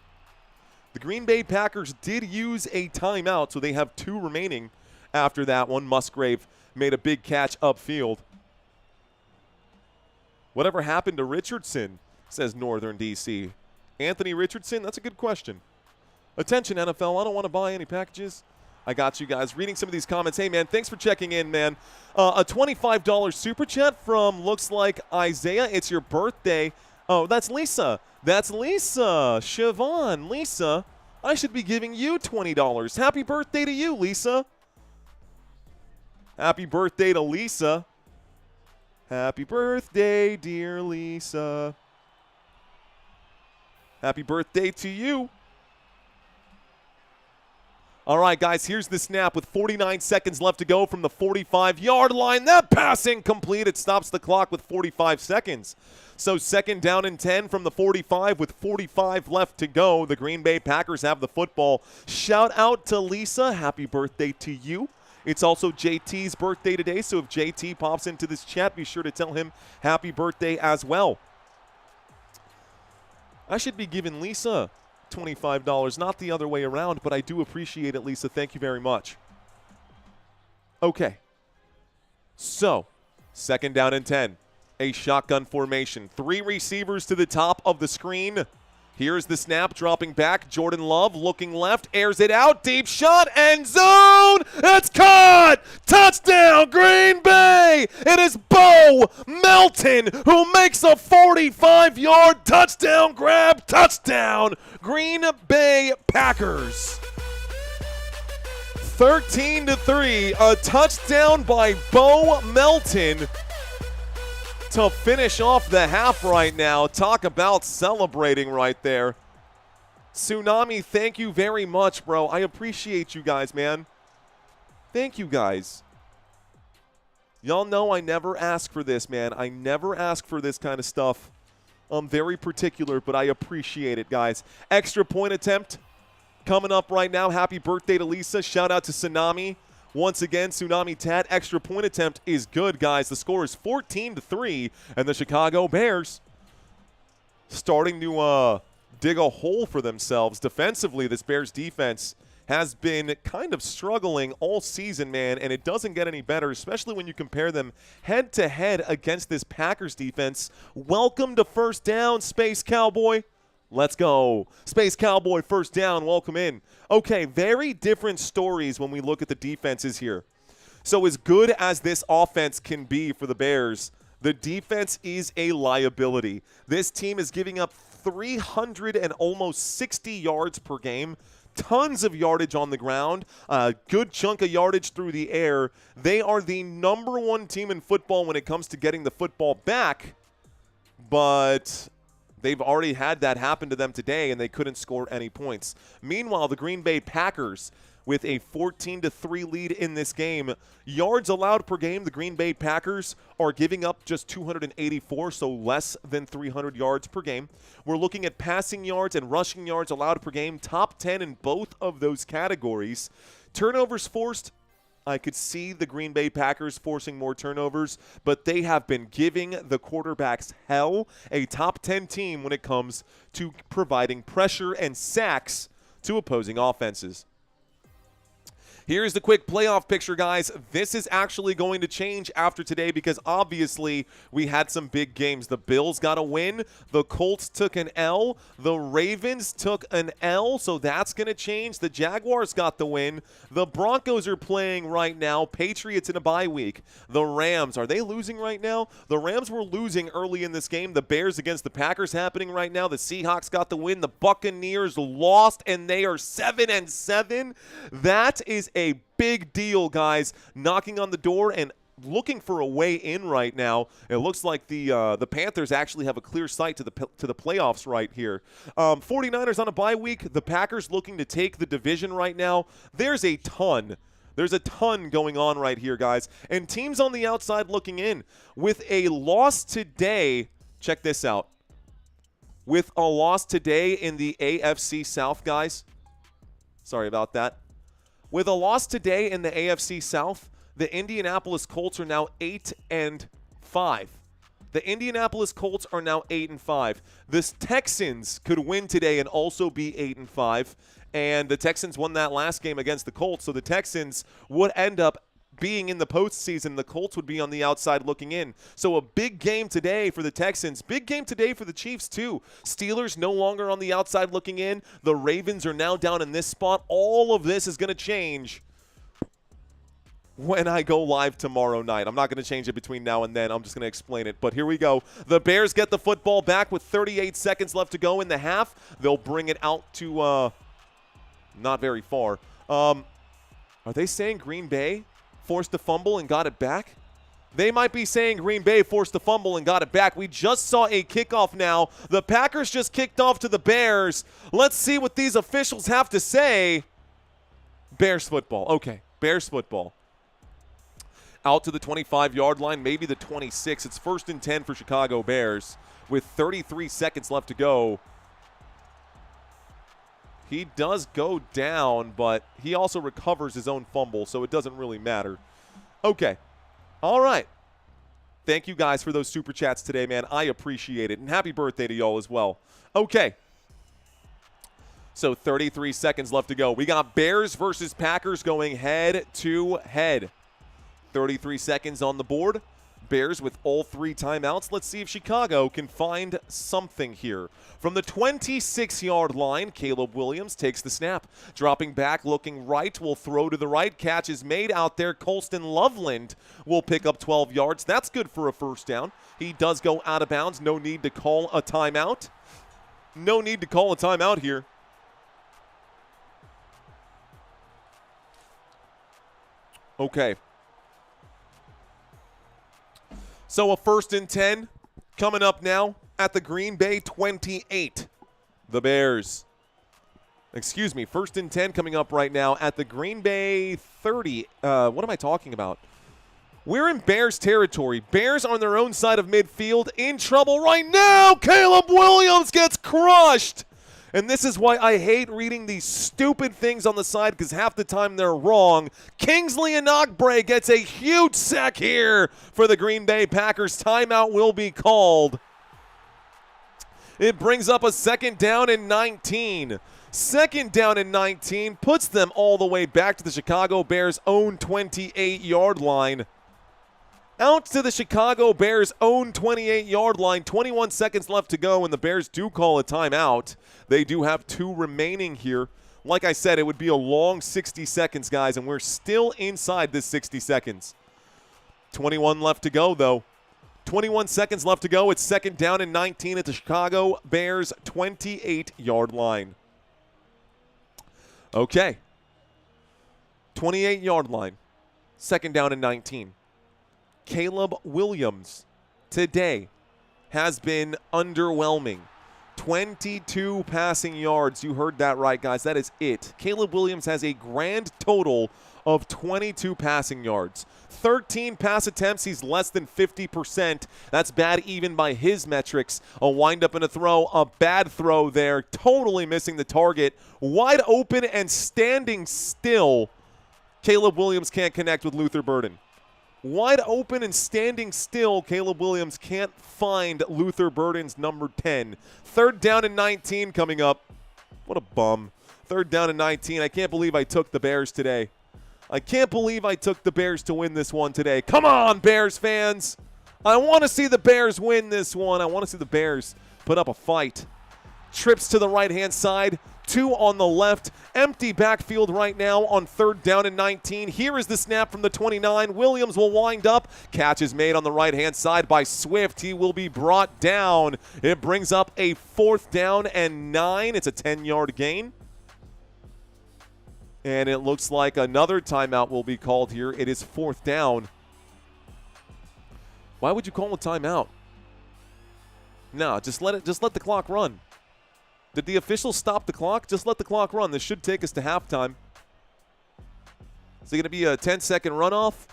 A: So they have 2 remaining after that one. Musgrave made a big catch upfield. Whatever happened to Richardson, says Northern DC. Anthony Richardson, that's a good question. Attention, NFL, I don't want to buy any packages. I got you guys. Reading some of these comments. Hey, man, thanks for checking in, man. A $25 super chat from, looks like, Isaiah. It's your birthday. Oh, that's Lisa. That's Lisa. Siobhan. Lisa, I should be giving you $20. Happy birthday to you, Lisa. Happy birthday to Lisa. Happy birthday, dear Lisa. Happy birthday to you. All right, guys, here's the snap with 49 seconds left to go from the 45-yard line. That pass incomplete. It stops the clock with 45 seconds. So 2nd down and 10 from the 45 with 45 left to go. The Green Bay Packers have the football. Shout out to Lisa. Happy birthday to you. It's also JT's birthday today, so if JT pops into this chat, be sure to tell him happy birthday as well. I should be giving Lisa $25, not the other way around, but I do appreciate it, Lisa. Thank you very much. Okay. So, 2nd down and 10. A shotgun formation. 3 receivers to the top of the screen. Here's the snap, dropping back. Jordan Love looking left, airs it out. Deep shot, end zone. It's caught. Touchdown, Green Bay. It is Bo Melton who makes a 45-yard touchdown grab. Touchdown, Green Bay Packers. 13-3, a touchdown by Bo Melton to finish off the half right now. Talk about celebrating right there. Tsunami, thank you very much, bro. I appreciate you guys, man. Thank you guys. Y'all know I never ask for this, man. I never ask for this kind of stuff. I'm very particular, but I appreciate it, guys. Extra point attempt coming up right now. Happy birthday to Lisa. Shout out to Tsunami. Once again, Tsunami Tat. Extra point attempt is good, guys. The score is 14-3, and the Chicago Bears starting to dig a hole for themselves. Defensively, this Bears defense has been kind of struggling all season, man, and it doesn't get any better, especially when you compare them head-to-head against this Packers defense. Welcome to first down, Space Cowboy. Let's go. Space Cowboy, first down. Welcome in. Okay, very different stories when we look at the defenses here. So as good as this offense can be for the Bears, the defense is a liability. This team is giving up 300 and almost 60 yards per game. Tons of yardage on the ground, a good chunk of yardage through the air. They are the #1 team in football when it comes to getting the football back, but they've already had that happen to them today, and they couldn't score any points. Meanwhile, the Green Bay Packers, with a 14-3 lead in this game. Yards allowed per game, the Green Bay Packers are giving up just 284, so less than 300 yards per game. We're looking at passing yards and rushing yards allowed per game, top 10 in both of those categories. Turnovers forced, I could see the Green Bay Packers forcing more turnovers, but they have been giving the quarterbacks hell, a top 10 team when it comes to providing pressure and sacks to opposing offenses. Here's the quick playoff picture, guys. This is actually going to change after today because obviously we had some big games. The Bills got a win. The Colts took an L. The Ravens took an L, so that's going to change. The Jaguars got the win. The Broncos are playing right now. Patriots in a bye week. The Rams, are they losing right now? The Rams were losing early in this game. The Bears against the Packers happening right now. The Seahawks got the win. The Buccaneers lost, and they are 7-7. That is a big deal, guys. Knocking on the door and looking for a way in right now. It looks like the Panthers actually have a clear sight to the playoffs right here. 49ers on a bye week. The Packers looking to take the division right now. There's a ton going on right here, guys. And teams on the outside looking in. With a loss today, check this out. With a loss today in the AFC South, guys. Sorry about that. With a loss today in the AFC South, the Indianapolis Colts are now 8-5. The Indianapolis Colts are now 8-5. The Texans could win today and also be 8-5. And the Texans won that last game against the Colts, so the Texans would end up being in the postseason. The Colts would be on the outside looking in. So a big game today for the Texans. Big game today for the Chiefs too. Steelers no longer on the outside looking in. The Ravens are now down in this spot. All of this is going to change when I go live tomorrow night. I'm not going to change it between now and then. I'm just going to explain it. But here we go. The Bears get the football back with 38 seconds left to go in the half. They'll bring it out to not very far. Are they saying Green Bay forced a fumble and got it back? They might be saying Green Bay forced a fumble and got it back. We just saw a kickoff now. The Packers just kicked off to the Bears. Let's see what these officials have to say. Bears football. Okay, Bears football. Out to the 25-yard line, maybe the 26. It's 1st and 10 for Chicago Bears with 33 seconds left to go. He does go down, but he also recovers his own fumble, so it doesn't really matter. Okay. All right. Thank you guys for those super chats today, man. I appreciate it. And happy birthday to y'all as well. Okay. So 33 seconds left to go. We got Bears versus Packers going head to head. 33 seconds on the board. Bears with all 3 timeouts. Let's see if Chicago can find something here. From the 26-yard line, Caleb Williams takes the snap. Dropping back, looking right, will throw to the right. Catch is made out there. Colston Loveland will pick up 12 yards. That's good for a first down. He does go out of bounds. No need to call a timeout. No need to call a timeout here. Okay. So a 1st and 10 coming up now at the Green Bay 28. The Bears Excuse me, 1st and 10 coming up right now at the Green Bay 30. What am I talking about? We're in Bears territory. Bears on their own side of midfield, in trouble right now. Caleb Williams gets crushed. And this is why I hate reading these stupid things on the side, because half the time they're wrong. Kingsley Enokbre gets a huge sack here for the Green Bay Packers. Timeout will be called. It brings up a 2nd down and 19. 2nd down and 19 puts them all the way back to the Chicago Bears' own 28-yard line. Out to the Chicago Bears' own 28-yard line. 21 seconds left to go, and the Bears do call a timeout. They do have 2 remaining here. Like I said, it would be a long 60 seconds, guys, and we're still inside this 60 seconds. 21 left to go, though. 21 seconds left to go. It's 2nd down and 19 at the Chicago Bears' 28-yard line. Okay. 28-yard line. 2nd down and 19. Caleb Williams today has been underwhelming. 22 passing yards. You heard that right, guys. That is it. Caleb Williams has a grand total of 22 passing yards. 13 pass attempts. He's less than 50%. That's bad even by his metrics. A windup and a throw. A bad throw there. Totally missing the target. Wide open and standing still. Caleb Williams can't connect with Luther Burden. Wide open and standing still, Caleb Williams can't find Luther Burden's number 10. 3rd down and 19 coming up. What a bum. 3rd down and 19. I can't believe I took the Bears today. I can't believe I took the Bears to win this one today. Come on, Bears fans. I want to see the Bears win this one. I want to see the Bears put up a fight. Trips to the right-hand side. 2 on the left. Empty backfield right now on 3rd down and 19. Here is the snap from the 29. Williams will wind up. Catch is made on the right-hand side by Swift. He will be brought down. It brings up a 4th down and 9. It's a 10-yard gain. And it looks like another timeout will be called here. It is 4th down. Why would you call a timeout? No, just let the clock run. Did the officials stop the clock? Just let the clock run. This should take us to halftime. Is it going to be a 10-second runoff?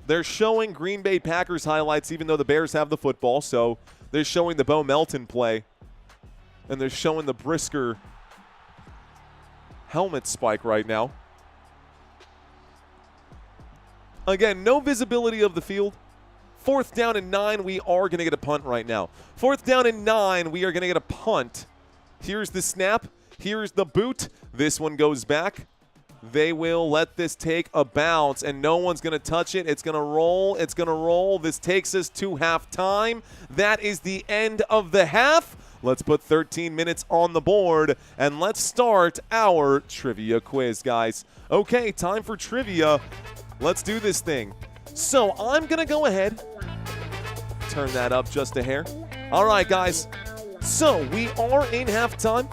A: They're showing Green Bay Packers highlights even though the Bears have the football. So they're showing the Bo Melton play. And they're showing the Brisker helmet spike right now. Again, no visibility of the field. 4th down and 9, we are going to get a punt right now. 4th down and 9, we are going to get a punt. Here's the snap. Here's the boot. This one goes back. They will let this take a bounce, and no one's going to touch it. It's going to roll. It's going to roll. This takes us to halftime. That is the end of the half. Let's put 13 minutes on the board, and let's start our trivia quiz, guys. Okay, time for trivia. Let's do this thing. So I'm going to go ahead. Turn that up just a hair. All right, guys. So we are in halftime.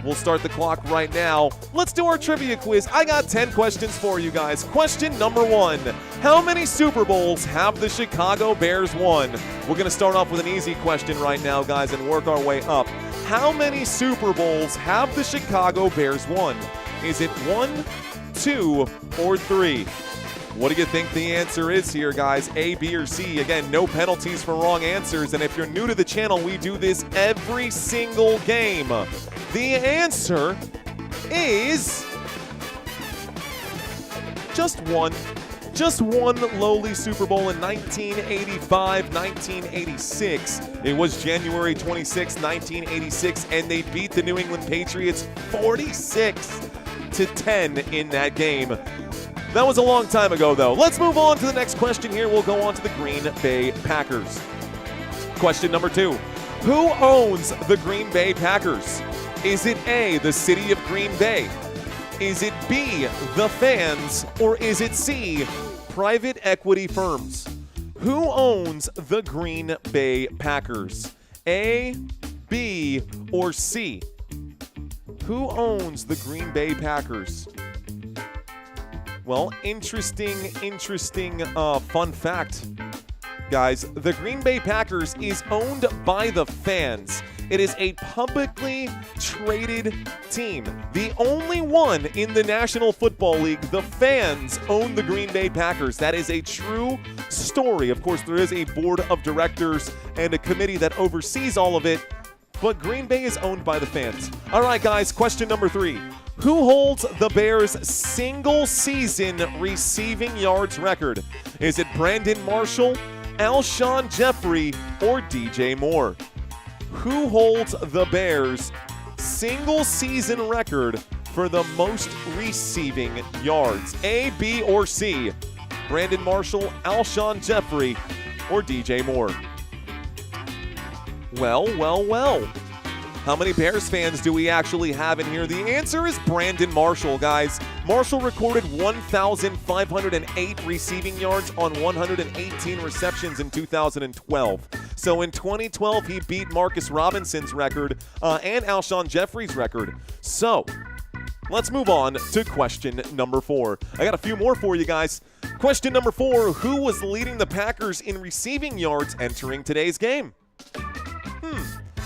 A: We'll start the clock right now. Let's do our trivia quiz. I got 10 questions for you guys. Question number 1. How many Super Bowls have the Chicago Bears won? We're going to start off with an easy question right now, guys, and work our way up. How many Super Bowls have the Chicago Bears won? Is it 1, 2, or 3? What do you think the answer is here, guys? A, B, or C? Again, no penalties for wrong answers. And if you're new to the channel, we do this every single game. The answer is just one. Just one lowly Super Bowl in 1985, 1986. It was January 26, 1986, and they beat the New England Patriots 46-10 in that game. That was a long time ago, though. Let's move on to the next question here. We'll go on to the Green Bay Packers. Question number 2. Who owns the Green Bay Packers? Is it A, the city of Green Bay? Is it B, the fans? Or is it C, private equity firms? Who owns the Green Bay Packers? A, B, or C? Who owns the Green Bay Packers? Well, interesting fun fact, guys. The Green Bay Packers is owned by the fans. It is a publicly traded team. The only one in the National Football League. The fans own the Green Bay Packers. That is a true story. Of course, there is a board of directors and a committee that oversees all of it, but Green Bay is owned by the fans. All right, guys, question number 3. Who holds the Bears' single-season receiving yards record? Is it Brandon Marshall, Alshon Jeffrey, or DJ Moore? Who holds the Bears' single-season record for the most receiving yards? A, B, or C? Brandon Marshall, Alshon Jeffrey, or DJ Moore? Well. How many Bears fans do we actually have in here? The answer is Brandon Marshall, guys. Marshall recorded 1,508 receiving yards on 118 receptions in 2012. So in 2012, he beat Marcus Robinson's record and Alshon Jeffrey's record. So let's move on to question number 4. I got a few more for you guys. Question number 4, who was leading the Packers in receiving yards entering today's game?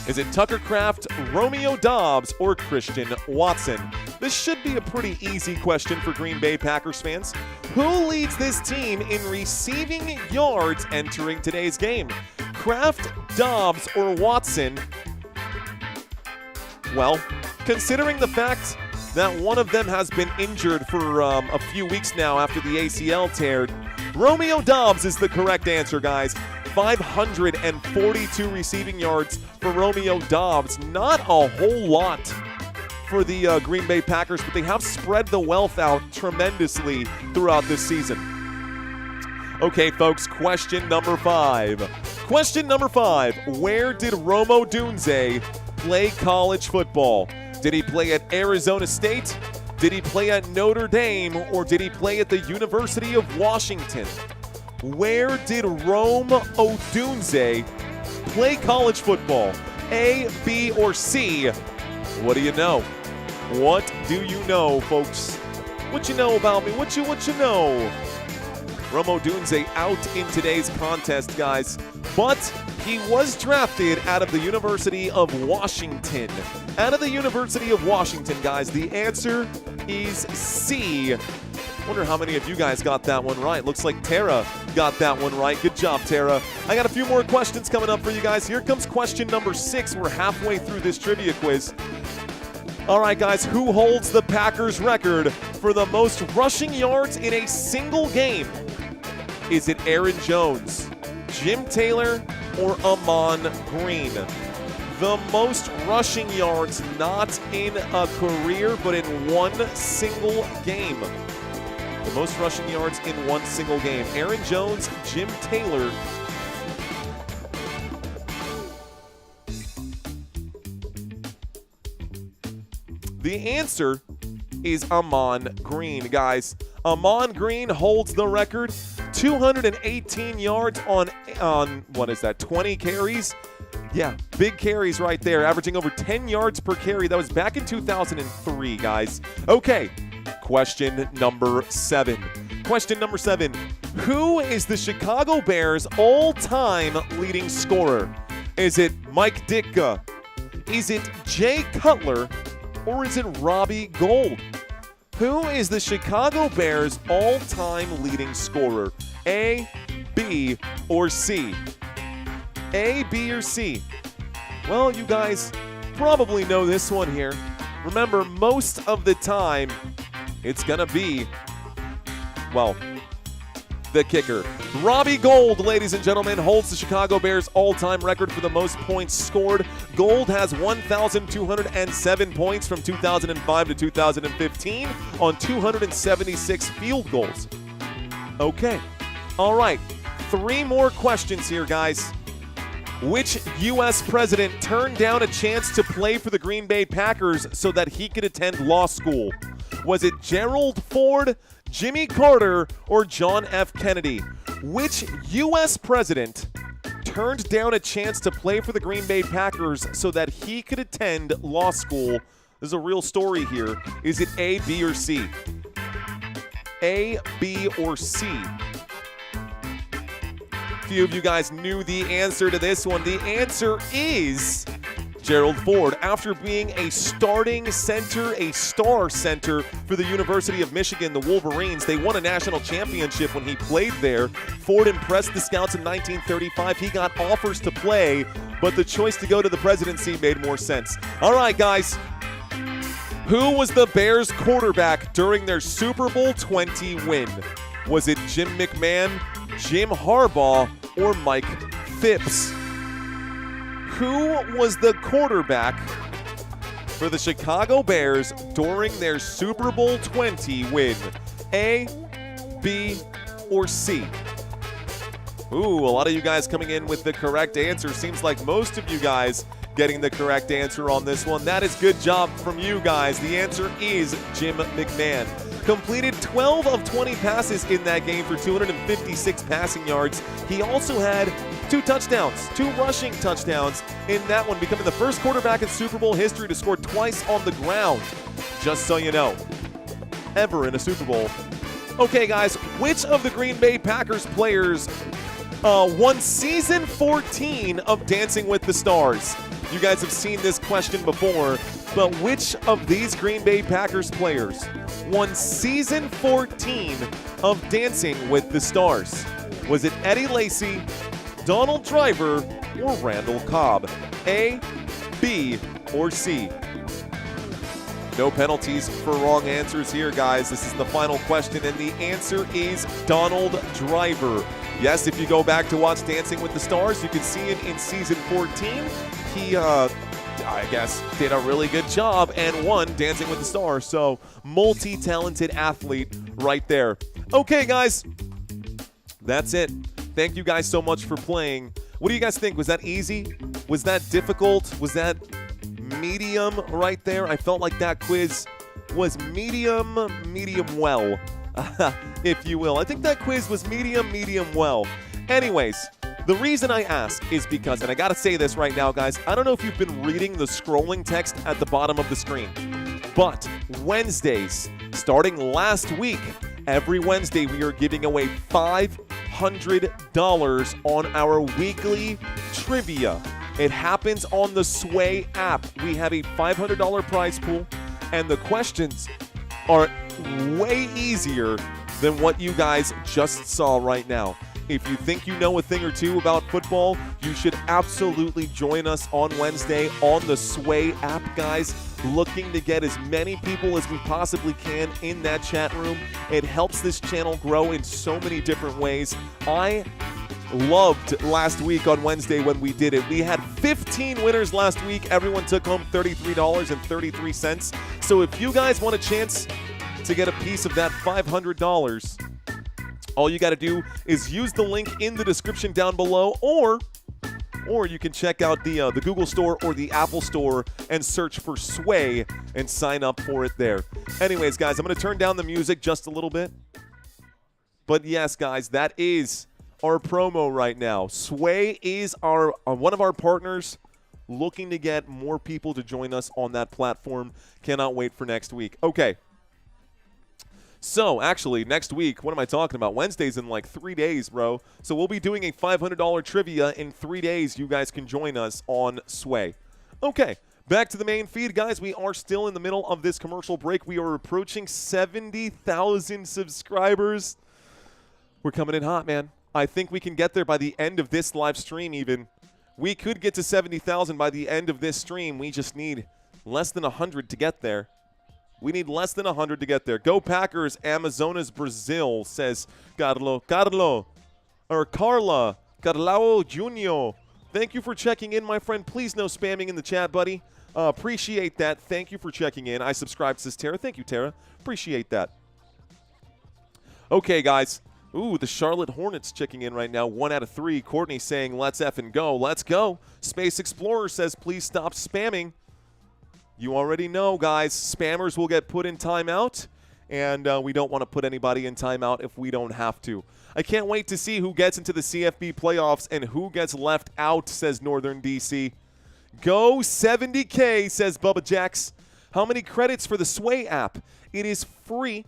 A: Is it Tucker Kraft, Romeo Doubs, or Christian Watson? This should be a pretty easy question for Green Bay Packers fans. Who leads this team in receiving yards entering today's game? Kraft, Doubs, or Watson? Well, considering the fact that one of them has been injured for a few weeks now after the ACL tear, Romeo Doubs is the correct answer, guys. 542 receiving yards for Romeo Doubs. Not a whole lot for the Green Bay Packers, but they have spread the wealth out tremendously throughout this season. Okay, folks, question number 5. Question number 5. Where did Rome Odunze play college football? Did he play at Arizona State? Did he play at Notre Dame? Or did he play at the University of Washington? Where did Rome Odunze play college football? A, B, or C? What do you know? What do you know, folks? What you know about me? What you know? Rome Odunze out in today's contest, guys. But he was drafted out of the University of Washington. Out of the University of Washington, guys. The answer is C. Wonder how many of you guys got that one right. Looks like Tara got that one right. Good job, Tara. I got a few more questions coming up for you guys. Here comes question number 6. We're halfway through this trivia quiz. All right, guys, who holds the Packers record for the most rushing yards in a single game? Is it Aaron Jones, Jim Taylor, or Amon Green? The most rushing yards not in a career, but in one single game. The most rushing yards in one single game. Aaron Jones, Jim Taylor. The answer is Amon Green, guys. Amon Green holds the record. 218 yards on what is that, 20 carries? Yeah, big carries right there, averaging over 10 yards per carry. That was back in 2003, guys. Okay. Question number 7. Question number 7. Who is the Chicago Bears' all-time leading scorer? Is it Mike Ditka? Is it Jay Cutler? Or is it Robbie Gould? Who is the Chicago Bears' all-time leading scorer? A, B, or C? A, B, or C? Well, you guys probably know this one here. Remember, most of the time, it's going to be, well, the kicker. Robbie Gould, ladies and gentlemen, holds the Chicago Bears' all-time record for the most points scored. Gould has 1,207 points from 2005 to 2015 on 276 field goals. Okay. All right. 3 more questions here, guys. Which U.S. president turned down a chance to play for the Green Bay Packers so that he could attend law school? Was it Gerald Ford, Jimmy Carter, or John F. Kennedy? Which U.S. president turned down a chance to play for the Green Bay Packers so that he could attend law school? There's a real story here. Is it A, B, or C? A, B, or C? A few of you guys knew the answer to this one. The answer is Gerald Ford, after being a starting center, a star center for the University of Michigan, the Wolverines, they won a national championship when he played there. Ford impressed the scouts in 1935. He got offers to play, but the choice to go to the presidency made more sense. All right, guys. Who was the Bears quarterback during their Super Bowl 20 win? Was it Jim McMahon, Jim Harbaugh, or Mike Phipps? Who was the quarterback for the Chicago Bears during their Super Bowl 20 win? A, B, or C? Ooh, a lot of you guys coming in with the correct answer. Seems like most of you guys getting the correct answer on this one. That is good job from you guys. The answer is Jim McMahon. Completed 12 of 20 passes in that game for 256 passing yards. He also had 2 touchdowns, 2 rushing touchdowns in that one, becoming the first quarterback in Super Bowl history to score twice on the ground. Just so you know, ever in a Super Bowl. Okay, guys, which of the Green Bay Packers players won season 14 of Dancing with the Stars? You guys have seen this question before, but which of these Green Bay Packers players won season 14 of Dancing with the Stars? Was it Eddie Lacy, Donald Driver, or Randall Cobb? A, B, or C? No penalties for wrong answers here, guys. This is the final question, and the answer is Donald Driver. Yes, if you go back to watch Dancing with the Stars, you can see it in season 14. He, I guess, did a really good job and won Dancing with the Stars. So, multi-talented athlete right there. Okay, guys, that's it. Thank you guys so much for playing. What do you guys think? Was that easy? Was that difficult? Was that medium right there? I felt like that quiz was medium well, if you will. I think that quiz was medium well. Anyways, the reason I ask is because, and I gotta say this right now, guys, I don't know if you've been reading the scrolling text at the bottom of the screen, but Wednesdays, starting last week, every Wednesday we are giving away $500 on our weekly trivia. It happens on the Sway app. We have a $500 prize pool, and the questions are way easier than what you guys just saw right now. If you think you know a thing or two about football, you should absolutely join us on Wednesday on the Sway app, guys. Looking to get as many people as we possibly can in that chat room. It helps this channel grow in so many different ways. I loved last week on Wednesday when we did it. We had 15 winners last week. Everyone took home $33.33. So if you guys want a chance to get a piece of that $500, all you got to do is use the link in the description down below, or you can check out the Google Store or the Apple Store and search for Sway and sign up for it there. Anyways, guys, I'm going to turn down the music just a little bit. But yes, guys, that is our promo right now. Sway is our one of our partners, looking to get more people to join us on that platform. Cannot wait for next week. Okay. So, actually, next week, what am I talking about? Wednesday's in like 3 days, bro. So we'll be doing a $500 trivia in 3 days. You guys can join us on Sway. Okay, back to the main feed, guys. We are still in the middle of this commercial break. We are approaching 70,000 subscribers. We're coming in hot, man. I think we can get there by the end of this live stream even. We could get to 70,000 by the end of this stream. We just need less than 100 to get there. We need less than 100 to get there. Go Packers, Amazonas, Brazil, says Carla, Carlao Jr. Thank you for checking in, my friend. Please no spamming in the chat, buddy. Appreciate that. Thank you for checking in. I subscribed, says Tara. Thank you, Tara. Appreciate that. Okay, guys. Ooh, the Charlotte Hornets checking in right now. 1 out of 3. Courtney saying, let's effing go. Let's go. Space Explorer says, please stop spamming. You already know, guys, spammers will get put in timeout, and we don't want to put anybody in timeout if we don't have to. I can't wait to see who gets into the CFB playoffs and who gets left out, says Northern DC. Go 70K, says Bubba Jax. How many credits for the Sway app? It is free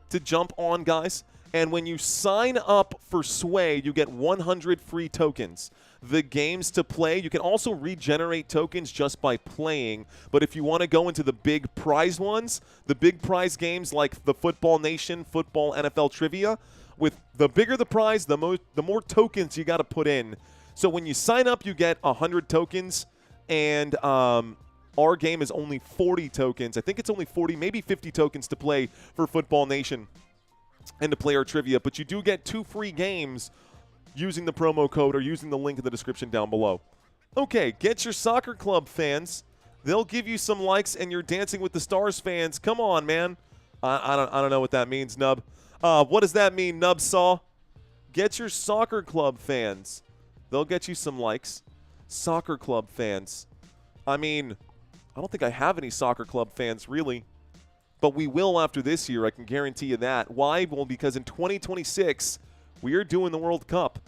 A: to jump on, guys. And when you sign up for Sway, you get 100 free tokens. the games to play. You can also regenerate tokens just by playing. But if you want to go into the big prize ones, the big prize games like the Football Nation, Football NFL Trivia, with the bigger the prize, the more tokens you got to put in. So when you sign up, you get 100 tokens, and our game is only 40 tokens. I think it's only 40, maybe 50 tokens to play for Football Nation and to play our trivia. But you do get 2 free games using the promo code or using the link in the description down below. Okay, get your soccer club fans. They'll give you some likes, and your Dancing with the Stars fans. Come on, man. I don't know what that means, Nub. What does that mean, Nub Saw? Get your soccer club fans. They'll get you some likes. Soccer club fans. I mean, I don't think I have any soccer club fans, really. But we will after this year, I can guarantee you that. Why? Well, because in 2026, we are doing the World Cup.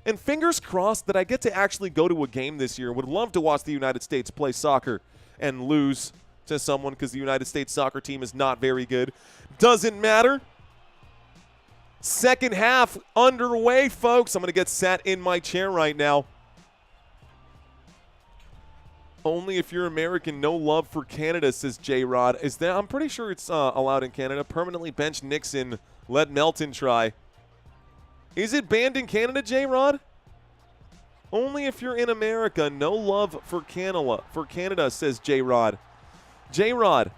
A: And fingers crossed that I get to actually go to a game this year. Would love to watch the United States play soccer and lose to someone because the United States soccer team is not very good. Doesn't matter. Second half underway, folks. I'm going to get sat in my chair right now. Only if you're American, no love for Canada, says J-Rod. Is that? I'm pretty sure it's allowed in Canada. Permanently bench Nixon. Let Melton try. Is it banned in Canada, J-Rod? Only if you're in America. No love for Canada, says J-Rod. J-Rod,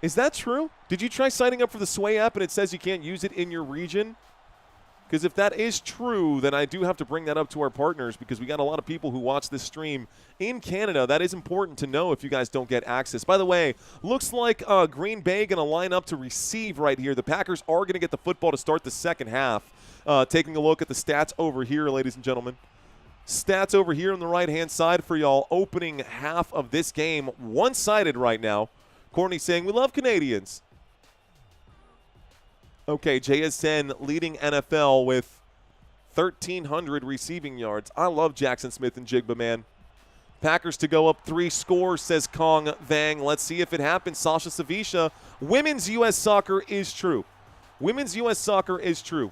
A: is that true? Did you try signing up for the Sway app and it says you can't use it in your region? Because if that is true, then I do have to bring that up to our partners because we got a lot of people who watch this stream in Canada. That is important to know if you guys don't get access. By the way, looks like Green Bay going to line up to receive right here. The Packers are going to get the football to start the second half. Taking a look at the stats over here, ladies and gentlemen. Stats over here on the right-hand side for y'all. Opening half of this game, one-sided right now. Courtney saying, we love Canadians. Okay, JSN leading NFL with 1,300 receiving yards. I love Jackson Smith and Jigba, man. Packers to go up 3 scores, says Kong Vang. Let's see if it happens. Sasha Savisha. Women's U.S. soccer is true. Women's U.S. soccer is true.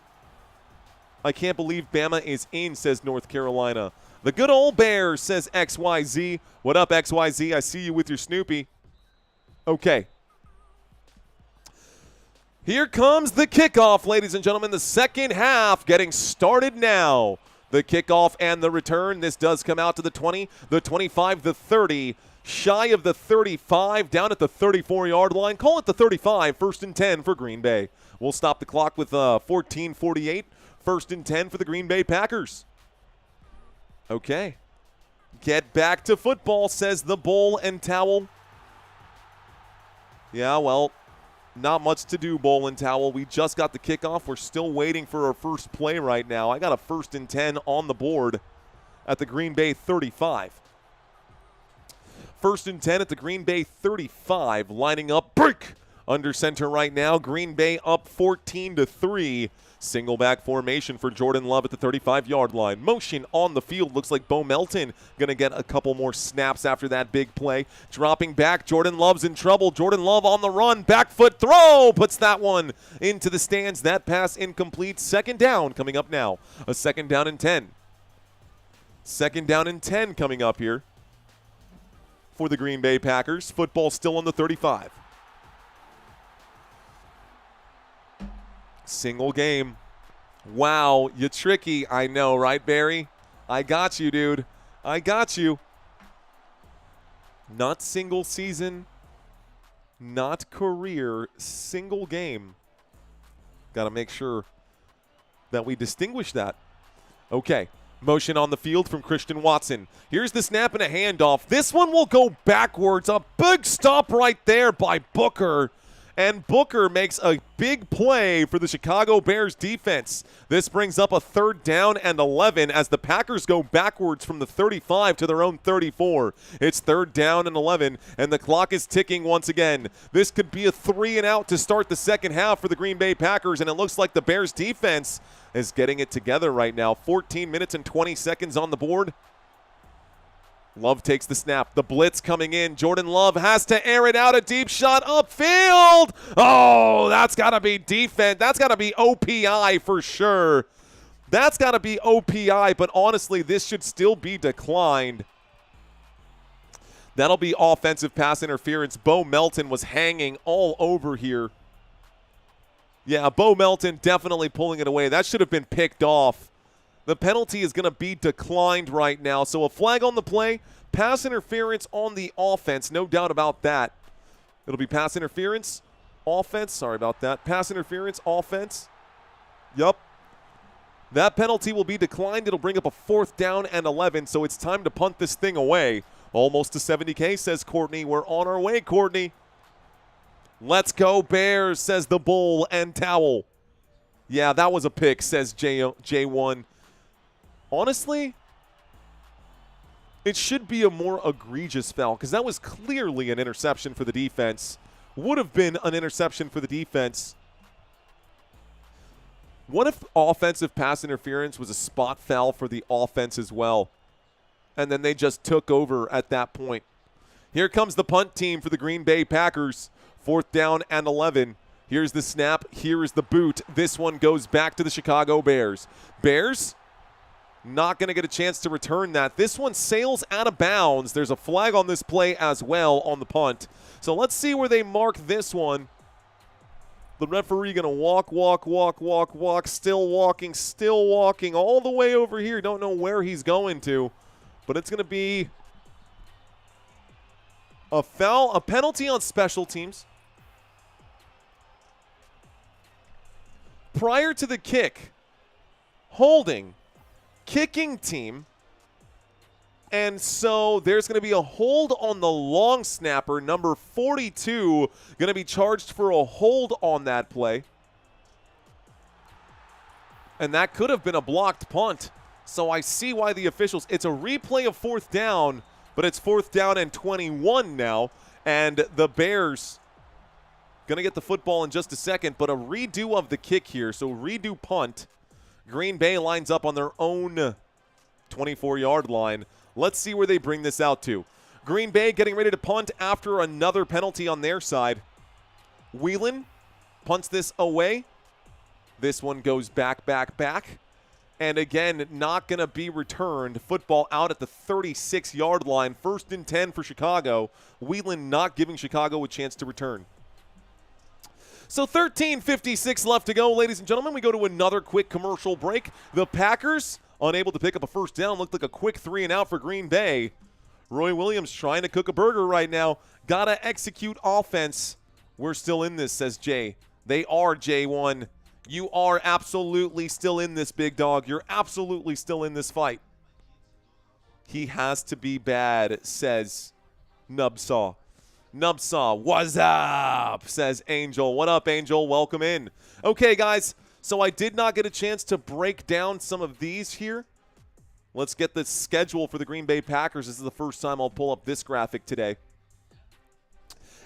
A: I can't believe Bama is in, says North Carolina. The good old Bears, says XYZ. What up, XYZ? I see you with your Snoopy. Okay. Here comes the kickoff, ladies and gentlemen. The second half getting started now. The kickoff and the return. This does come out to the 20, the 25, the 30. Shy of the 35, down at the 34-yard line. Call it the 35, 1st and 10 for Green Bay. We'll stop the clock with 14:48. 1st and 10 for the Green Bay Packers. Okay. Get back to football, says the Bowl and Towel. Yeah, well, not much to do, Bowl and Towel. We just got the kickoff. We're still waiting for our first play right now. I got a 1st and 10 on the board at the Green Bay 35. 1st and 10 at the Green Bay 35. Lining up, break under center right now. Green Bay up 14-3. Single back formation for Jordan Love at the 35-yard line. Motion on the field. Looks like Bo Melton going to get a couple more snaps after that big play. Dropping back. Jordan Love's in trouble. Jordan Love on the run. Back foot throw. Puts that one into the stands. That pass incomplete. 2nd down coming up now. A 2nd down and 10. 2nd down and 10 coming up here for the Green Bay Packers. Football still on the 35. Single game. Wow, you tricky. I know, right, Barry? I got you, dude. I got you. Not single season, not career, single game. Got to make sure that we distinguish that. Okay, motion on the field from Christian Watson. Here's the snap and a handoff. This one will go backwards. A big stop right there by Booker. And Booker makes a big play for the Chicago Bears defense. This brings up a 3rd down and 11 as the Packers go backwards from the 35 to their own 34. It's 3rd down and 11, and the clock is ticking once again. This could be a 3 and out to start the second half for the Green Bay Packers, and it looks like the Bears defense is getting it together right now. 14 minutes and 20 seconds on the board. Love takes the snap. The blitz coming in. Jordan Love has to air it out. A deep shot upfield. Oh, that's got to be defense. That's got to be OPI for sure. That's got to be OPI, but honestly, this should still be declined. That'll be offensive pass interference. Bo Melton was hanging all over here. Yeah, Bo Melton definitely pulling it away. That should have been picked off. The penalty is going to be declined right now. So a flag on the play, pass interference on the offense. No doubt about that. It'll be pass interference, offense. Sorry about that. Pass interference, offense. Yup. That penalty will be declined. It'll bring up a 4th down and 11, so it's time to punt this thing away. Almost to 70K, says Courtney. We're on our way, Courtney. Let's go, Bears, says the Bull and Towel. Yeah, that was a pick, says J1. Honestly, it should be a more egregious foul because that was clearly an interception for the defense. Would have been an interception for the defense. What if offensive pass interference was a spot foul for the offense as well? And then they just took over at that point. Here comes the punt team for the Green Bay Packers. 4th down and 11. Here's the snap. Here is the boot. This one goes back to the Chicago Bears. Bears not going to get a chance to return that. This one sails out of bounds. There's a flag on this play as well on the punt. So let's see where they mark this one. The referee going to walk, still walking all the way over here. Don't know where he's going to, but it's going to be a foul, a penalty on special teams. Prior to the kick, holding, kicking team, and so there's going to be a hold on the long snapper, number 42, going to be charged for a hold on that play. And that could have been a blocked punt. So I see why the officials, it's a replay of 4th down, but it's 4th down and 21 now. And the Bears going to get the football in just a second, but a redo of the kick here. So redo punt. Green Bay lines up on their own 24-yard line. Let's see where they bring this out to. Green Bay getting ready to punt after another penalty on their side. Whelan punts this away. This one goes back. And again, not going to be returned. Football out at the 36-yard line. 1st and 10 for Chicago. Whelan not giving Chicago a chance to return. So 13:56 left to go, ladies and gentlemen. We go to another quick commercial break. The Packers unable to pick up a 1st down. Looked like a quick 3 and out for Green Bay. Roy Williams trying to cook a burger right now. Got to execute offense. We're still in this, says Jay. They are, J1. You are absolutely still in this, big dog. You're absolutely still in this fight. He has to be bad, says Nubsaw. Nubsaw, what's up, says Angel. What up, Angel? Welcome in. Okay, guys, so I did not get a chance to break down some of these here. Let's get the schedule for the Green Bay Packers. This is the first time I'll pull up this graphic today.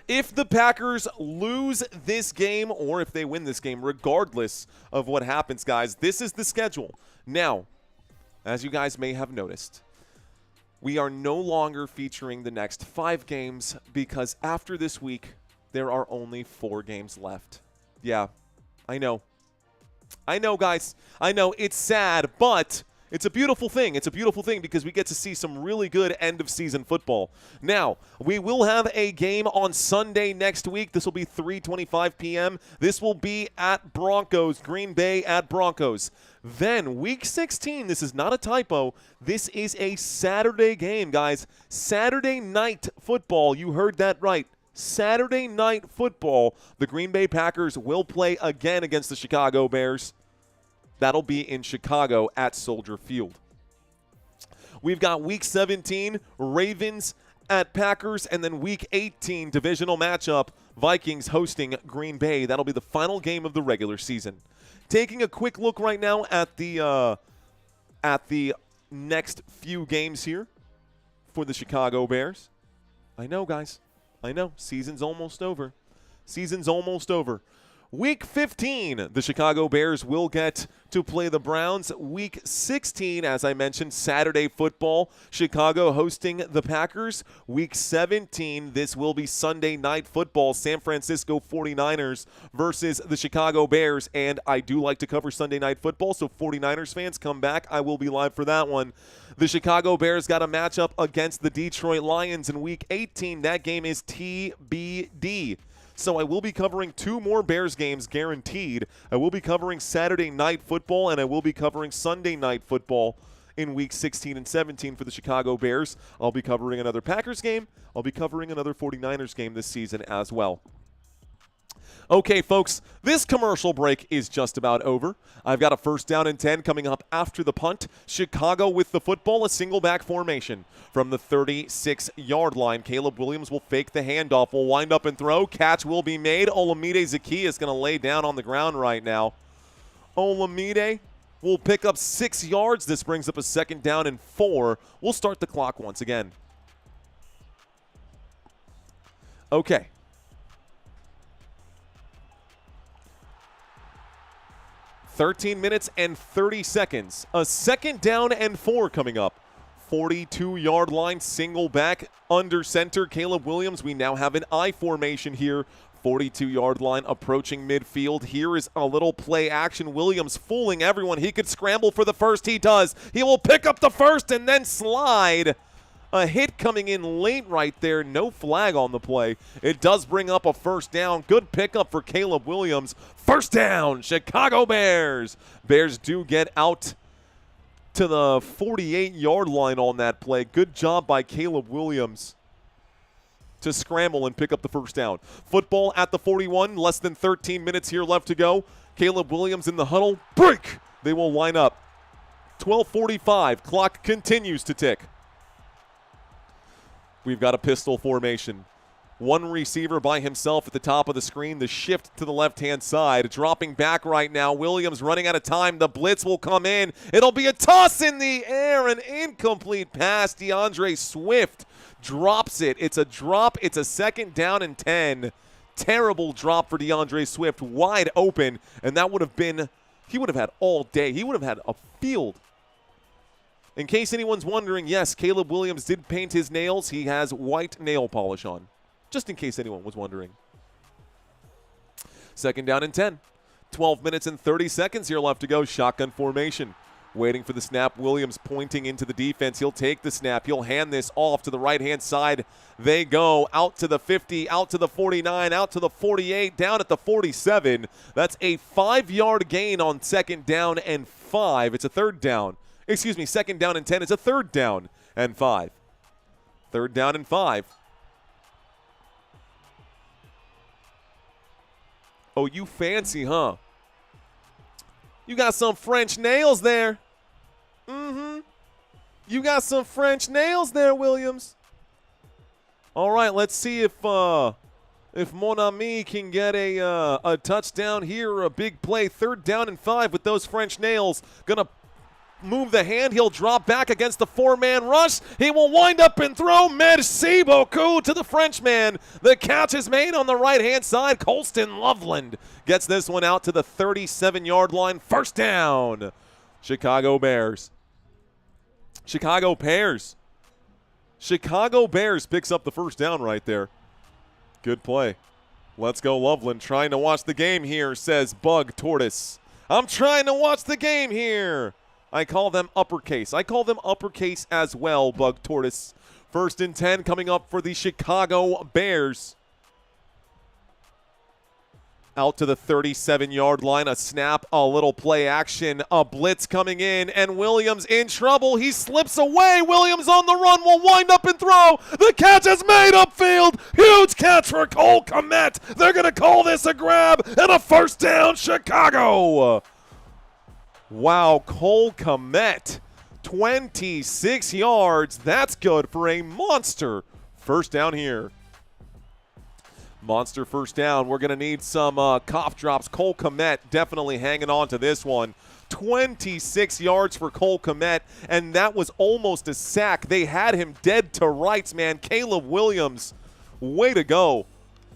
A: If the Packers lose this game or if they win this game, regardless of what happens, guys, this is the schedule. Now, as you guys may have noticed, we are no longer featuring the next 5 games because after this week, there are only 4 games left. Yeah, I know. I know, guys. I know it's sad, but it's a beautiful thing. It's a beautiful thing because we get to see some really good end-of-season football. Now, we will have a game on Sunday next week. This will be 3:25 p.m. This will be at Broncos, Green Bay at Broncos. Then, Week 16, this is not a typo. This is a Saturday game, guys. Saturday night football. You heard that right. Saturday night football. The Green Bay Packers will play again against the Chicago Bears. That'll be in Chicago at Soldier Field. We've got Week 17, Ravens at Packers, and then Week 18, divisional matchup, Vikings hosting Green Bay. That'll be the final game of the regular season. Taking a quick look right now at the next few games here for the Chicago Bears. I know, guys. I know. Season's almost over. Season's almost over. Week 15, the Chicago Bears will get to play the Browns. Week 16, as I mentioned, Saturday football, Chicago hosting the Packers. Week 17, this will be Sunday night football, San Francisco 49ers versus the Chicago Bears. And I do like to cover Sunday night football, so 49ers fans, come back. I will be live for that one. The Chicago Bears got a matchup against the Detroit Lions in Week 18. That game is TBD. So I will be covering 2 more Bears games guaranteed. I will be covering Saturday night football, and I will be covering Sunday night football in Week 16 and 17 for the Chicago Bears. I'll be covering another Packers game. I'll be covering another 49ers game this season as well. Okay, folks, this commercial break is just about over. I've got a 1st down and 10 coming up after the punt. Chicago with the football, a single back formation. From the 36-yard line, Caleb Williams will fake the handoff, will wind up and throw. Catch will be made. Olamide Zaccheaus is going to lay down on the ground right now. Olamide will pick up 6 yards. This brings up a 2nd down and 4. We'll start the clock once again. Okay. 13 minutes and 30 seconds. A 2nd down and 4 coming up. 42-yard line, single back, under center. Caleb Williams, we now have an I formation here. 42-yard line, approaching midfield. Here is a little play action. Williams fooling everyone. He could scramble for the first. He does. He will pick up the first and then slide. A hit coming in late right there. No flag on the play. It does bring up a 1st down. Good pickup for Caleb Williams. 1st down, Chicago Bears. Bears do get out to the 48-yard line on that play. Good job by Caleb Williams to scramble and pick up the 1st down. Football at the 41. Less than 13 minutes here left to go. Caleb Williams in the huddle. Break. They will line up. 12:45. Clock continues to tick. We've got a pistol formation. 1 receiver by himself at the top of the screen. The shift to the left-hand side. Dropping back right now. Williams running out of time. The blitz will come in. It'll be a toss in the air. An incomplete pass. DeAndre Swift drops it. It's a drop. It's a 2nd down and 10. Terrible drop for DeAndre Swift. Wide open. And that would have been, he would have had all day. He would have had a field. In case anyone's wondering, yes, Caleb Williams did paint his nails. He has white nail polish on, just in case anyone was wondering. 2nd down and 10. 12 minutes and 30 seconds here left to go. Shotgun formation. Waiting for the snap. Williams pointing into the defense. He'll take the snap. He'll hand this off to the right-hand side. They go out to the 50, out to the 49, out to the 48, down at the 47. That's a 5-yard gain on 2nd down and 5. It's a 3rd down. Excuse me, 2nd down and 10. It's a 3rd down and 5. 3rd down and 5. Oh, you fancy, huh? You got some French nails there. You got some French nails there, Williams. All right, let's see if Mon Ami can get a touchdown here, a big play. 3rd down and 5 with those French nails. Gonna move the hand. He'll drop back against the 4-man rush. He will wind up and throw. Merci beaucoup to the Frenchman. The catch is made on the right-hand side. Colston Loveland gets this one out to the 37-yard line. 1st down. Chicago Bears. Chicago Bears. Chicago Bears picks up the 1st down right there. Good play. Let's go, Loveland. Trying to watch the game here, says Bug Tortoise. I'm trying to watch the game here. I call them uppercase. I call them uppercase as well, Bug Tortoise. 1st and 10 coming up for the Chicago Bears. Out to the 37-yard line. A snap, a little play action, a blitz coming in, and Williams in trouble. He slips away. Williams on the run will wind up and throw. The catch is made upfield. Huge catch for Cole Kmet. They're going to call this a grab and a 1st down, Chicago. Wow, Cole Kmet, 26 yards. That's good for a monster 1st down here. Monster 1st down. We're going to need some cough drops. Cole Kmet definitely hanging on to this one. 26 yards for Cole Kmet, and that was almost a sack. They had him dead to rights, man. Caleb Williams, way to go.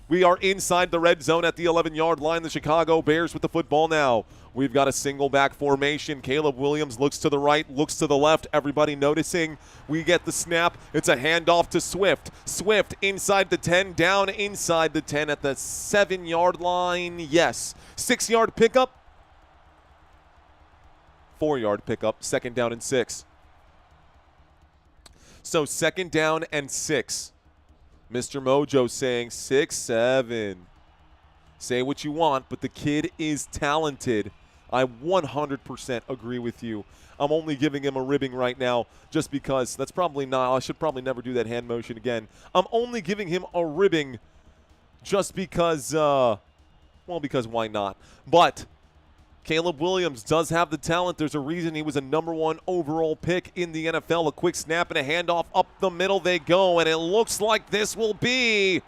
A: We are inside the red zone at the 11-yard line. The Chicago Bears with the football now. We've got a single back formation. Caleb Williams looks to the right, looks to the left. Everybody noticing. We get the snap. It's a handoff to Swift. Swift inside the 10, down inside the 10 at the 7-yard line. Yes. 6-yard pickup. 4-yard pickup. 2nd down and 6. So 2nd down and 6. Mr. Mojo saying 6-7. Say what you want, but the kid is talented. I 100% agree with you. I'm only giving him a ribbing right now just because that's probably not. I should probably never do that hand motion again. I'm only giving him a ribbing just because, well, because why not? But Caleb Williams does have the talent. There's a reason he was a #1 overall pick in the NFL. A quick snap and a handoff up the middle they go, and it looks like this will be,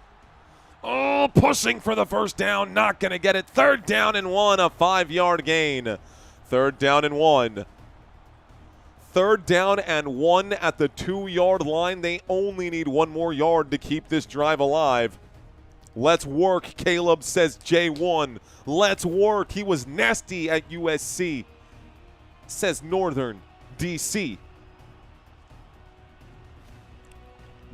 A: pushing for the first down, not going to get it. 3rd down and 1, a 5-yard gain. 3rd down and 1. 3rd down and 1 at the 2-yard line. They only need 1 more yard to keep this drive alive. Let's work, Caleb, says J1. Let's work. He was nasty at USC, says Northern DC.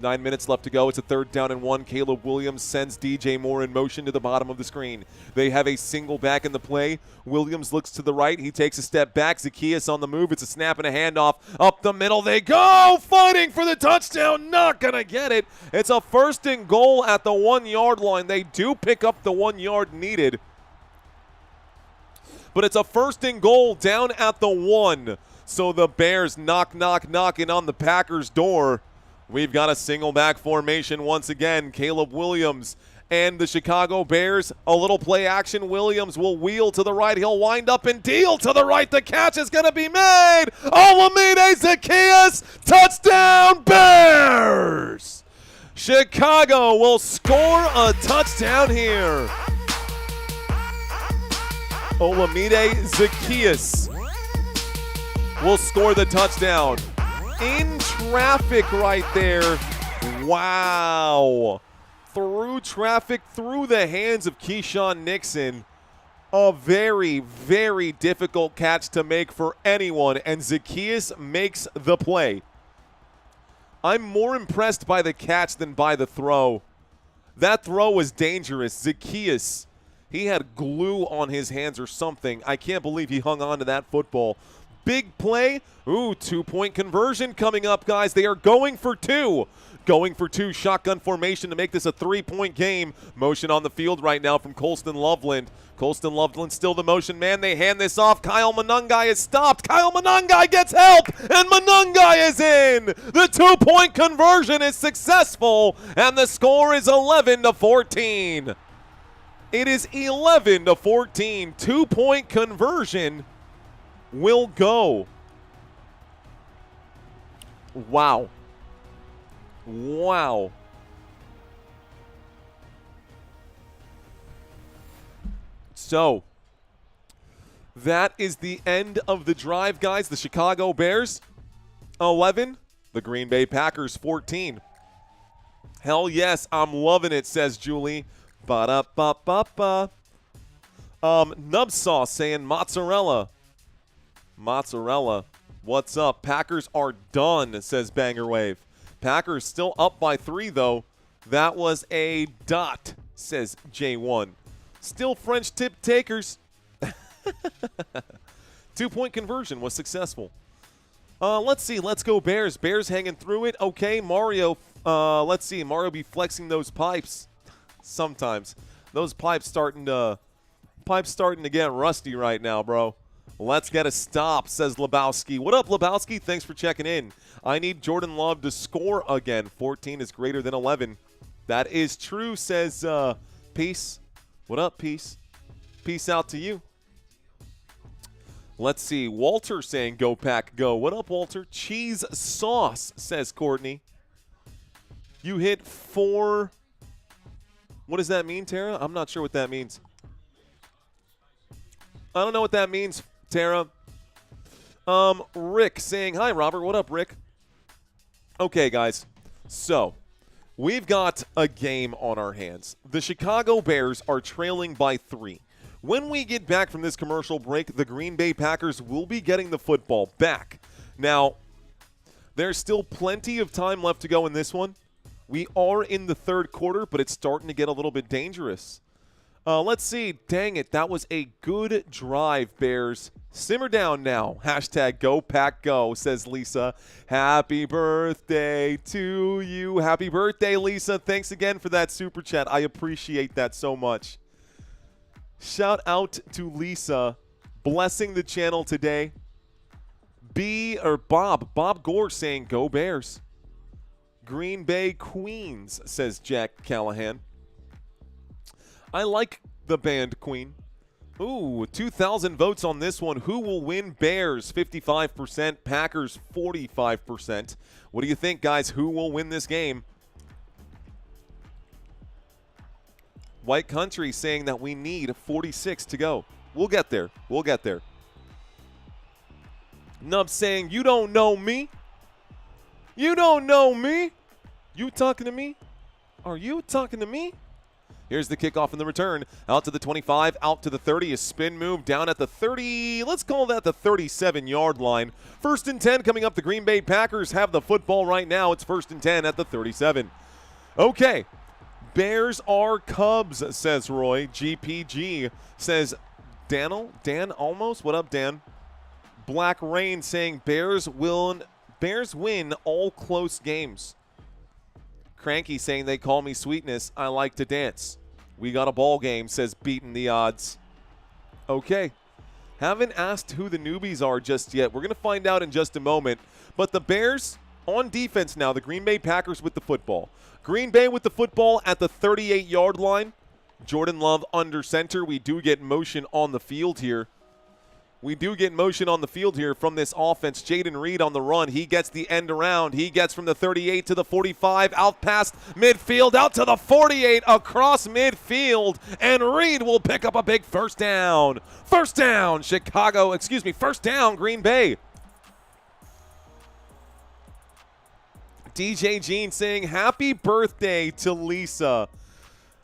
A: 9 minutes left to go. It's a 3rd down and 1. Caleb Williams sends DJ Moore in motion to the bottom of the screen. They have a single back in the play. Williams looks to the right. He takes a step back. Zacchaeus on the move. It's a snap and a handoff. Up the middle they go. Fighting for the touchdown. Not going to get it. It's a 1st and goal at the 1-yard line. They do pick up the 1 yard needed. But it's a 1st and goal down at the 1. So the Bears knocking on the Packers' door. We've got a single back formation once again. Caleb Williams and the Chicago Bears. A little play action. Williams will wheel to the right. He'll wind up and deal to the right. The catch is going to be made. Olamide Zacchaeus. Touchdown Bears. Chicago will score a touchdown here. Olamide Zacchaeus will score the touchdown. In traffic right there. Wow. Through traffic, through the hands of Keyshawn Nixon. A very, very difficult catch to make for anyone, and Zacchaeus makes the play. I'm more impressed by the catch than by the throw. That throw was dangerous. Zacchaeus, he had glue on his hands or something. I can't believe he hung on to that football. Big play. Ooh, 2-point conversion coming up, guys. They are going for 2. Going for 2. Shotgun formation to make this a 3-point game. Motion on the field right now from Colston Loveland. Colston Loveland still the motion man. They hand this off. Kyle Monungai is stopped. Kyle Monungai gets help, and Monungai is in. The 2-point conversion is successful, and the score is 11-14. It is 11-14. 2-point conversion will go. Wow. Wow. So, that is the end of the drive, guys. The Chicago Bears, 11. The Green Bay Packers, 14. Hell yes, I'm loving it, says Julie. Ba-da-ba-ba-ba. Nub Sauce saying mozzarella. Mozzarella. What's up? Packers are done, says Banger Wave. Packers still up by 3, though. That was a dot, says J1. Still French tip takers. 2-point conversion was successful. Let's see. Let's go Bears. Bears hanging through it. Okay, Mario. Let's see. Mario be flexing those pipes sometimes. Those pipes starting to get rusty right now, bro. Let's get a stop, says Lebowski. What up, Lebowski? Thanks for checking in. I need Jordan Love to score again. 14 is greater than 11. That is true, says Peace. What up, Peace? Peace out to you. Let's see. Walter saying go Pack go. What up, Walter? Cheese sauce, says Courtney. You hit 4. What does that mean, Tara? I'm not sure what that means. I don't know what that means, Tara. Rick saying, hi, Robert. What up, Rick? Okay, guys. So, We've got a game on our hands. The Chicago Bears are trailing by 3. When we get back from this commercial break, the Green Bay Packers will be getting the football back. Now, there's still plenty of time left to go in this one. We are in the third quarter, but it's starting to get a little bit dangerous. Let's see. Dang it. That was a good drive, Bears. Simmer down now. Hashtag go pack go, says Lisa. Happy birthday to you. Happy birthday, Lisa. Thanks again for that super chat. I appreciate that so much. Shout out to Lisa, blessing the channel today. Bob Gore saying go Bears. Green Bay Queens, says Jack Callahan. I like the band Queen. Ooh, 2,000 votes on this one. Who will win? Bears 55%, Packers 45%. What do you think, guys? Who will win this game? White Country saying that we need 46 to go. We'll get there. We'll get there. Nub saying, you don't know me. You don't know me. You talking to me? Are you talking to me? Here's the kickoff and the return. Out to the 25, out to the 30. A spin move down at the 30. Let's call that the 37-yard line. 1st and 10 coming up. The Green Bay Packers have the football right now. It's 1st and 10 at the 37. Okay. Bears are Cubs, says Roy. GPG says Dan almost. What up, Dan? Black Rain saying Bears win all close games. Cranky saying they call me sweetness. I like to dance. We got a ball game, says beating the odds. Okay. Haven't asked who the newbies are just yet. We're going to find out in just a moment. But the Bears on defense now. The Green Bay Packers with the football. Green Bay with the football at the 38-yard line. Jordan Love under center. We do get motion on the field here. We do get motion on the field here from this offense. Jaden Reed on the run. He gets the end around. He gets from the 38 to the 45, out past midfield, out to the 48, across midfield, and Reed will pick up a big first down. First down, first down, Green Bay. DJ Jean saying happy birthday to Lisa.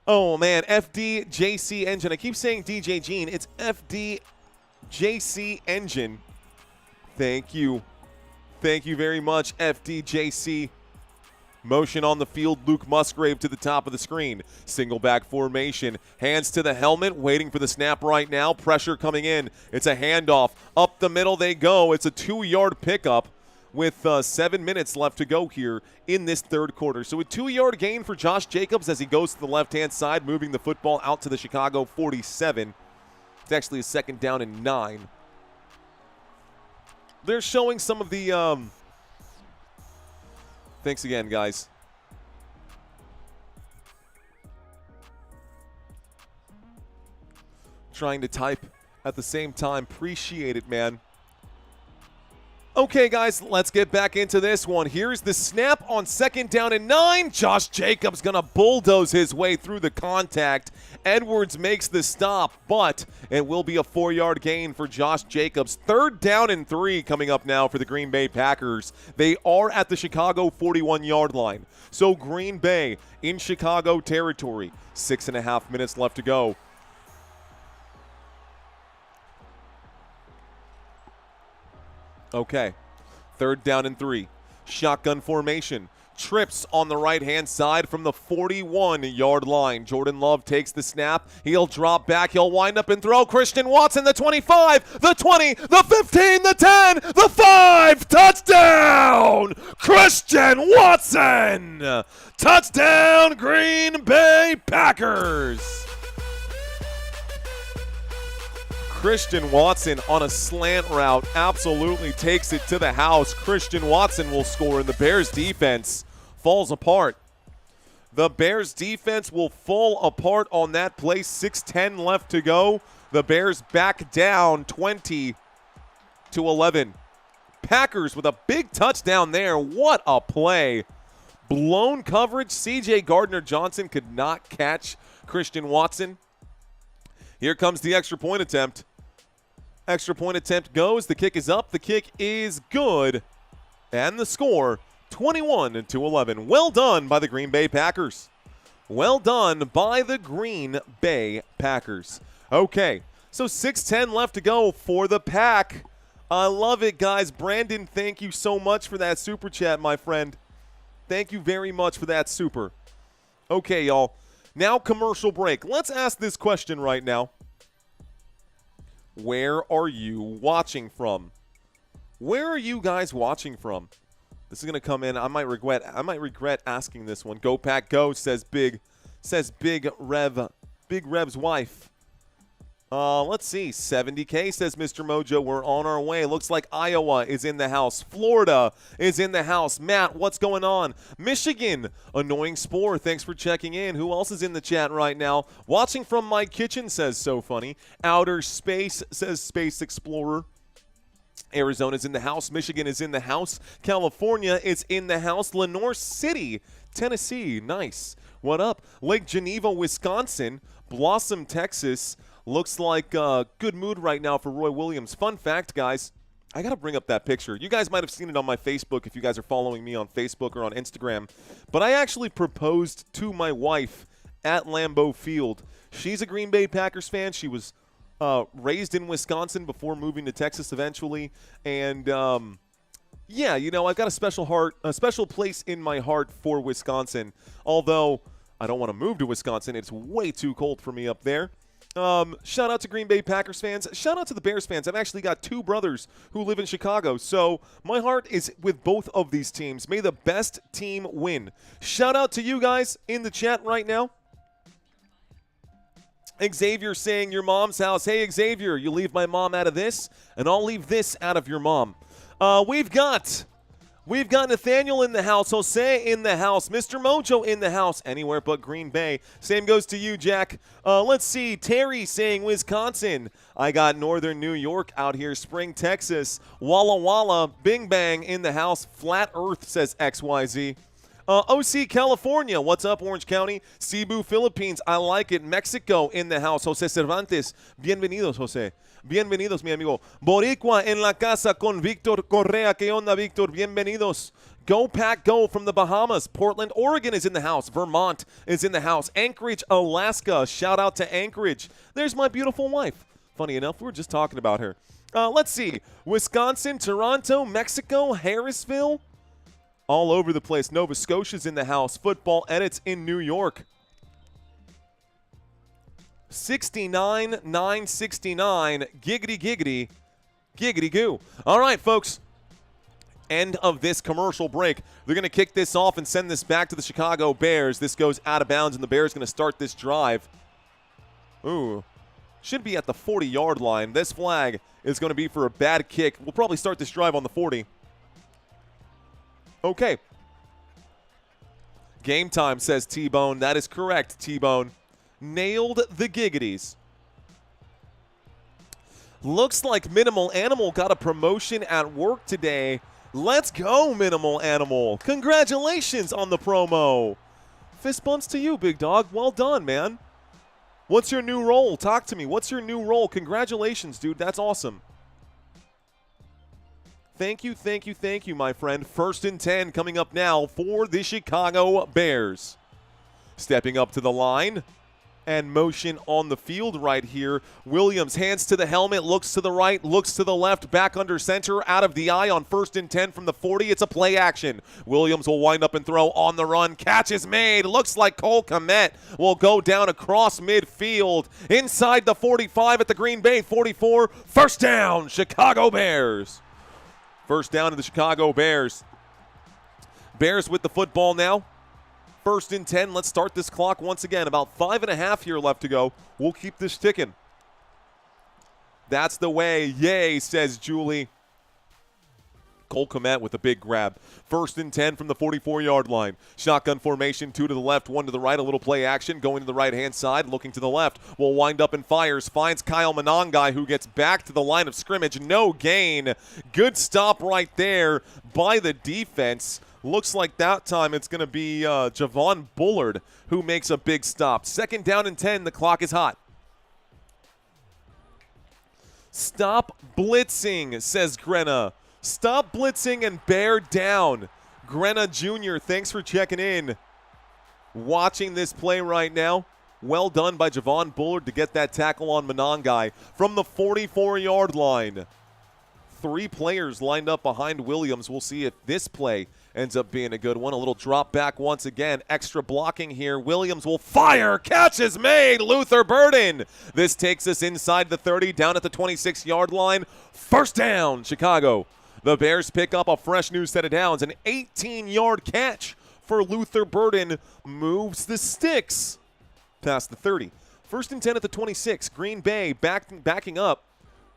A: Oh, man, FDJC Engine. I keep saying DJ Jean. It's FDJC Engine. Thank you. Thank you very much, FDJC. Motion on the field, Luke Musgrave to the top of the screen. Single back formation. Hands to the helmet, waiting for the snap right now. Pressure coming in. It's a handoff. Up the middle they go. It's a 2-yard pickup with 7 minutes left to go here in this third quarter. So a 2-yard gain for Josh Jacobs as he goes to the left-hand side, moving the football out to the Chicago 47. It's actually a 2nd down and 9. They're showing some of the thanks again, guys. Trying to type at the same time. Appreciate it, man. Okay, guys, let's get back into this one. Here's the snap on 2nd down and 9. Josh Jacobs going to bulldoze his way through the contact. Edwards makes the stop, but it will be a 4-yard gain for Josh Jacobs. 3rd down and 3 coming up now for the Green Bay Packers. They are at the Chicago 41-yard line. So Green Bay in Chicago territory. 6.5 minutes left to go. Okay, 3rd down and 3. Shotgun formation. Trips on the right-hand side from the 41-yard line. Jordan Love takes the snap. He'll drop back. He'll wind up and throw. Christian Watson, the 25, the 20, the 15, the 10, the 5. Touchdown! Christian Watson! Touchdown, Green Bay Packers! Christian Watson on a slant route absolutely takes it to the house. Christian Watson will score, and the Bears defense falls apart. The Bears defense will fall apart on that play. 6:10 left to go. The Bears back down 20-11. Packers with a big touchdown there. What a play. Blown coverage. C.J. Gardner-Johnson could not catch Christian Watson. Here comes the extra point attempt. Extra point attempt goes. The kick is up. The kick is good. And the score, 21-11. Well done by the Green Bay Packers. Well done by the Green Bay Packers. Okay, so 6:10 left to go for the Pack. I love it, guys. Brandon, thank you so much for that super chat, my friend. Thank you very much for that super. Okay, y'all. Now commercial break. Let's ask this question right now. Where are you watching from? Where are you guys watching from? This is going to come in. I might regret asking this one. Go Pack Go, says Big Rev's wife. Let's see. 70K, says Mr. Mojo. We're on our way. Looks like Iowa is in the house. Florida is in the house. Matt, what's going on? Michigan, Annoying Spore, thanks for checking in. Who else is in the chat right now? Watching from my kitchen, says So Funny. Outer Space, says Space Explorer. Arizona's in the house. Michigan is in the house. California is in the house. Lenore City, Tennessee. Nice. What up? Lake Geneva, Wisconsin. Blossom, Texas. Looks like good mood right now for Roy Williams. Fun fact, guys. I got to bring up that picture. You guys might have seen it on my Facebook if you guys are following me on Facebook or on Instagram. But I actually proposed to my wife at Lambeau Field. She's a Green Bay Packers fan. She was raised in Wisconsin before moving to Texas eventually. And, yeah, you know, I've got a special place in my heart for Wisconsin. Although I don't want to move to Wisconsin. It's way too cold for me up there. Shout out to Green Bay Packers fans. Shout out to the Bears fans. I've actually got two brothers who live in Chicago. So my heart is with both of these teams. May the best team win. Shout out to you guys in the chat right now. Xavier saying your mom's house. Hey, Xavier, you leave my mom out of this, and I'll leave this out of your mom. We've got Nathaniel in the house, Jose in the house, Mr. Mojo in the house, anywhere but Green Bay. Same goes to you, Jack. Let's see, Terry saying Wisconsin. I got Northern New York out here, Spring, Texas. Walla Walla, Bing Bang in the house. Flat Earth, says XYZ. OC, California. What's up, Orange County? Cebu, Philippines. I like it. Mexico in the house. Jose Cervantes. Bienvenidos, Jose. Bienvenidos, mi amigo. Boricua en la casa con Víctor Correa. ¿Qué onda, Víctor? Bienvenidos. Go Pack Go from the Bahamas. Portland, Oregon is in the house. Vermont is in the house. Anchorage, Alaska. Shout out to Anchorage. There's my beautiful wife. Funny enough, we were just talking about her. Let's see. Wisconsin, Toronto, Mexico, Harrisville. All over the place. Nova Scotia's in the house. Football Edits in New York. 69-969. Giggity, giggity, giggity goo. All right, folks. End of this commercial break. They're going to kick this off and send this back to the Chicago Bears. This goes out of bounds, and the Bears going to start this drive. Ooh. Should be at the 40-yard line. This flag is going to be for a bad kick. We'll probably start this drive on the 40. Okay. Game time, says T-Bone. That is correct, T-Bone. Nailed the giggities. Looks like Minimal Animal got a promotion at work today. Let's go, Minimal Animal. Congratulations on the promo. Fist bumps to you, big dog. Well done, man. What's your new role? Talk to me. What's your new role? Congratulations, dude. That's awesome. Thank you, thank you, thank you, my friend. 1st and 10 coming up now for the Chicago Bears. Stepping up to the line and motion on the field right here. Williams, hands to the helmet, looks to the right, looks to the left, back under center, out of the eye on 1st and 10 from the 40. It's a play action. Williams will wind up and throw on the run. Catch is made. Looks like Cole Kmet will go down across midfield. Inside the 45 at the Green Bay 44. First down, Chicago Bears. First down to the Chicago Bears. Bears with the football now. 1st and 10. Let's start this clock once again. About 5.5 here left to go. We'll keep this ticking. That's the way. Yay, says Julie. Cole Kmet with a big grab. 1st and 10 from the 44-yard line. Shotgun formation, 2 to the left, 1 to the right. A little play action going to the right-hand side, looking to the left. Will wind up and fires. Finds Kyle Monangai, who gets back to the line of scrimmage. No gain. Good stop right there by the defense. Looks like that time it's going to be Javon Bullard who makes a big stop. 2nd down and 10. The clock is hot. Stop blitzing, says Grenna. Stop blitzing and bear down. Grenna Jr., thanks for checking in. Watching this play right now. Well done by Javon Bullard to get that tackle on Monangai from the 44-yard line. 3 players lined up behind Williams. We'll see if this play ends up being a good one. A little drop back once again. Extra blocking here. Williams will fire. Catch is made. Luther Burden. This takes us inside the 30, down at the 26-yard line. First down, Chicago. The Bears pick up a fresh new set of downs. An 18-yard catch for Luther Burden moves the sticks past the 30. First and 10 at the 26. Green Bay backing up.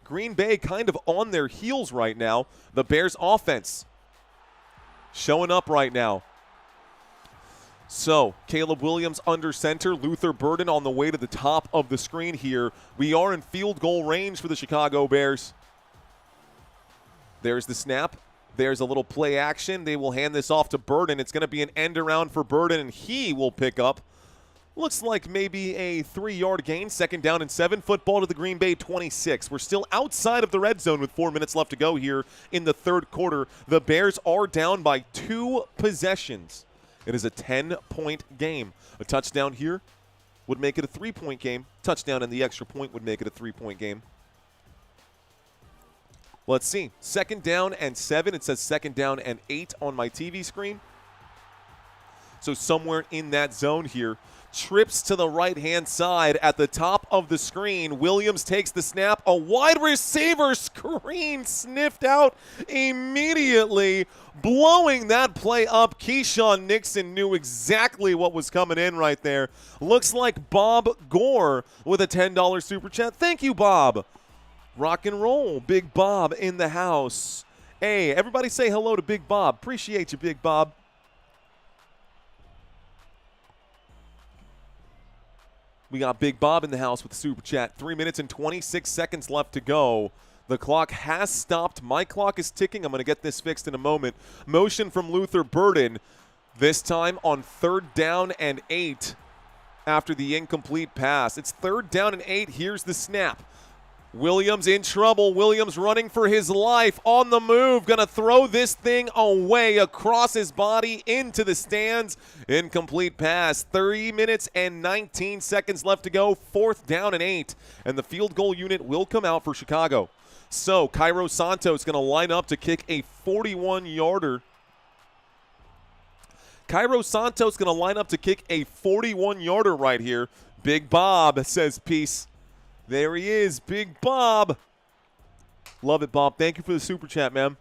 A: Green Bay kind of on their heels right now. The Bears offense showing up right now. So, Caleb Williams under center. Luther Burden on the way to the top of the screen here. We are in field goal range for the Chicago Bears. There's the snap. There's a little play action. They will hand this off to Burden. It's going to be an end around for Burden, and he will pick up. Looks like maybe a 3-yard gain. Second down and 7. Football to the Green Bay 26. We're still outside of the red zone with 4 minutes left to go here in the third quarter. The Bears are down by 2 possessions. It is a 10-point game. A touchdown here would make it a 3-point game. Touchdown and the extra point would make it a 3-point game. Let's see. Second down and 7. It says second down and 8 on my TV screen. So somewhere in that zone here. Trips to the right-hand side at the top of the screen. Williams takes the snap. A wide receiver screen sniffed out immediately, blowing that play up. Keyshawn Nixon knew exactly what was coming in right there. Looks like Bob Gore with a $10 super chat. Thank you, Bob. Rock and roll. Big Bob in the house. Hey, everybody say hello to Big Bob. Appreciate you, Big Bob. We got Big Bob in the house with the super chat. 3 minutes and 26 seconds left to go. The clock has stopped. My clock is ticking. I'm going to get this fixed in a moment. Motion from Luther Burden. This time on 3rd down and 8 after the incomplete pass. It's 3rd down and 8. Here's the snap. Williams in trouble. Williams running for his life on the move. Going to throw this thing away across his body into the stands. Incomplete pass. 3 minutes and 19 seconds left to go. 4th down and 8. And the field goal unit will come out for Chicago. So Cairo Santos going to line up to kick a 41-yarder. Cairo Santos going to line up to kick a 41-yarder right here. Big Bob says peace. There he is, Big Bob. Love it, Bob. Thank you for the super chat, man.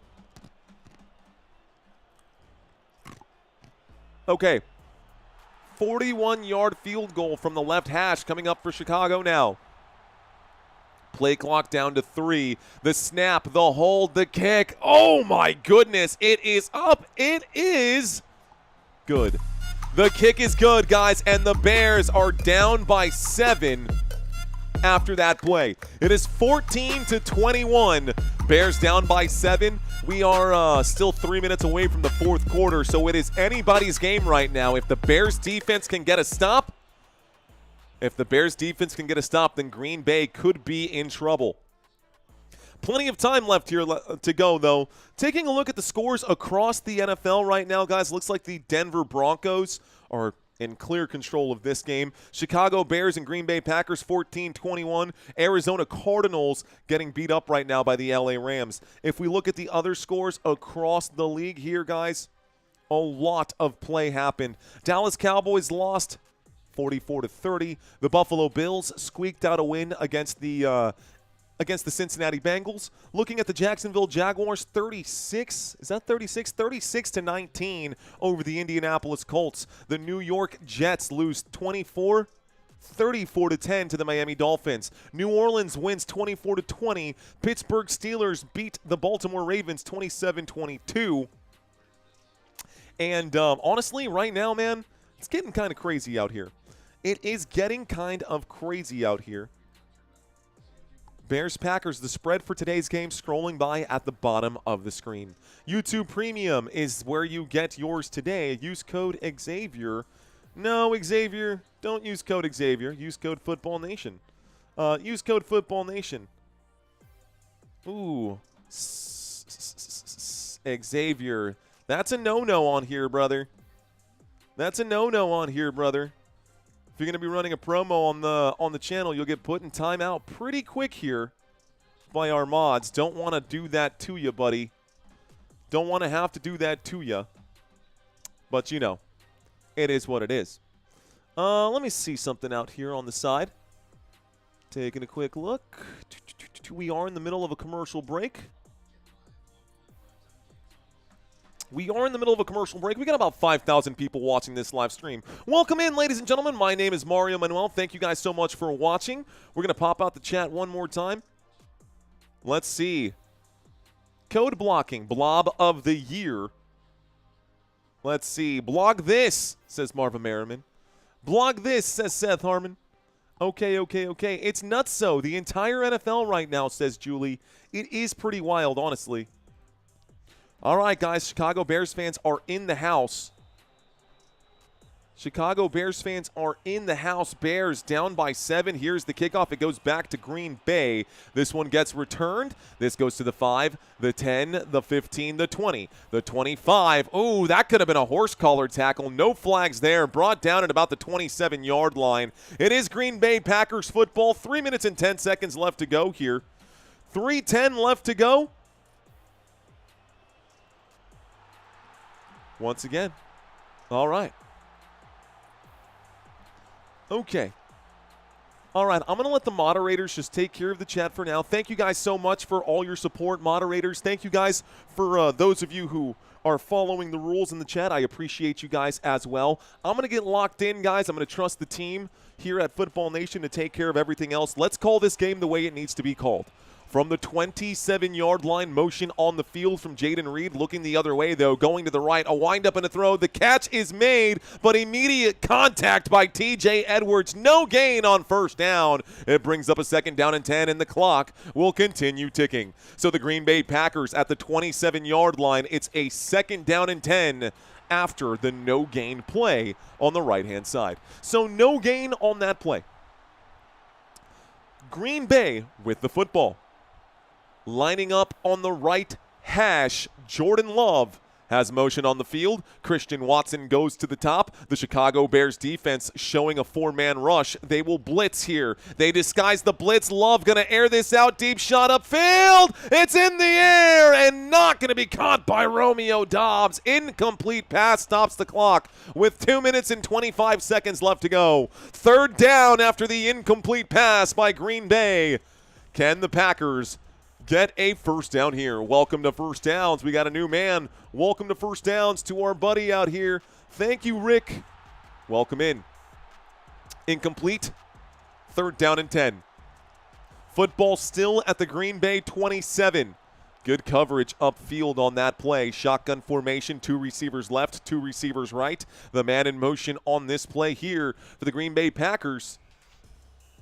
A: Okay. 41-yard field goal from the left hash coming up for Chicago now. Play clock down to 3. The snap, the hold, the kick. Oh, my goodness. It is up. It is good. The kick is good, guys, and the Bears are down by 7. After that play. It is 14-21. Bears down by 7. We are still 3 minutes away from the fourth quarter, so it is anybody's game right now. If the Bears defense can get a stop, then Green Bay could be in trouble. Plenty of time left here to go, though. Taking a look at the scores across the NFL right now, guys, looks like the Denver Broncos are in clear control of this game. Chicago Bears and Green Bay Packers 14-21. Arizona Cardinals getting beat up right now by the LA Rams. If we look at the other scores across the league here, guys, a lot of play happened. Dallas Cowboys lost 44-30. The Buffalo Bills squeaked out a win against the Cincinnati Bengals. Looking at the Jacksonville Jaguars, 36-19 over the Indianapolis Colts. The New York Jets lose 34-10 to the Miami Dolphins. New Orleans wins 24-20. Pittsburgh Steelers beat the Baltimore Ravens 27-22. And honestly, right now, man, it's getting kind of crazy out here. It is getting kind of crazy out here. Bears-Packers, the spread for today's game, scrolling by at the bottom of the screen. YouTube Premium is where you get yours today. Use code Xavier. No, Xavier, don't use code Xavier. Use code Football Nation. Use code Football Nation. Ooh. Xavier, That's a no-no on here, brother. That's a no-no on here, brother. If you're going to be running a promo on the channel, you'll get put in timeout pretty quick here by our mods. Don't want to do that to you, buddy. Don't want to have to do that to you. But, you know, it is what it is. Let me see something out here on the side. Taking a quick look. We are in the middle of a commercial break. We are in the middle of a commercial break. We got about 5,000 people watching this live stream. Welcome in, ladies and gentlemen. My name is Mario Manuel. Thank you guys so much for watching. We're going to pop out the chat one more time. Let's see. Code blocking, blob of the year. Let's see. Blog this, says Marva Merriman. Blog this, says Seth Harmon. Okay. It's nutso. The entire NFL right now, says Julie. It is pretty wild, honestly. All right, guys. Chicago Bears fans are in the house. Chicago Bears fans are in the house. Bears down by 7. Here's the kickoff. It goes back to Green Bay. This one gets returned. This goes to the 5, the 10, the 15, the 20, the 25. Oh, that could have been a horse collar tackle. No flags there. Brought down at about the 27-yard line. It is Green Bay Packers football. 3 minutes and 10 seconds left to go here. 3:10 left to go. Once again. All right. Okay. All right, I'm going to let the moderators just take care of the chat for now. Thank you guys so much for all your support, moderators. Thank you guys for those of you who are following the rules in the chat. I appreciate you guys as well. I'm going to get locked in, guys. I'm going to trust the team here at Football Nation to take care of everything else. Let's call this game the way it needs to be called. From the 27-yard line, motion on the field from Jaden Reed. Looking the other way, though, going to the right. A windup and a throw. The catch is made, but immediate contact by T.J. Edwards. No gain on first down. It brings up a 2nd down and 10, and the clock will continue ticking. So the Green Bay Packers at the 27-yard line. It's a 2nd down and 10 after the no-gain play on the right-hand side. So no gain on that play. Green Bay with the football. Lining up on the right hash, Jordan Love has motion on the field. Christian Watson goes to the top. The Chicago Bears defense showing a 4-man rush. They will blitz here. They disguise the blitz. Love going to air this out. Deep shot upfield. It's in the air and not going to be caught by Romeo Doubs. Incomplete pass stops the clock with 2 minutes and 25 seconds left to go. 3rd down after the incomplete pass by Green Bay. Can the Packers get a first down here? Welcome to First Downs. We got a new man. Welcome to First Downs to our buddy out here. Thank you, Rick. Welcome in. Incomplete. 3rd down and 10. Football still at the Green Bay 27. Good coverage upfield on that play. Shotgun formation, 2 receivers left, 2 receivers right. The man in motion on this play here for the Green Bay Packers.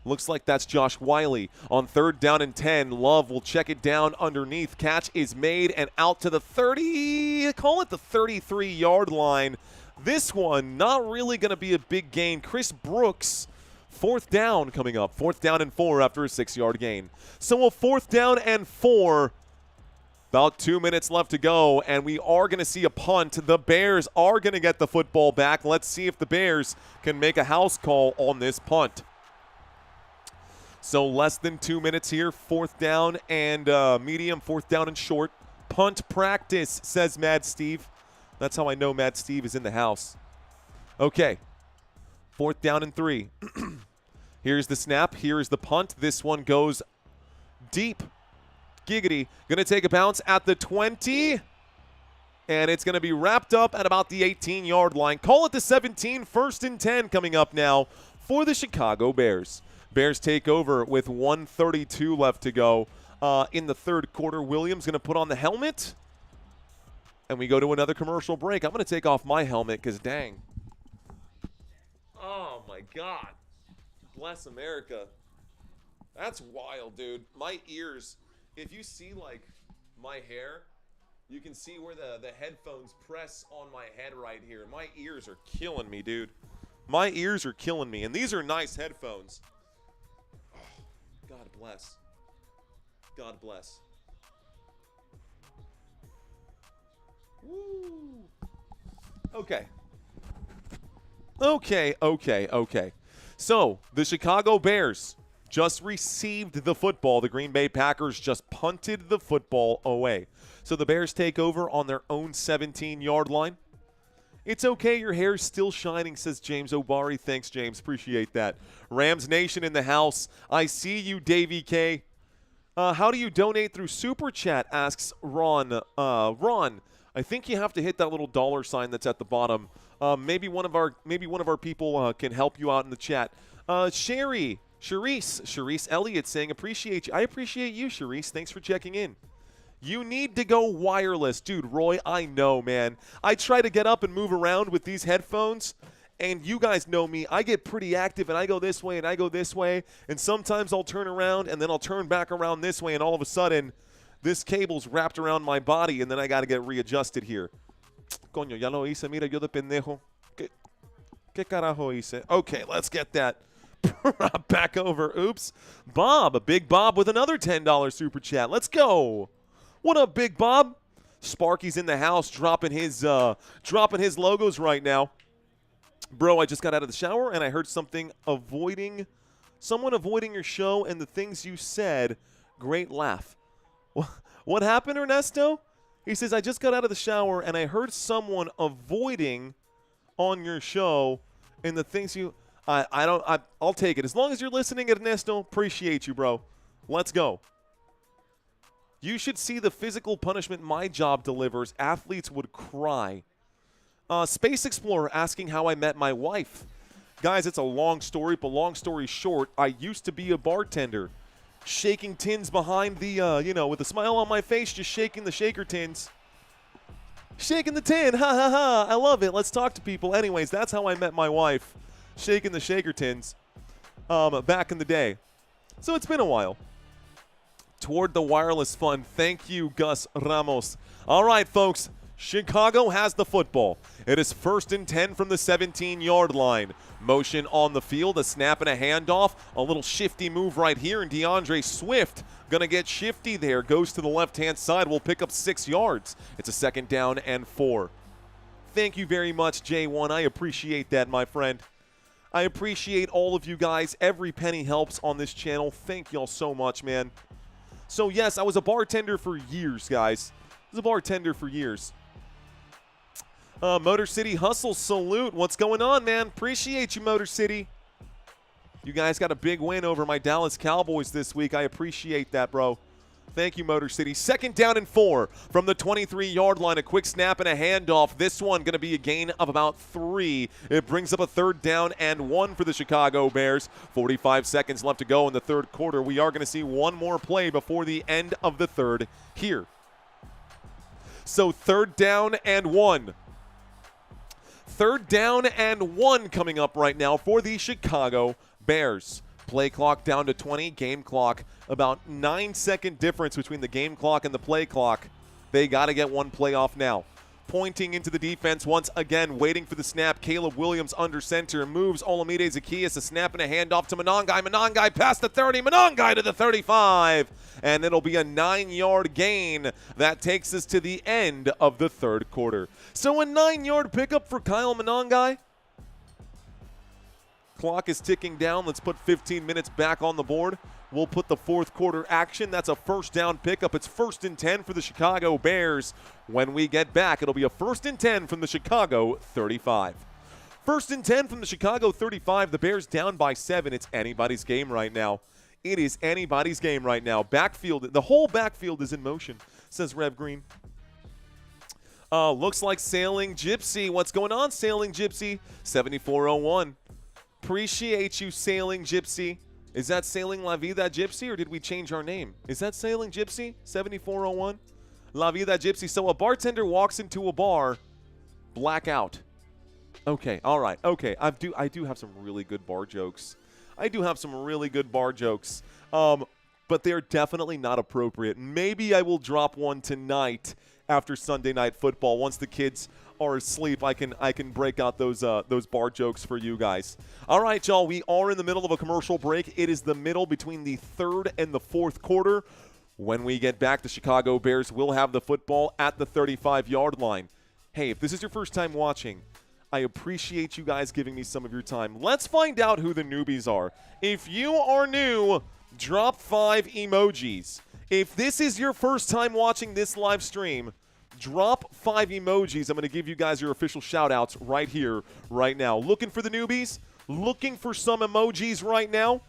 A: Looks like that's Josh Wiley. On 3rd down and 10, Love will check it down underneath. Catch is made and out to the 30, call it the 33-yard line. This one not really going to be a big gain. Chris Brooks, 4th down coming up. 4th down and 4 after a 6-yard gain. So a 4th down and 4. About 2 minutes left to go, and we are going to see a punt. The Bears are going to get the football back. Let's see if the Bears can make a house call on this punt. So less than 2 minutes here. 4th down and medium, 4th down and short. Punt practice, says Mad Steve. That's how I know Mad Steve is in the house. Okay. 4th down and 3. Here's the snap. Here is the punt. This one goes deep. Giggity. Going to take a bounce at the 20. And it's going to be wrapped up at about the 18-yard line. Call it the 17. 1st and 10 coming up now for the Chicago Bears. Bears take over with 1:32 left to go in the 3rd quarter. Williams going to put on the helmet. And we go to another commercial break. I'm going to take off my helmet because, dang. Oh, my God. Bless America. That's wild, dude. My ears, if you see, like, my hair, you can see where the headphones press on my head right here. My ears are killing me, dude. My ears are killing me. And these are nice headphones. God bless. God bless. Okay. Okay. So, the Chicago Bears just received the football. The Green Bay Packers just punted the football away. So the Bears take over on their own 17-yard line. It's okay, your hair's still shining, says James O'Barry. Thanks, James. Appreciate that. Rams Nation in the house. I see you, Davey K. How do you donate through Super Chat, asks Ron. Ron, I think you have to hit that little dollar sign that's at the bottom. Maybe one of our people can help you out in the chat. Sharice Elliott saying, appreciate you. I appreciate you, Sharice. Thanks for checking in. You need to go wireless. Dude, Roy, I know, man. I try to get up and move around with these headphones, and you guys know me. I get pretty active, and I go this way, and I go this way, and sometimes I'll turn around, and then I'll turn back around this way, and all of a sudden, this cable's wrapped around my body, and then I got to get readjusted here. Coño, ya lo hice. Mira, yo de pendejo. ¿Qué carajo hice? Okay, let's get that back over. Oops. Bob, a Big Bob with another $10 super chat. Let's go. What up, Big Bob? Sparky's in the house dropping his logos right now. Bro, I just got out of the shower and I heard someone avoiding your show and the things you said. Great laugh. What happened, Ernesto? He says, I just got out of the shower and I heard someone avoiding on your show and the things you I'll take it. As long as you're listening, Ernesto, appreciate you, bro. Let's go. You should see the physical punishment my job delivers. Athletes would cry. Space Explorer asking how I met my wife. Guys, it's a long story, but long story short, I used to be a bartender. Shaking tins behind the, with a smile on my face, just shaking the shaker tins. Shaking the tin, ha ha ha, I love it. Let's talk to people. Anyways, that's how I met my wife. Shaking the shaker tins back in the day. So it's been a while. Toward the wireless fund. Thank you, Gus Ramos. All right, folks. Chicago has the football. It is 1st and 10 from the 17-yard line. Motion on the field, a snap and a handoff. A little shifty move right here, and DeAndre Swift going to get shifty there. Goes to the left-hand side. Will pick up 6 yards. It's a 2nd down and 4. Thank you very much, J1. I appreciate that, my friend. I appreciate all of you guys. Every penny helps on this channel. Thank y'all so much, man. So, yes, I was a bartender for years, guys. I was a bartender for years. Motor City Hustle, salute. What's going on, man? Appreciate you, Motor City. You guys got a big win over my Dallas Cowboys this week. I appreciate that, bro. Thank you, Motor City. 2nd down and 4 from the 23-yard line. A quick snap and a handoff. This one going to be a gain of about 3. It brings up a 3rd down and 1 for the Chicago Bears. 45 seconds left to go in the 3rd quarter. We are going to see one more play before the end of the 3rd here. So 3rd down and 1. 3rd down and 1 coming up right now for the Chicago Bears. Play clock down to 20. Game clock about 9-second difference between the game clock and the play clock. They got to get one play off now. Pointing into the defense once again, waiting for the snap. Caleb Williams under center. Moves Olamide Zacchaeus. A snap and a handoff to Monangai. Monangai past the 30. Monangai to the 35. And it'll be a 9-yard gain. That takes us to the end of the 3rd quarter. So a 9-yard pickup for Kyle Monangai. Clock is ticking down. Let's put 15 minutes back on the board. We'll put the 4th quarter action. That's a 1st down pickup. It's 1st and 10 for the Chicago Bears. When we get back, it'll be a 1st and 10 from the Chicago 35. 1st and 10 from the Chicago 35. The Bears down by 7. It's anybody's game right now. It is anybody's game right now. Backfield, the whole backfield is in motion, says Rev Green. Looks like Sailing Gypsy. What's going on, Sailing Gypsy? 7401. Appreciate you, Sailing Gypsy. Is that Sailing La Vida Gypsy, or did we change our name? Is that Sailing Gypsy? 7401? La Vida Gypsy. So a bartender walks into a bar, blackout. Okay, all right. Okay, I do have some really good bar jokes. But they're definitely not appropriate. Maybe I will drop one tonight after Sunday Night Football. Once the kids are asleep, I can break out those bar jokes for you guys. All right, y'all, we are in the middle of a commercial break. It is the middle between the 3rd and the 4th quarter. When we get back, the Chicago Bears will have the football at the 35-yard line. Hey, if this is your first time watching, I appreciate you guys giving me some of your time. Let's find out who the newbies are. If you are new, drop 5 emojis. If this is your first time watching this live stream, drop 5 emojis. I'm going to give you guys your official shout-outs right here, right now. Looking for the newbies? Looking for some emojis right now?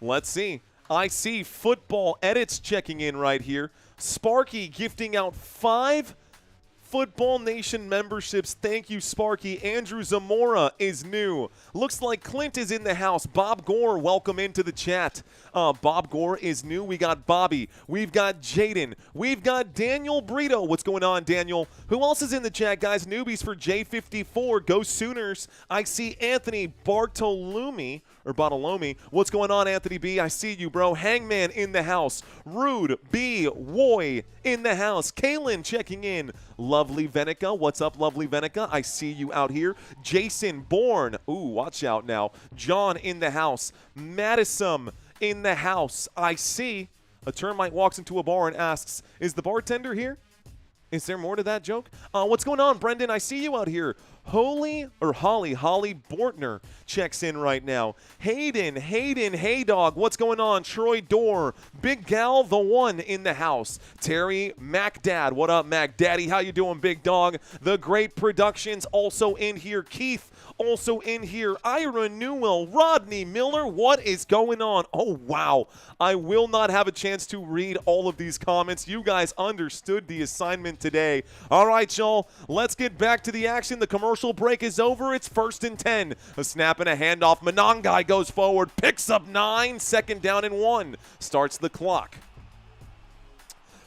A: Let's see. I see Football Edits checking in right here. Sparky gifting out 5 Football Nation memberships. Thank you, Sparky. Andrew Zamora is new. Looks like Clint is in the house. Bob Gore, welcome into the chat. Bob Gore is new. We got Bobby. We've got Jaden. We've got Daniel Brito. What's going on, Daniel? Who else is in the chat, guys? Newbies for J54. Go Sooners. I see Anthony Bartolome. What's going on, Anthony B? I see you, bro. Hangman in the house. Rude B. Woy in the house. Kaylin checking in. Lovely Venica. What's up, Lovely Venica? I see you out here. Jason Bourne. Ooh, watch out now. John in the house. Madison in the house. I see. A termite walks into a bar and asks, is the bartender here? Is there more to that joke? What's going on, Brendan? I see you out here. Holly Bortner checks in right now. Hayden, hey dog, what's going on? Troy Dorr, Big Gal, the one in the house. Terry MacDad, what up, MacDaddy? How you doing, big dog? The Great Productions also in here. Keith also in here. Ira Newell, Rodney Miller, what is going on? Oh, wow. I will not have a chance to read all of these comments. You guys understood the assignment today. All right, y'all, let's get back to the action. The commercial break is over. It's 1st and 10. A snap and a handoff. Monangai goes forward, picks up 9, 2nd down and 1. Starts the clock.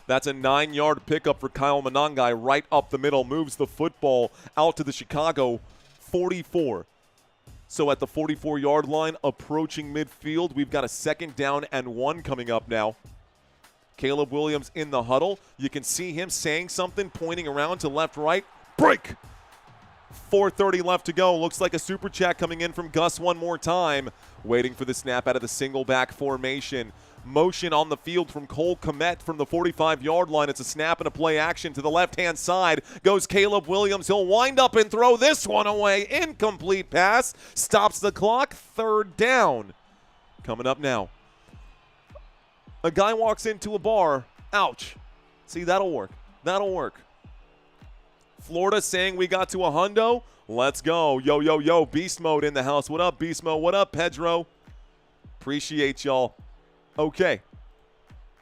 A: That's a 9-yard pickup for Kyle Monangai right up the middle. Moves the football out to the Chicago 44. So at the 44-yard line, approaching midfield, we've got a 2nd down and 1 coming up now. Caleb Williams in the huddle. You can see him saying something, pointing around to left, right. Break! 4:30 left to go. Looks like a super chat coming in from Gus one more time. Waiting for the snap out of the single back formation. Motion on the field from Cole Kmet from the 45-yard line. It's a snap and a play action to the left-hand side. Goes Caleb Williams. He'll wind up and throw this one away. Incomplete pass. Stops the clock. 3rd down. Coming up now. A guy walks into a bar. Ouch. See, that'll work. That'll work. Florida saying we got to a hundo. Let's go. Yo. Beast mode in the house. What up, Beast mode? What up, Pedro? Appreciate y'all. Okay.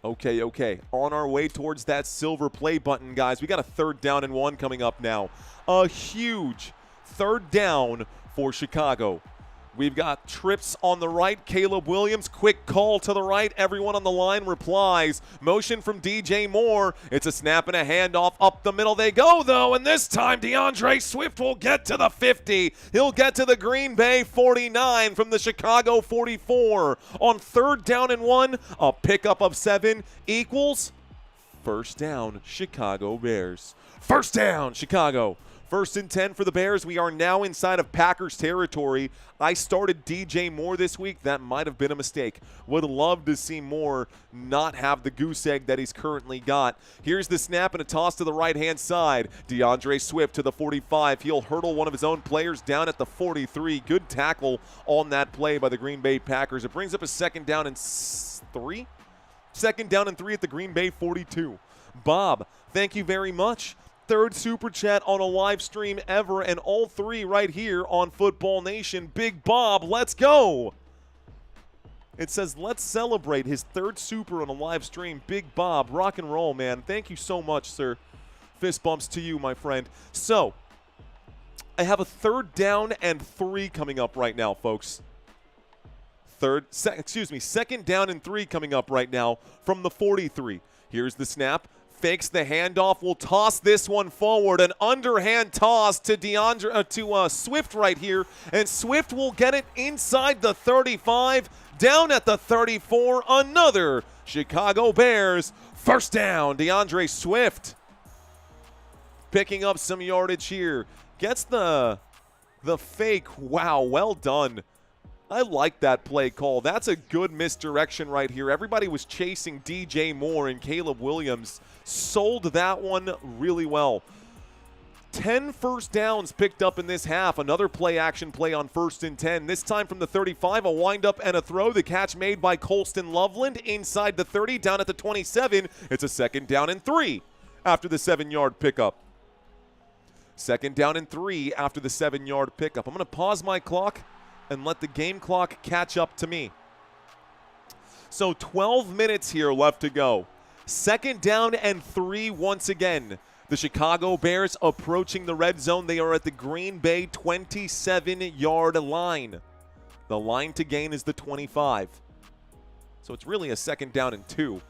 A: On our way towards that silver play button, guys. We got a 3rd down and 1 coming up now. A huge 3rd down for Chicago. We've got trips on the right. Caleb Williams, quick call to the right. Everyone on the line replies. Motion from DJ Moore. It's a snap and a handoff. Up the middle they go, though. And this time, DeAndre Swift will get to the 50. He'll get to the Green Bay 49 from the Chicago 44. On 3rd down and 1, a pickup of 7 equals 1st down, Chicago Bears. 1st down, Chicago. 1st and 10 for the Bears. We are now inside of Packers territory. I started DJ Moore this week. That might have been a mistake. Would love to see Moore not have the goose egg that he's currently got. Here's the snap and a toss to the right-hand side. DeAndre Swift to the 45. He'll hurdle one of his own players down at the 43. Good tackle on that play by the Green Bay Packers. It brings up a 2nd down and 3? 2nd down and 3 at the Green Bay 42. Bob, thank you very much. 3rd super chat on a live stream ever, and all 3 right here on Football Nation. Big Bob, let's go. It says, let's celebrate his 3rd super on a live stream. Big Bob, rock and roll, man. Thank you so much, sir. Fist bumps to you, my friend. So, I have a 3rd down and 3 coming up right now, folks. 2nd down and 3 coming up right now from the 43. Here's the snap. Fakes the handoff, will toss this one forward. An underhand toss to Swift right here, and Swift will get it inside the 35, down at the 34. Another Chicago Bears 1st down. DeAndre Swift picking up some yardage here. Gets the fake. Wow, well done. I like that play call. That's a good misdirection right here. Everybody was chasing DJ Moore, and Caleb Williams sold that one really well. 10 first downs picked up in this half. Another play action play on 1st and 10. This time from the 35, a windup and a throw. The catch made by Colston Loveland inside the 30, down at the 27. It's a 2nd down and 3 after the 7-yard pickup. 2nd down and 3 after the 7-yard pickup. I'm going to pause my clock and let the game clock catch up to me. So 12 minutes here left to go. 2nd down and 3 once again. The Chicago Bears approaching the red zone. They are at the Green Bay 27-yard line. The line to gain is the 25. So it's really a 2nd down and 2.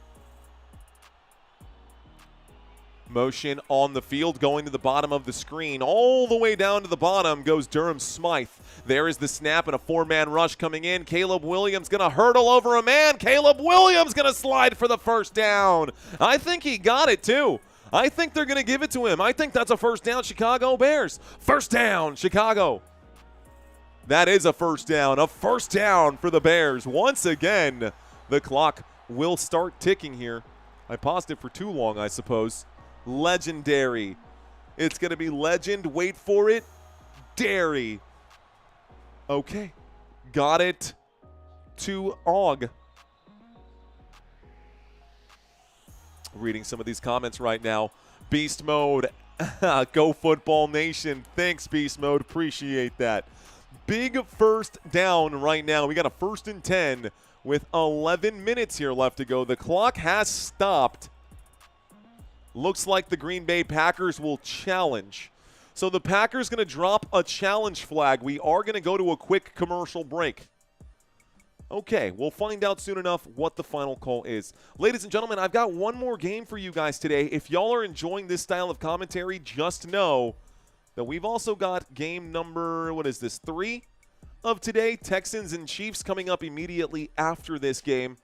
A: Motion on the field, going to the bottom of the screen. All the way down to the bottom goes Durham Smythe. There is the snap and a 4-man rush coming in. Caleb Williams going to hurdle over a man. Caleb Williams going to slide for the 1st down. I think he got it too. I think they're going to give it to him. I think that's a 1st down, Chicago Bears. 1st down, Chicago. That is a 1st down. A 1st down for the Bears. Once again, the clock will start ticking here. I paused it for too long, I suppose. Legendary. It's going to be legend. Wait for it. Dairy. Okay. Got it to Og. Reading some of these comments right now. Beast Mode. Go Football Nation. Thanks, Beast Mode. Appreciate that. Big 1st down right now. We got a 1st and 10 with 11 minutes here left to go. The clock has stopped. Looks like the Green Bay Packers will challenge. So the Packers going to drop a challenge flag. We are going to go to a quick commercial break. Okay, we'll find out soon enough what the final call is. Ladies and gentlemen, I've got one more game for you guys today. If y'all are enjoying this style of commentary, just know that we've also got game number, 3 of today. Texans and Chiefs coming up immediately after this game.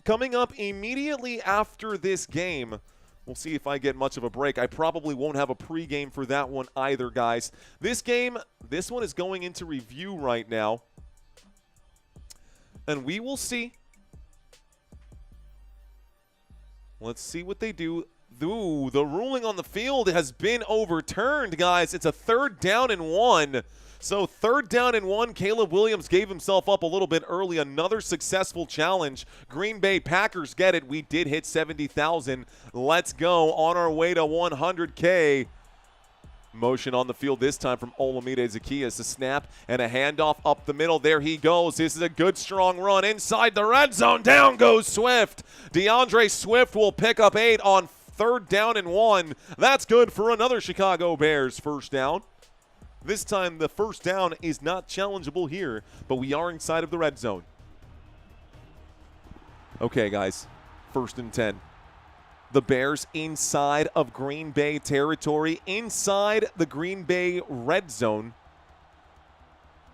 A: Coming up immediately after this game, we'll see if I get much of a break. I probably won't have a pregame for that one either, guys. This one is going into review right now. And we will see. Let's see what they do. Ooh, the ruling on the field has been overturned, guys. It's a 3rd down and 1. So 3rd down and 1. Caleb Williams gave himself up a little bit early. Another successful challenge. Green Bay Packers get it. We did hit 70,000. Let's go on our way to 100K. Motion on the field this time from Olamide Zacchaeus. A snap and a handoff up the middle. There he goes. This is a good, strong run inside the red zone. Down goes Swift. DeAndre Swift will pick up 8 on 3rd down and 1. That's good for another Chicago Bears 1st down. This time the 1st down is not challengeable here, but we are inside of the red zone. Okay, guys. 1st and 10. The Bears inside of Green Bay territory, inside the Green Bay red zone.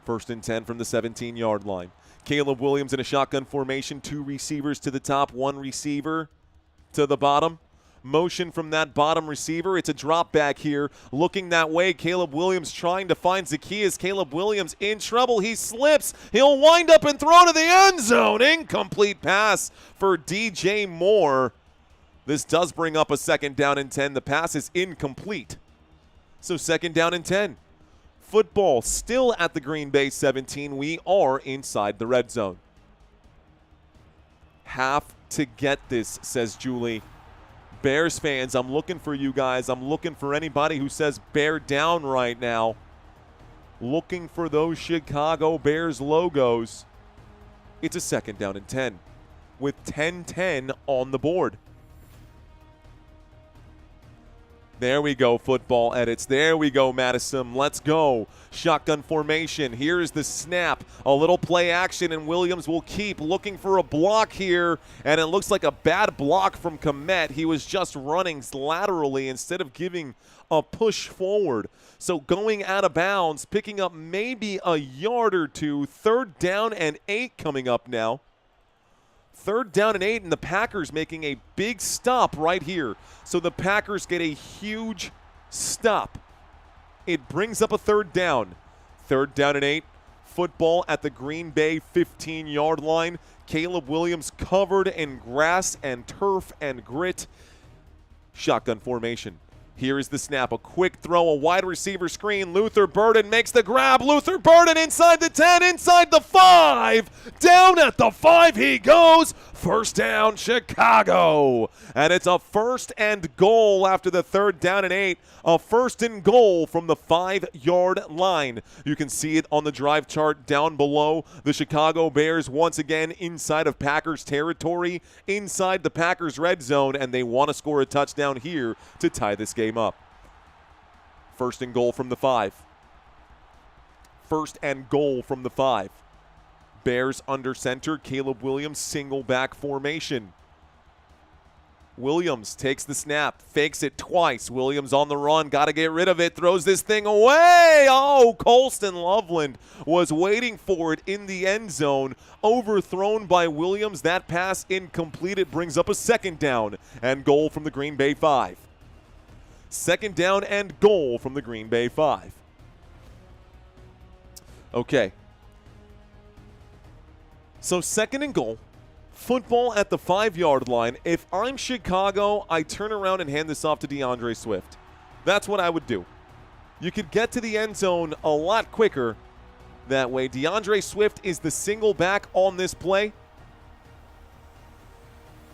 A: 1st and 10 from the 17-yard line. Caleb Williams in a shotgun formation, 2 receivers to the top, 1 receiver to the bottom. Motion from that bottom receiver. It's a drop back here. Looking that way, Caleb Williams trying to find Zacchaeus. Caleb Williams in trouble. He slips. He'll wind up and throw to the end zone. Incomplete pass for DJ Moore. This does bring up a 2nd down and 10. The pass is incomplete. So 2nd down and 10. Football still at the Green Bay 17. We are inside the red zone. Have to get this, says Julie. Bears fans, I'm looking for you guys. I'm looking for anybody who says bear down right now. Looking for those Chicago Bears logos. It's a 2nd down and 10 with 10-10 on the board. There we go, football edits. There we go, Madison. Let's go. Shotgun formation. Here's the snap. A little play action, and Williams will keep looking for a block here. And it looks like a bad block from Komet. He was just running laterally instead of giving a push forward. So going out of bounds, picking up maybe a yard or 2. 3rd down and 8 coming up now. 3rd down and 8, and the Packers making a big stop right here. So the Packers get a huge stop. It brings up a 3rd down. 3rd down and 8. football at the Green Bay 15-yard line. Caleb Williams covered in grass and turf and grit. Shotgun formation. Here is the snap. A quick throw, a wide receiver screen. Luther Burden makes the grab. Luther Burden inside the 10, inside the 5. Down at the 5 he goes. First down, Chicago. And it's a first and goal after the 3rd down and 8. A first and goal from the 5-yard line. You can see it on the drive chart down below. The Chicago Bears once again inside of Packers territory, inside the Packers red zone, and they want to score a touchdown here to tie this game up. First and goal from the 5. First and goal from the 5. Bears under center. Caleb Williams single back formation. Williams takes the snap, fakes it twice. Williams on the run, got to get rid of it, throws this thing away. Oh, Colston Loveland was waiting for it in the end zone. Overthrown by Williams. That pass incomplete. It brings up a 2nd down and goal from the Green Bay 5. 2nd down and goal from the Green Bay 5. Okay. So 2nd and goal. Football at the 5-yard line. If I'm Chicago, I turn around and hand this off to DeAndre Swift. That's what I would do. You could get to the end zone a lot quicker that way. DeAndre Swift is the single back on this play.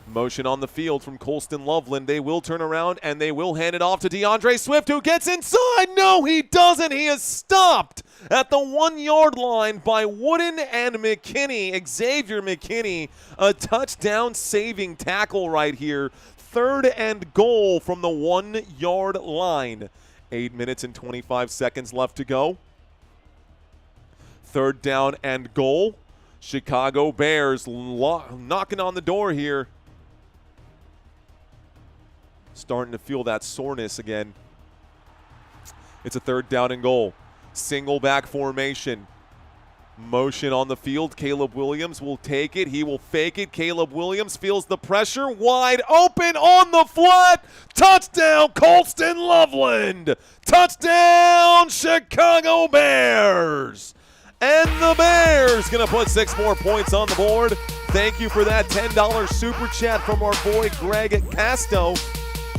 A: Motion on the field from Colston Loveland. They will turn around and they will hand it off to DeAndre Swift, who gets inside. No, he doesn't. He is stopped at the 1-yard line by Wooden and McKinney. Xavier McKinney, a touchdown saving tackle right here. 3rd and goal from the 1-yard line. 8 minutes and 25 seconds left to go. 3rd down and goal. Chicago Bears knocking on the door here. Starting to feel that soreness again. It's a 3rd down and goal. Single back formation. Motion on the field. Caleb Williams will take it. He will fake it. Caleb Williams feels the pressure. Wide open on the flat. Touchdown, Colston Loveland. Touchdown, Chicago Bears. And the Bears going to put 6 more points on the board. Thank you for that $10 super chat from our boy Greg Casto.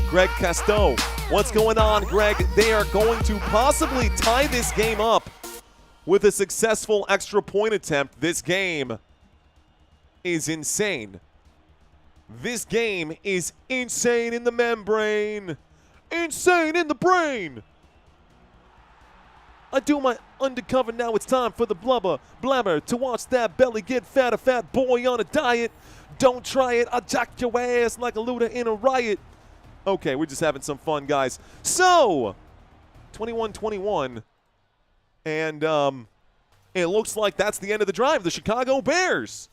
A: Greg Casto. What's going on, Greg? They are going to possibly tie this game up with a successful extra point attempt. This game is insane. This game is insane in the membrane. Insane in the brain. I do my undercover, now it's time for the blabber to watch that belly get fat, a fat boy on a diet. Don't try it, I'll jack your ass like a looter in a riot. Okay, we're just having some fun, guys. So, 21-21, and it looks like that's the end of the drive. The Chicago Bears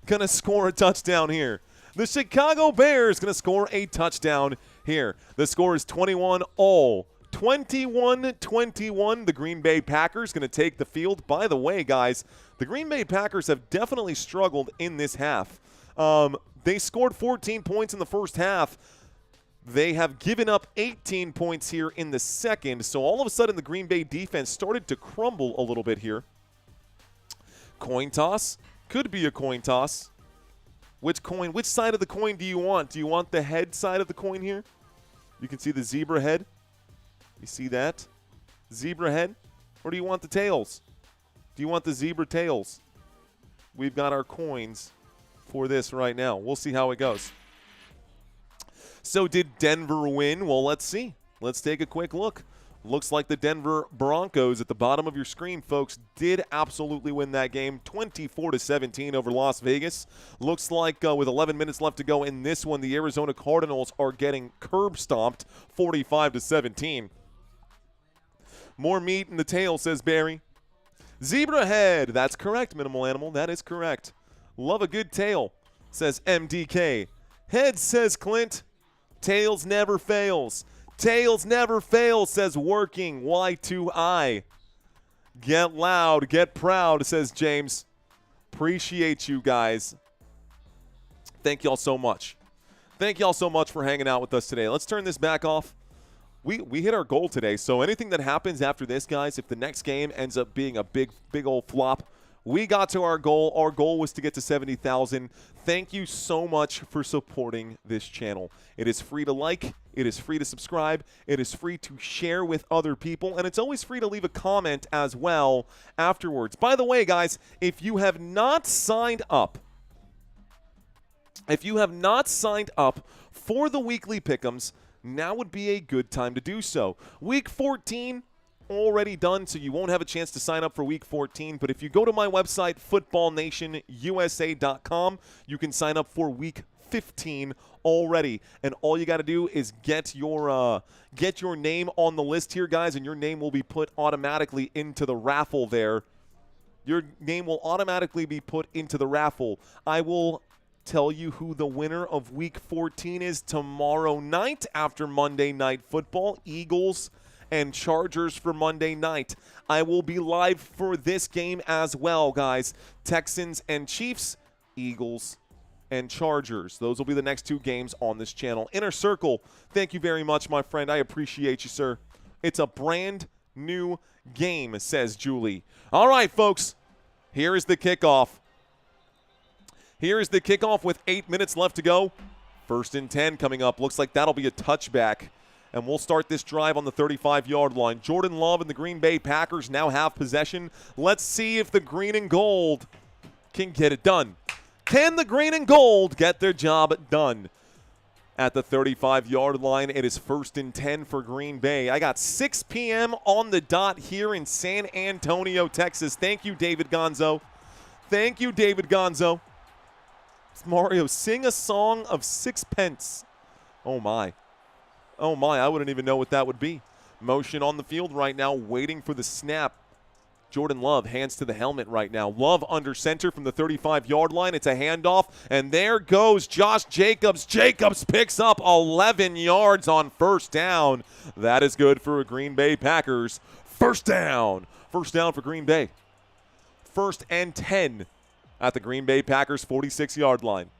A: going to score a touchdown here. The Chicago Bears going to score a touchdown here. The score is 21-all. 21-21, the Green Bay Packers going to take the field. By the way, guys, the Green Bay Packers have definitely struggled in this half. They scored 14 points in the first half. They have given up 18 points here in the second, so all of a sudden the Green Bay defense started to crumble a little bit here. Coin toss. Could be a coin toss. Which side of the coin do you want? Do you want the head side of the coin here? You can see the zebra head. You see that? Zebra head? Or do you want the tails? Do you want the zebra tails? We've got our coins for this right now. We'll see how it goes. So did Denver win? Well, let's see. Let's take a quick look. Looks like the Denver Broncos at the bottom of your screen, folks, did absolutely win that game, 24-17 over Las Vegas. Looks like with 11 minutes left to go in this one, the Arizona Cardinals are getting curb stomped, 45-17. More meat in the tail, says Barry. Zebra head. That's correct, Minimal Animal. That is correct. Love a good tail, says MDK. Head, says Clint. Tails never fails. Tails never fails, says Working Y2I. Get loud, get proud, says James. Appreciate you guys. Thank y'all so much. Thank y'all so much for hanging out with us today. Let's turn this back off. we hit our goal today. So anything that happens after this, guys, if the next game ends up being a big old flop, we got to our goal. Our goal was to get to 70,000. Thank you so much for supporting this channel. It is free to like. It is free to subscribe. It is free to share with other people. And it's always free to leave a comment as well afterwards. By the way, guys, if you have not signed up, for the weekly pick'ems, now would be a good time to do so. Week 14 already done, so you won't have a chance to sign up for Week 14. But if you go to my website, footballnationusa.com, you can sign up for Week 15 already. And all you got to do is get your name on the list here, guys, and your name will be put automatically into the raffle there. Your name will automatically be put into the raffle. I will tell you who the winner of Week 14 is tomorrow night after Monday Night Football. Eagles and Chargers for Monday night. I will be live for this game as well, guys. Texans and Chiefs, Eagles and Chargers. Those will be the next 2 games on this channel. Inner Circle, thank you very much, my friend. I appreciate you, sir. It's a brand new game, says Julie. All right, folks, here is the kickoff. Here is the kickoff with 8 minutes left to go. 1st and 10 coming up. Looks like that'll be a touchback. And we'll start this drive on the 35-yard line. Jordan Love and the Green Bay Packers now have possession. Let's see if the green and gold can get it done. Can the green and gold get their job done? At the 35-yard line, it is 1st and 10 for Green Bay. I got 6 p.m. on the dot here in San Antonio, Texas. Thank you, David Gonzo. Thank you, David Gonzo. Mario, sing a song of sixpence. Oh, my. Oh, my. I wouldn't even know what that would be. Motion on the field right now, waiting for the snap. Jordan Love hands to the helmet right now. Love under center from the 35-yard line. It's a handoff, and there goes Josh Jacobs. Jacobs picks up 11 yards on 1st down. That is good for Green Bay Packers. 1st down. 1st down for Green Bay. 1st and 10. At the Green Bay Packers 46-yard line.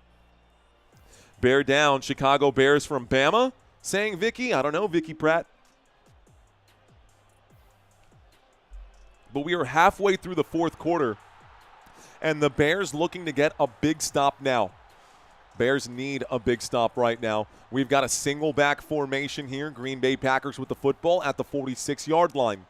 A: Bear down, Chicago Bears from Bama. Saying Vicky, I don't know, Vicky Pratt. But we are halfway through the 4th quarter, and the Bears looking to get a big stop now. Bears need a big stop right now. We've got a single back formation here. Green Bay Packers with the football at the 46-yard line.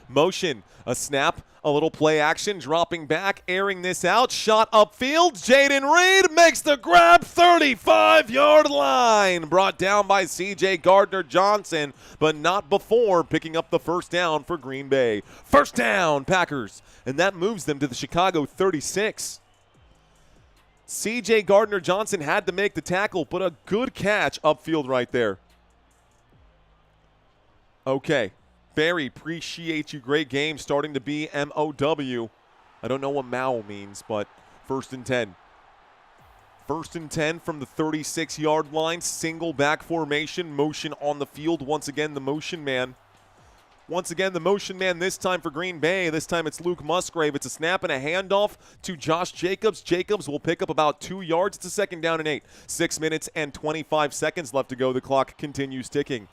A: Motion, a snap, a little play action, dropping back, airing this out, shot upfield. Jaden Reed makes the grab, 35-yard line. Brought down by C.J. Gardner-Johnson, but not before picking up the 1st down for Green Bay. 1st down, Packers, and that moves them to the Chicago 36. C.J. Gardner-Johnson had to make the tackle, but a good catch upfield right there. Okay. Barry, appreciate you. Great game. Starting to be MOW. I don't know what MOW means, but 1st and 10. 1st and 10 from the 36-yard line. Single back formation. Motion on the field. Once again, the motion man. Once again, the motion man this time for Green Bay. This time it's Luke Musgrave. It's a snap and a handoff to Josh Jacobs. Jacobs will pick up about 2 yards. It's a 2nd down and 8. 6 minutes and 25 seconds left to go. The clock continues ticking.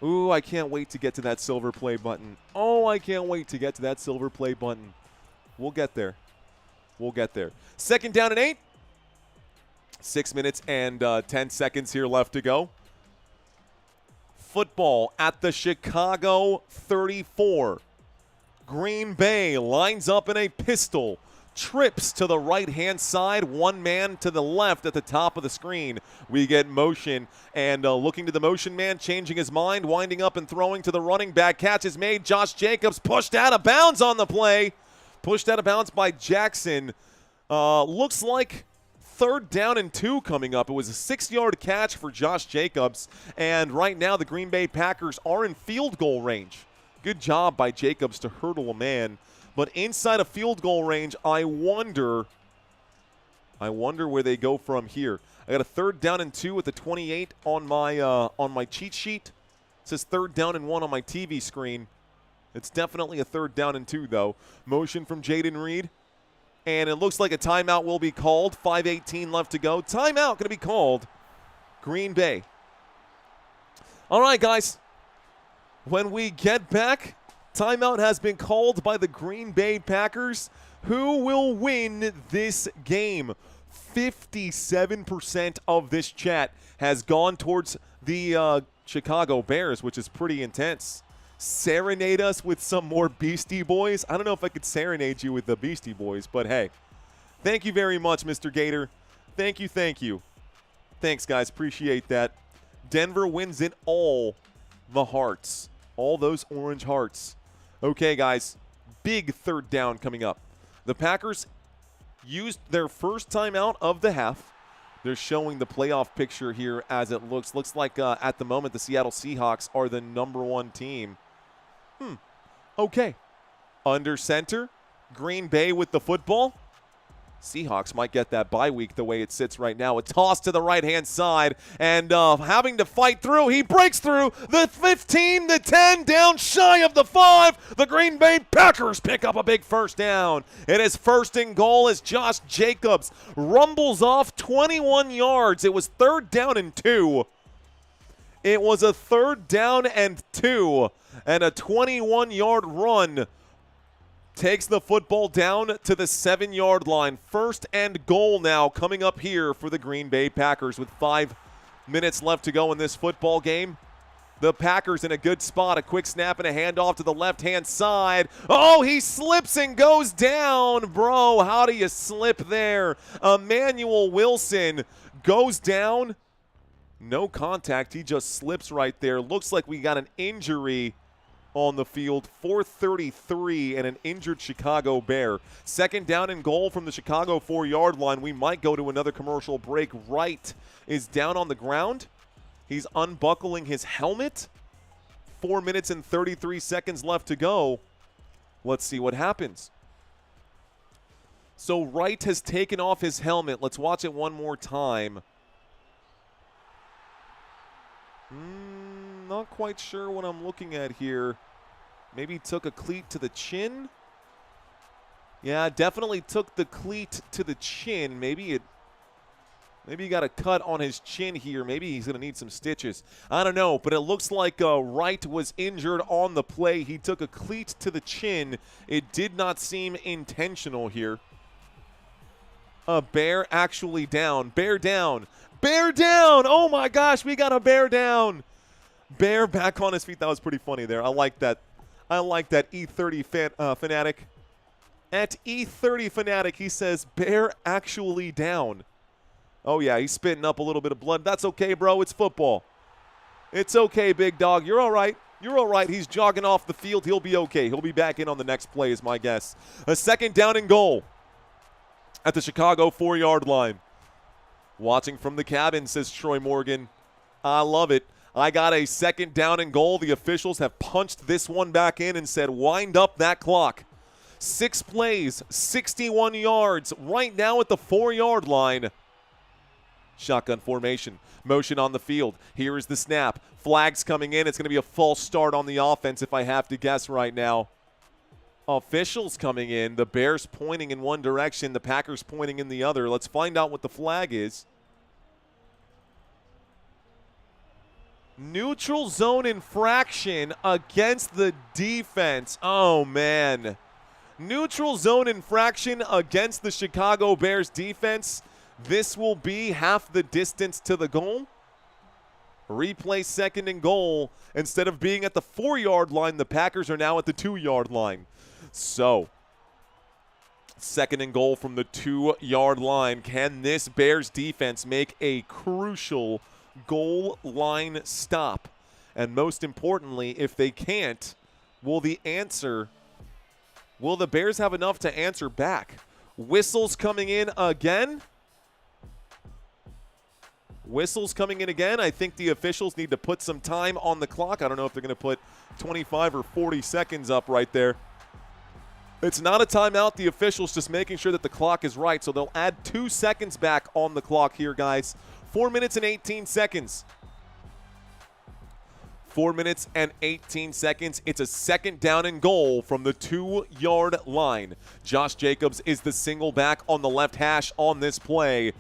A: Ooh, I can't wait to get to that silver play button. Oh, I can't wait to get to that silver play button. We'll get there. We'll get there. 2nd down and 8. 6 minutes and 10 seconds here left to go. Football at the Chicago 34. Green Bay lines up in a pistol. Trips to the right-hand side, one man to the left at the top of the screen. We get motion, and looking to the motion man, changing his mind, winding up and throwing to the running back. Catch is made. Josh Jacobs pushed out of bounds on the play. Pushed out of bounds by Jackson. Looks like 3rd down and 2 coming up. It was a 6-yard catch for Josh Jacobs, and right now the Green Bay Packers are in field goal range. Good job by Jacobs to hurdle a man. But inside of field goal range, I wonder where they go from here. I got a 3rd down and 2 at the 28 on my cheat sheet. It says 3rd down and 1 on my TV screen. It's definitely a 3rd down and 2 though. Motion from Jaden Reed, and it looks like a timeout will be called. 5:18 left to go. Timeout going to be called. Green Bay. All right, guys. When we get back, timeout has been called by the Green Bay Packers. Who will win this game? 57% of this chat has gone towards the Chicago Bears, which is pretty intense. Serenade us with some more Beastie Boys. I don't know if I could serenade you with the Beastie Boys, but hey. Thank you very much, Mr. Gator. Thank you, thank you. Thanks, guys. Appreciate that. Denver wins it all. The hearts. All those orange hearts. Okay, guys. Big third down coming up. The Packers used their first timeout of the half. They're showing the playoff picture here as it looks. Looks like at the moment the Seattle Seahawks are the #1 team. Okay. Under center. Green Bay with the football. Seahawks might get that bye week the way it sits right now. A toss to the right-hand side, and having to fight through. He breaks through the 15, the 10, down shy of the 5. The Green Bay Packers pick up a big first down. It is first and goal as Josh Jacobs rumbles off 21 yards. It was 3rd down and 2. It was a 3rd down and 2, and a 21-yard run takes the football down to the 7-yard line. First and goal now coming up here for the Green Bay Packers with 5 minutes left to go in this football game. The Packers in a good spot. A quick snap and a handoff to the left-hand side. Oh, he slips and goes down. Bro, how do you slip there? Emmanuel Wilson goes down. No contact. He just slips right there. Looks like we got an injury on the field. 4:33 and an injured Chicago Bear. 2nd down and goal from the Chicago 4-yard line. We might go to another commercial break. Wright is down on the ground. He's unbuckling his helmet. 4 minutes and 33 seconds left to go. Let's see what happens. So Wright has taken off his helmet. Let's watch it one more time. Not quite sure what I'm looking at here. Maybe took a cleat to the chin. Yeah, definitely took the cleat to the chin. Maybe he got a cut on his chin here. Maybe he's going to need some stitches. I don't know, but it looks like Wright was injured on the play. He took a cleat to the chin. It did not seem intentional here. Bear actually down. Bear down. Bear down! Oh my gosh, we got a bear down. Bear back on his feet. That was pretty funny there. I like that. I like that E30 fanatic. At E30 fanatic, he says, Bear actually down. Oh yeah, he's spitting up a little bit of blood. That's okay, bro. It's football. It's okay, big dog. You're all right. You're all right. He's jogging off the field. He'll be okay. He'll be back in on the next play is my guess. A 2nd down and goal at the Chicago 4-yard line. Watching from the cabin, says Troy Morgan. I love it. I got a 2nd down and goal. The officials have punched this one back in and said, wind up that clock. 6 plays, 61 yards, right now at the 4-yard line. Shotgun formation, motion on the field. Here is the snap. Flags coming in. It's going to be a false start on the offense if I have to guess right now. Officials coming in. The Bears pointing in one direction, the Packers pointing in the other. Let's find out what the flag is. Neutral zone infraction against the defense. Oh, man. Neutral zone infraction against the Chicago Bears defense. This will be half the distance to the goal. Replay 2nd and goal. Instead of being at the 4-yard line, the Packers are now at the 2-yard line. So, 2nd and goal from the 2-yard line. Can this Bears defense make a crucial goal line stop? And most importantly, if they can't, will the Bears have enough to answer back? Whistles coming in again. Whistles coming in again. I think the officials need to put some time on the clock. I don't know if they're going to put 25 or 40 seconds up right there. It's not a timeout. The officials just making sure that the clock is right. So they'll add 2 seconds back on the clock here, guys. 4 minutes and 18 seconds. 4 minutes and 18 seconds. It's a 2nd down and goal from the 2-yard line. Josh Jacobs is the single back on the left hash on this play.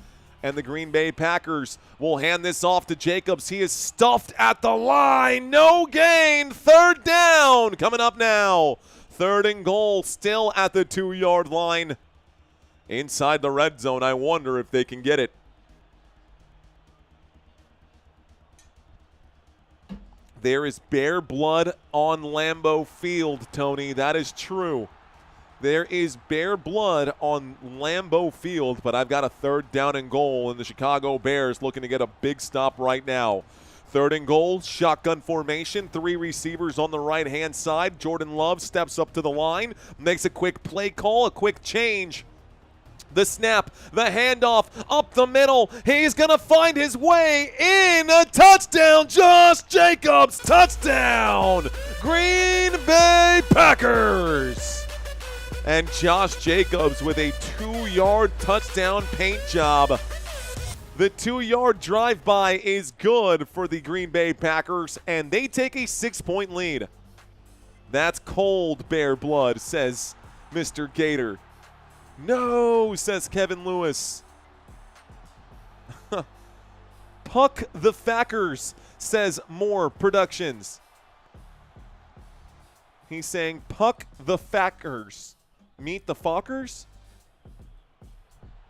A: And the Green Bay Packers will hand this off to Jacobs. He is stuffed at the line. No gain. 3rd down. Coming up now. 3rd and goal, still at the 2-yard line. Inside the red zone. I wonder if they can get it. There is Bear blood on Lambeau Field, Tony. That is true. There is Bear blood on Lambeau Field, but I've got a 3rd down and goal, and the Chicago Bears looking to get a big stop right now. 3rd and goal, shotgun formation, 3 receivers on the right-hand side. Jordan Love steps up to the line, makes a quick play call, a quick change. The snap, the handoff, up the middle. He's going to find his way in. A touchdown, Josh Jacobs. Touchdown, Green Bay Packers. And Josh Jacobs with a 2-yard touchdown paint job. The 2-yard drive-by is good for the Green Bay Packers, and they take a 6-point lead. That's cold Bear blood, says Mr. Gator. No, says Kevin Lewis. Puck the Fackers, says More Productions. He's saying puck the Fackers. Meet the Fockers?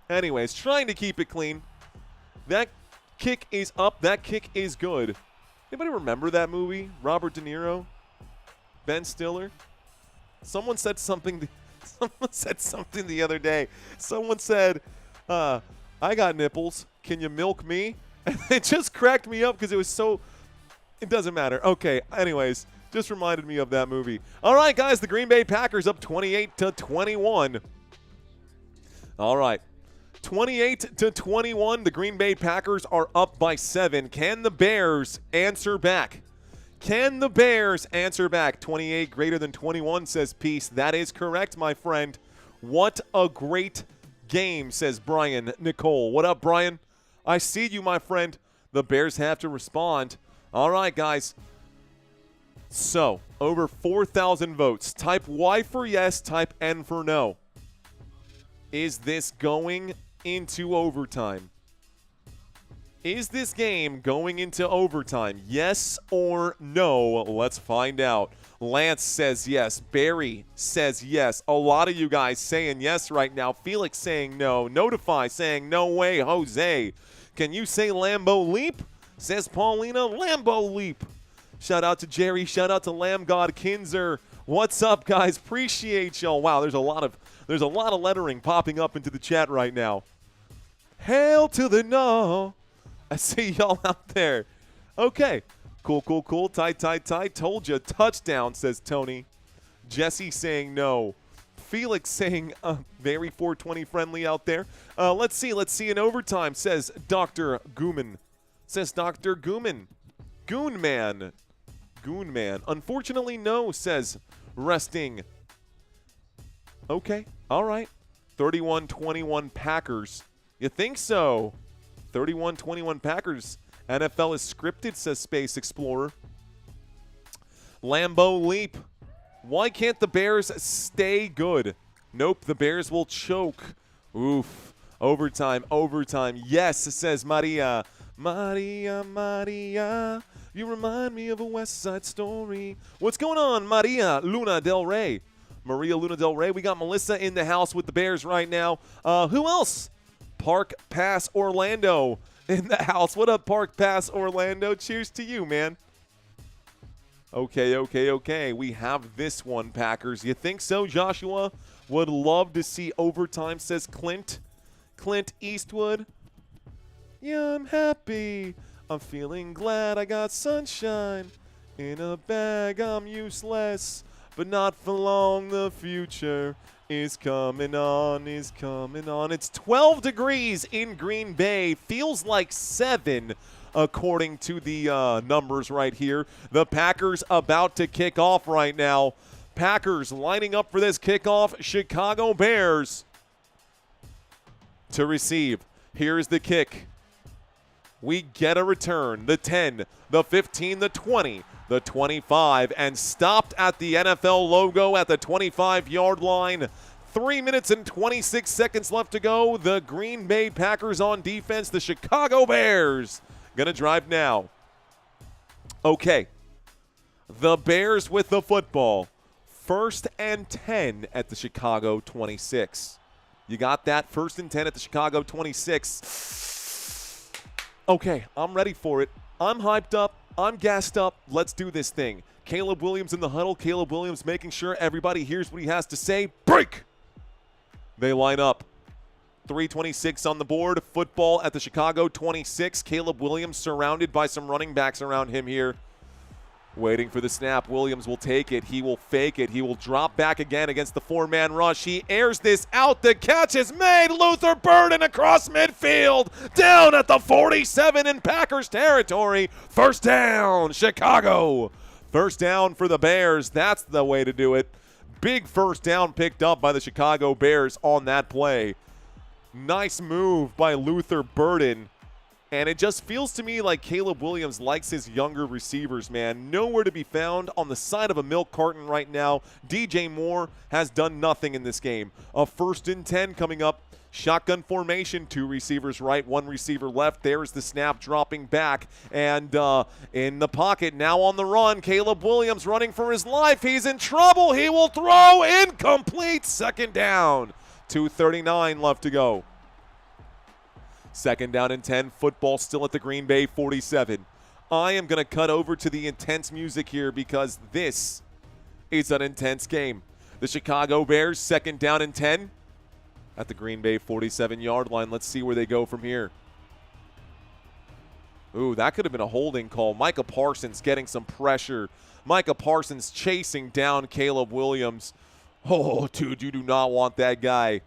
A: Anyways, trying to keep it clean. That kick is up. That kick is good. Anybody remember that movie? Robert De Niro? Ben Stiller? Someone said something the other day. Someone said, I got nipples. Can you milk me? And it just cracked me up because it was so – it doesn't matter. Okay, anyways, just reminded me of that movie. All right, guys, the Green Bay Packers up 28-21. All right. 28-21, the Green Bay Packers are up by 7. Can the Bears answer back? Can the Bears answer back? 28 greater than 21, says Peace. That is correct, my friend. What a great game, says Brian Nicole. What up, Brian? I see you, my friend. The Bears have to respond. All right, guys. So, over 4,000 votes. Type Y for yes, type N for no. Is this going into overtime? Is this game going into overtime? Yes or no? Let's find out. Lance says yes. Barry says yes. A lot of you guys saying yes right now. Felix saying no. Notify saying no way. Jose, can you say Lambeau Leap? Says Paulina. Lambeau Leap. Shout out to Jerry. Shout out to Lamb God Kinzer. What's up, guys? Appreciate y'all. Wow, there's a lot of lettering popping up into the chat right now. Hail to the no. I see y'all out there. Okay. Cool. Tight. Told you. Touchdown, says Tony. Jesse saying no. Felix saying very 420 friendly out there. Let's see in overtime, says Dr. Gooman. Says Dr. Gooman. Goonman. Unfortunately, no, says Resting. Okay. All right. 31-21 Packers. You think so? 31-21 Packers. NFL is scripted, says Space Explorer. Lambeau Leap. Why can't the Bears stay good? Nope, the Bears will choke. Oof. Overtime. Yes, says Maria. Maria. You remind me of a West Side Story. What's going on, Maria Luna Del Rey? Maria Luna Del Rey. We got Melissa in the house with the Bears right now. Who else? Park Pass Orlando in the house. What up, Park Pass Orlando? Cheers to you, man. Okay. We have this one, Packers. You think so, Joshua? Would love to see overtime, says Clint. Clint Eastwood. Yeah, I'm happy. I'm feeling glad I got sunshine. In a bag, I'm useless. But not for long, the future is coming on. It's 12 degrees in Green Bay. Feels like 7 according to the numbers right here. The Packers about to kick off right now. Packers lining up for this kickoff. Chicago Bears to receive. Here's the kick. We get a return. The 10, the 15, the 20, the 25, and stopped at the NFL logo at the 25-yard line. 3 minutes and 26 seconds left to go. The Green Bay Packers on defense. The Chicago Bears going to drive now. Okay. The Bears with the football. 1st and 10 at the Chicago 26. You got that? 1st and 10 at the Chicago 26. Okay, I'm ready for it. I'm hyped up. I'm gassed up. Let's do this thing. Caleb Williams in the huddle. Caleb Williams making sure everybody hears what he has to say. Break! They line up. 3:26 on the board. Football at the Chicago 26. Caleb Williams surrounded by some running backs around him here. Waiting for the snap. Williams will take it. He will fake it. He will drop back again against the 4-man rush. He airs this out. The catch is made. Luther Burden across midfield. Down at the 47 in Packers territory. 1st down, Chicago. 1st down for the Bears. That's the way to do it. Big 1st down picked up by the Chicago Bears on that play. Nice move by Luther Burden. And it just feels to me like Caleb Williams likes his younger receivers, man. Nowhere to be found on the side of a milk carton right now. DJ Moore has done nothing in this game. A 1st and 10 coming up. Shotgun formation, 2 receivers right, 1 receiver left. There's the snap dropping back. And in the pocket, now on the run, Caleb Williams running for his life. He's in trouble. He will throw. Incomplete. 2nd down. 2:39 left to go. 2nd down and 10. Football still at the Green Bay 47. I am going to cut over to the intense music here because this is an intense game. The Chicago Bears, 2nd down and 10 at the Green Bay 47-yard line. Let's see where they go from here. Ooh, that could have been a holding call. Micah Parsons getting some pressure. Micah Parsons chasing down Caleb Williams. Oh, dude, you do not want that guy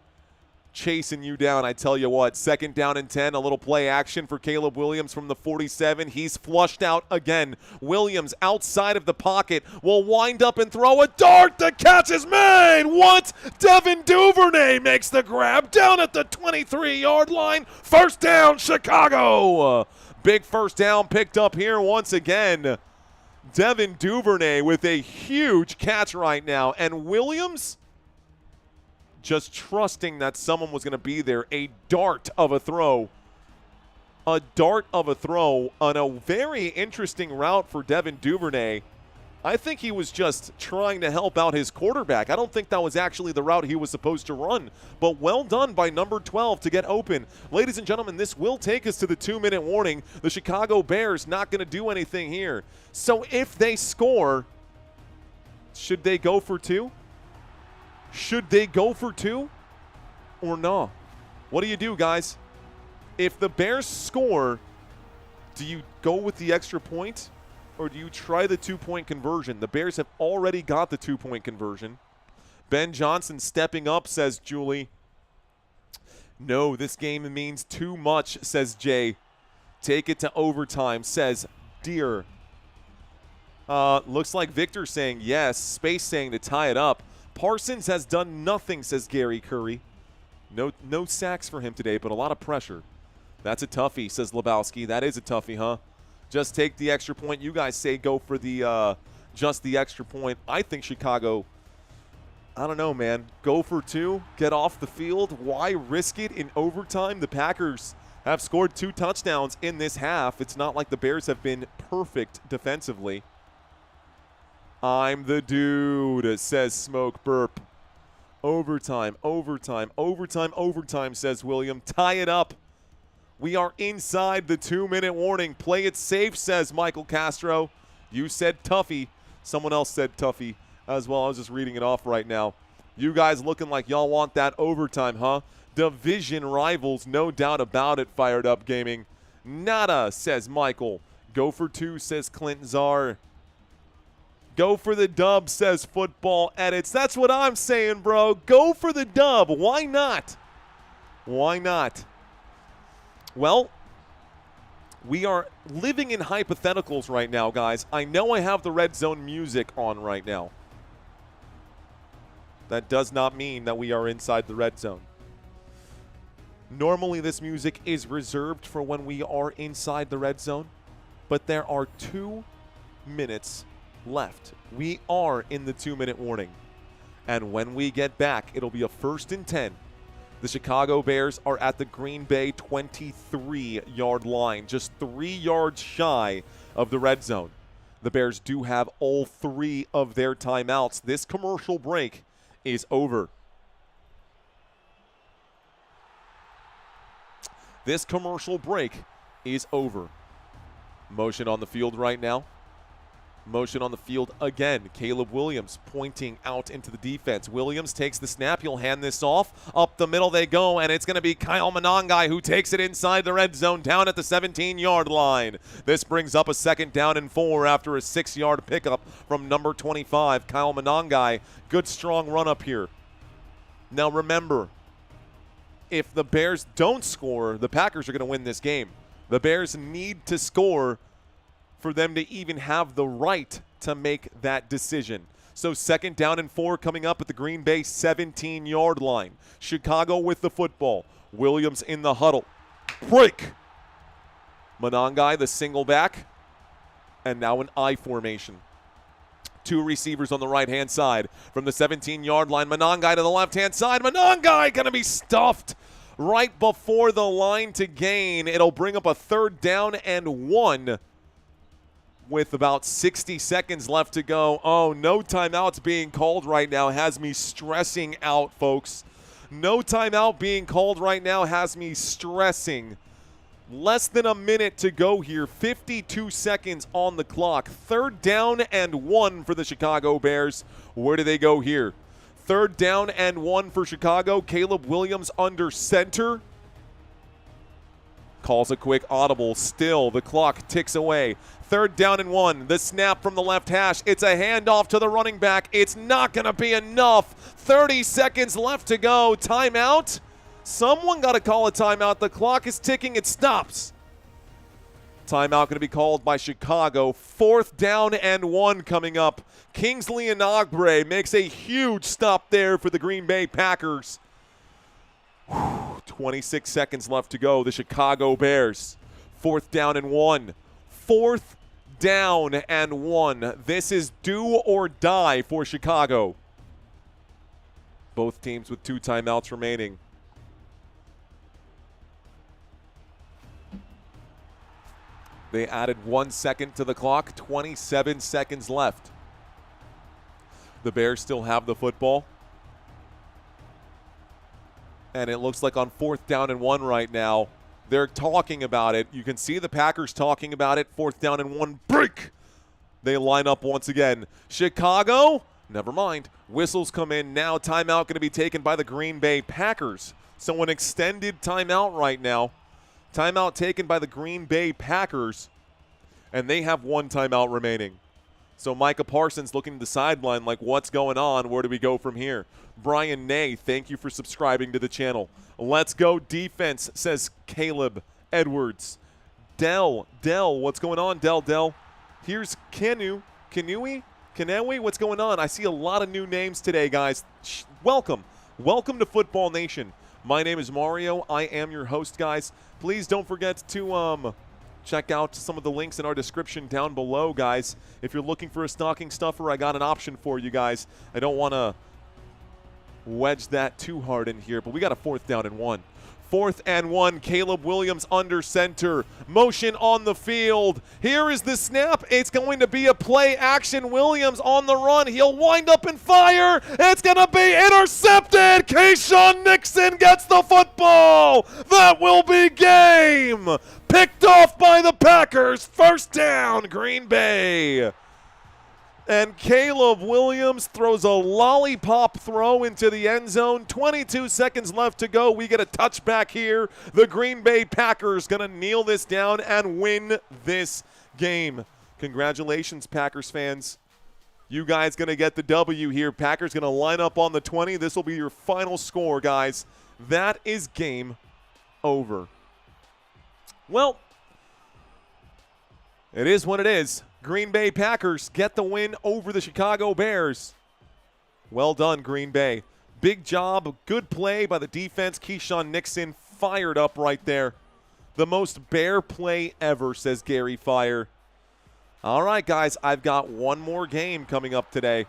A: chasing you down. I tell you what, 2nd down and 10, a little play action for Caleb Williams from the 47. He's flushed out again. Williams outside of the pocket will wind up and throw a dart. The catch is made. What? Devin Duvernay makes the grab down at the 23-yard line. 1st down, Chicago. Big 1st down picked up here once again. Devin Duvernay with a huge catch right now. And Williams just trusting that someone was going to be there. A dart of a throw. A dart of a throw on a very interesting route for Devin Duvernay. I think he was just trying to help out his quarterback. I don't think that was actually the route he was supposed to run. But well done by number 12 to get open. Ladies and gentlemen, this will take us to the 2-minute warning. The Chicago Bears not going to do anything here. So if they score, should they go for 2? Should they go for 2 or no? What do you do, guys? If the Bears score, do you go with the extra point or do you try the 2-point conversion? The Bears have already got the 2-point conversion. Ben Johnson stepping up, says Julie. No, this game means too much, says Jay. Take it to overtime, says Deer. Looks like Victor saying yes. Space saying to tie it up. Parsons has done nothing, says Gary Curry. No sacks for him today, but a lot of pressure. That's a toughie, says Lebowski. That is a toughie, huh? Just take the extra point. You guys say go for the just the extra point. I think Chicago, I don't know, man. Go for 2, get off the field. Why risk it in overtime? The Packers have scored 2 touchdowns in this half. It's not like the Bears have been perfect defensively. I'm the dude, says Smoke Burp. Overtime, overtime, overtime, overtime, says William. Tie it up. We are inside the 2-minute warning. Play it safe, says Michael Castro. You said toughie. Someone else said toughie as well. I was just reading it off right now. You guys looking like y'all want that overtime, huh? Division rivals, no doubt about it, Fired Up Gaming. Nada, says Michael. Go for 2, says Clint Czar. Go for the dub, says Football Edits. That's what I'm saying, bro. Go for the dub. Why not? Why not? Well, we are living in hypotheticals right now, guys. I know I have the red zone music on right now. That does not mean that we are inside the red zone. Normally, this music is reserved for when we are inside the red zone, but there are 2 minutes left. We are in the 2-minute warning. And when we get back, it'll be a 1st and 10. The Chicago Bears are at the Green Bay 23-yard line, just 3 yards shy of the red zone. The Bears do have all 3 of their timeouts. This commercial break is over. This commercial break is over. Motion on the field right now. Motion on the field again. Caleb Williams pointing out into the defense. Williams takes the snap. He'll hand this off. Up the middle they go, and it's going to be Kyle Monangai who takes it inside the red zone down at the 17-yard line. This brings up a 2nd down and 4 after a 6-yard pickup from number 25, Kyle Monangai. Good, strong run up here. Now remember, if the Bears don't score, the Packers are going to win this game. The Bears need to score for them to even have the right to make that decision. So 2nd down and 4 coming up at the Green Bay 17-yard line. Chicago with the football. Williams in the huddle. Break. Monangai, the single back. And now an I formation. 2 receivers on the right-hand side. From the 17-yard line, Monangai to the left-hand side. Monangai going to be stuffed right before the line to gain. It'll bring up a 3rd down and 1 with about 60 seconds left to go. Oh, no timeouts being called right now has me stressing out, folks. No timeout being called right now has me stressing. Less than a minute to go here. 52 seconds on the clock. 3rd down and 1 for the Chicago Bears. Where do they go here? 3rd down and 1 for Chicago. Caleb Williams under center. Calls a quick audible. Still, the clock ticks away. 3rd down and 1. The snap from the left hash. It's a handoff to the running back. It's not going to be enough. 30 seconds left to go. Timeout. Someone got to call a timeout. The clock is ticking. It stops. Timeout going to be called by Chicago. 4th down and 1 coming up. Kingsley Inagbre makes a huge stop there for the Green Bay Packers. 26 seconds left to go. The Chicago Bears. 4th down and 1. 4th down and 1. This is do or die for Chicago. Both teams with 2 timeouts remaining. They added 1 second to the clock. 27 seconds left. The Bears still have the football. And it looks like on 4th down and 1 right now, they're talking about it. You can see the Packers talking about it. 4th down and 1. Break. They line up once again. Chicago, never mind. Whistles come in now. Timeout going to be taken by the Green Bay Packers. So an extended timeout right now. Timeout taken by the Green Bay Packers. And they have 1 timeout remaining. So Micah Parsons looking to the sideline like, what's going on? Where do we go from here? Brian Ney, thank you for subscribing to the channel. Let's go defense, says Caleb Edwards. Dell, what's going on, Dell? Here's Kanui, what's going on? I see a lot of new names today, guys. Welcome to Football Nation. My name is Mario. I am your host, guys. Please don't forget to check out some of the links in our description down below, guys. If you're looking for a stocking stuffer, I got an option for you guys. I don't want to wedge that too hard in here, but we got a 4th down and 1. 4th and 1, Caleb Williams under center. Motion on the field. Here is the snap. It's going to be a play action. Williams on the run. He'll wind up and fire. It's going to be intercepted. Keyshawn Nixon gets the football. That will be game. Picked off by the Packers. 1st down, Green Bay. And Caleb Williams throws a lollipop throw into the end zone. 22 seconds left to go. We get a touchback here. The Green Bay Packers going to kneel this down and win this game. Congratulations, Packers fans. You guys going to get the W here. Packers going to line up on the 20. This will be your final score, guys. That is game over. Well, it is what it is. Green Bay Packers get the win over the Chicago Bears. Well done, Green Bay. Big job, good play by the defense. Keyshawn Nixon fired up right there. The most Bear play ever, says Gary Fire. All right, guys, I've got one more game coming up today.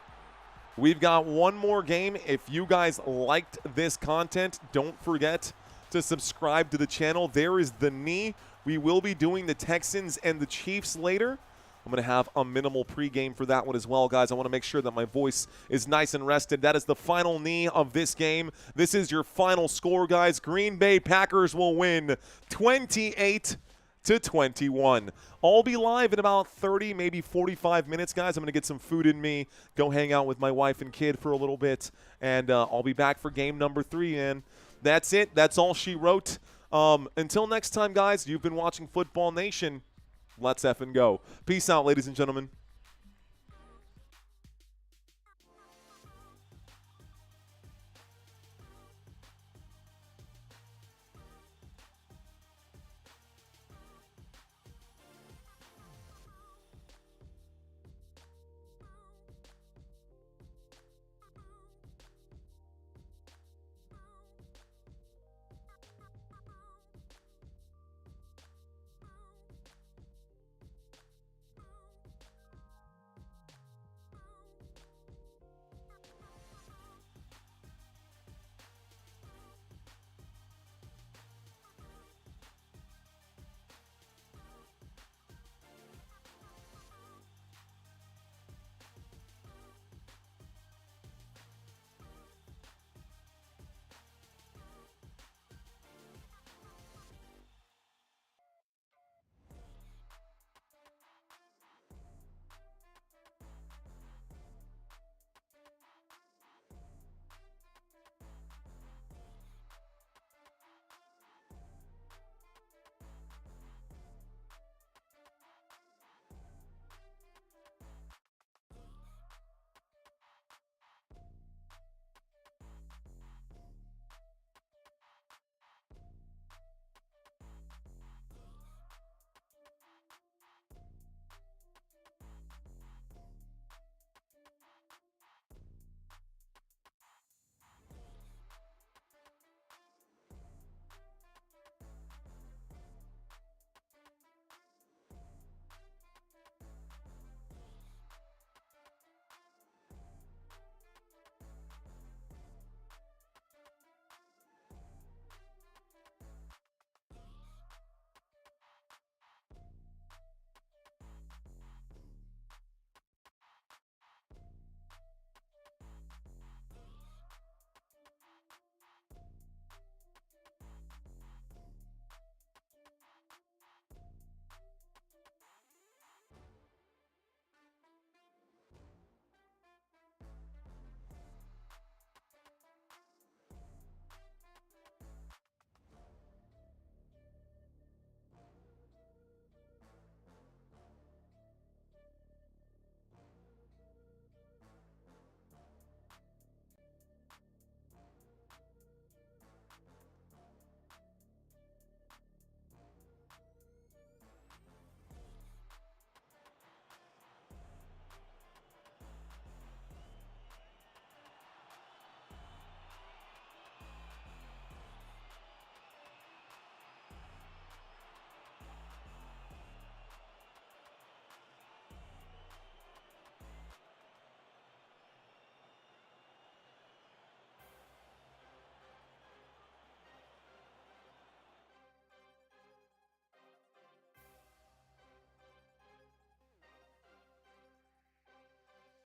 A: We've got one more game. If you guys liked this content, don't forget to subscribe to the channel. There is the knee. We will be doing the Texans and the Chiefs later. I'm going to have a minimal pregame for that one as well, guys. I want to make sure that my voice is nice and rested. That is the final knee of this game. This is your final score, guys. Green Bay Packers will win 28-21. I'll be live in about 30, maybe 45 minutes, guys. I'm going to get some food in me, go hang out with my wife and kid for a little bit, and I'll be back for game number 3, and that's it. That's all she wrote. Until next time, guys, you've been watching Football Nation. Let's effing go. Peace out, ladies and gentlemen.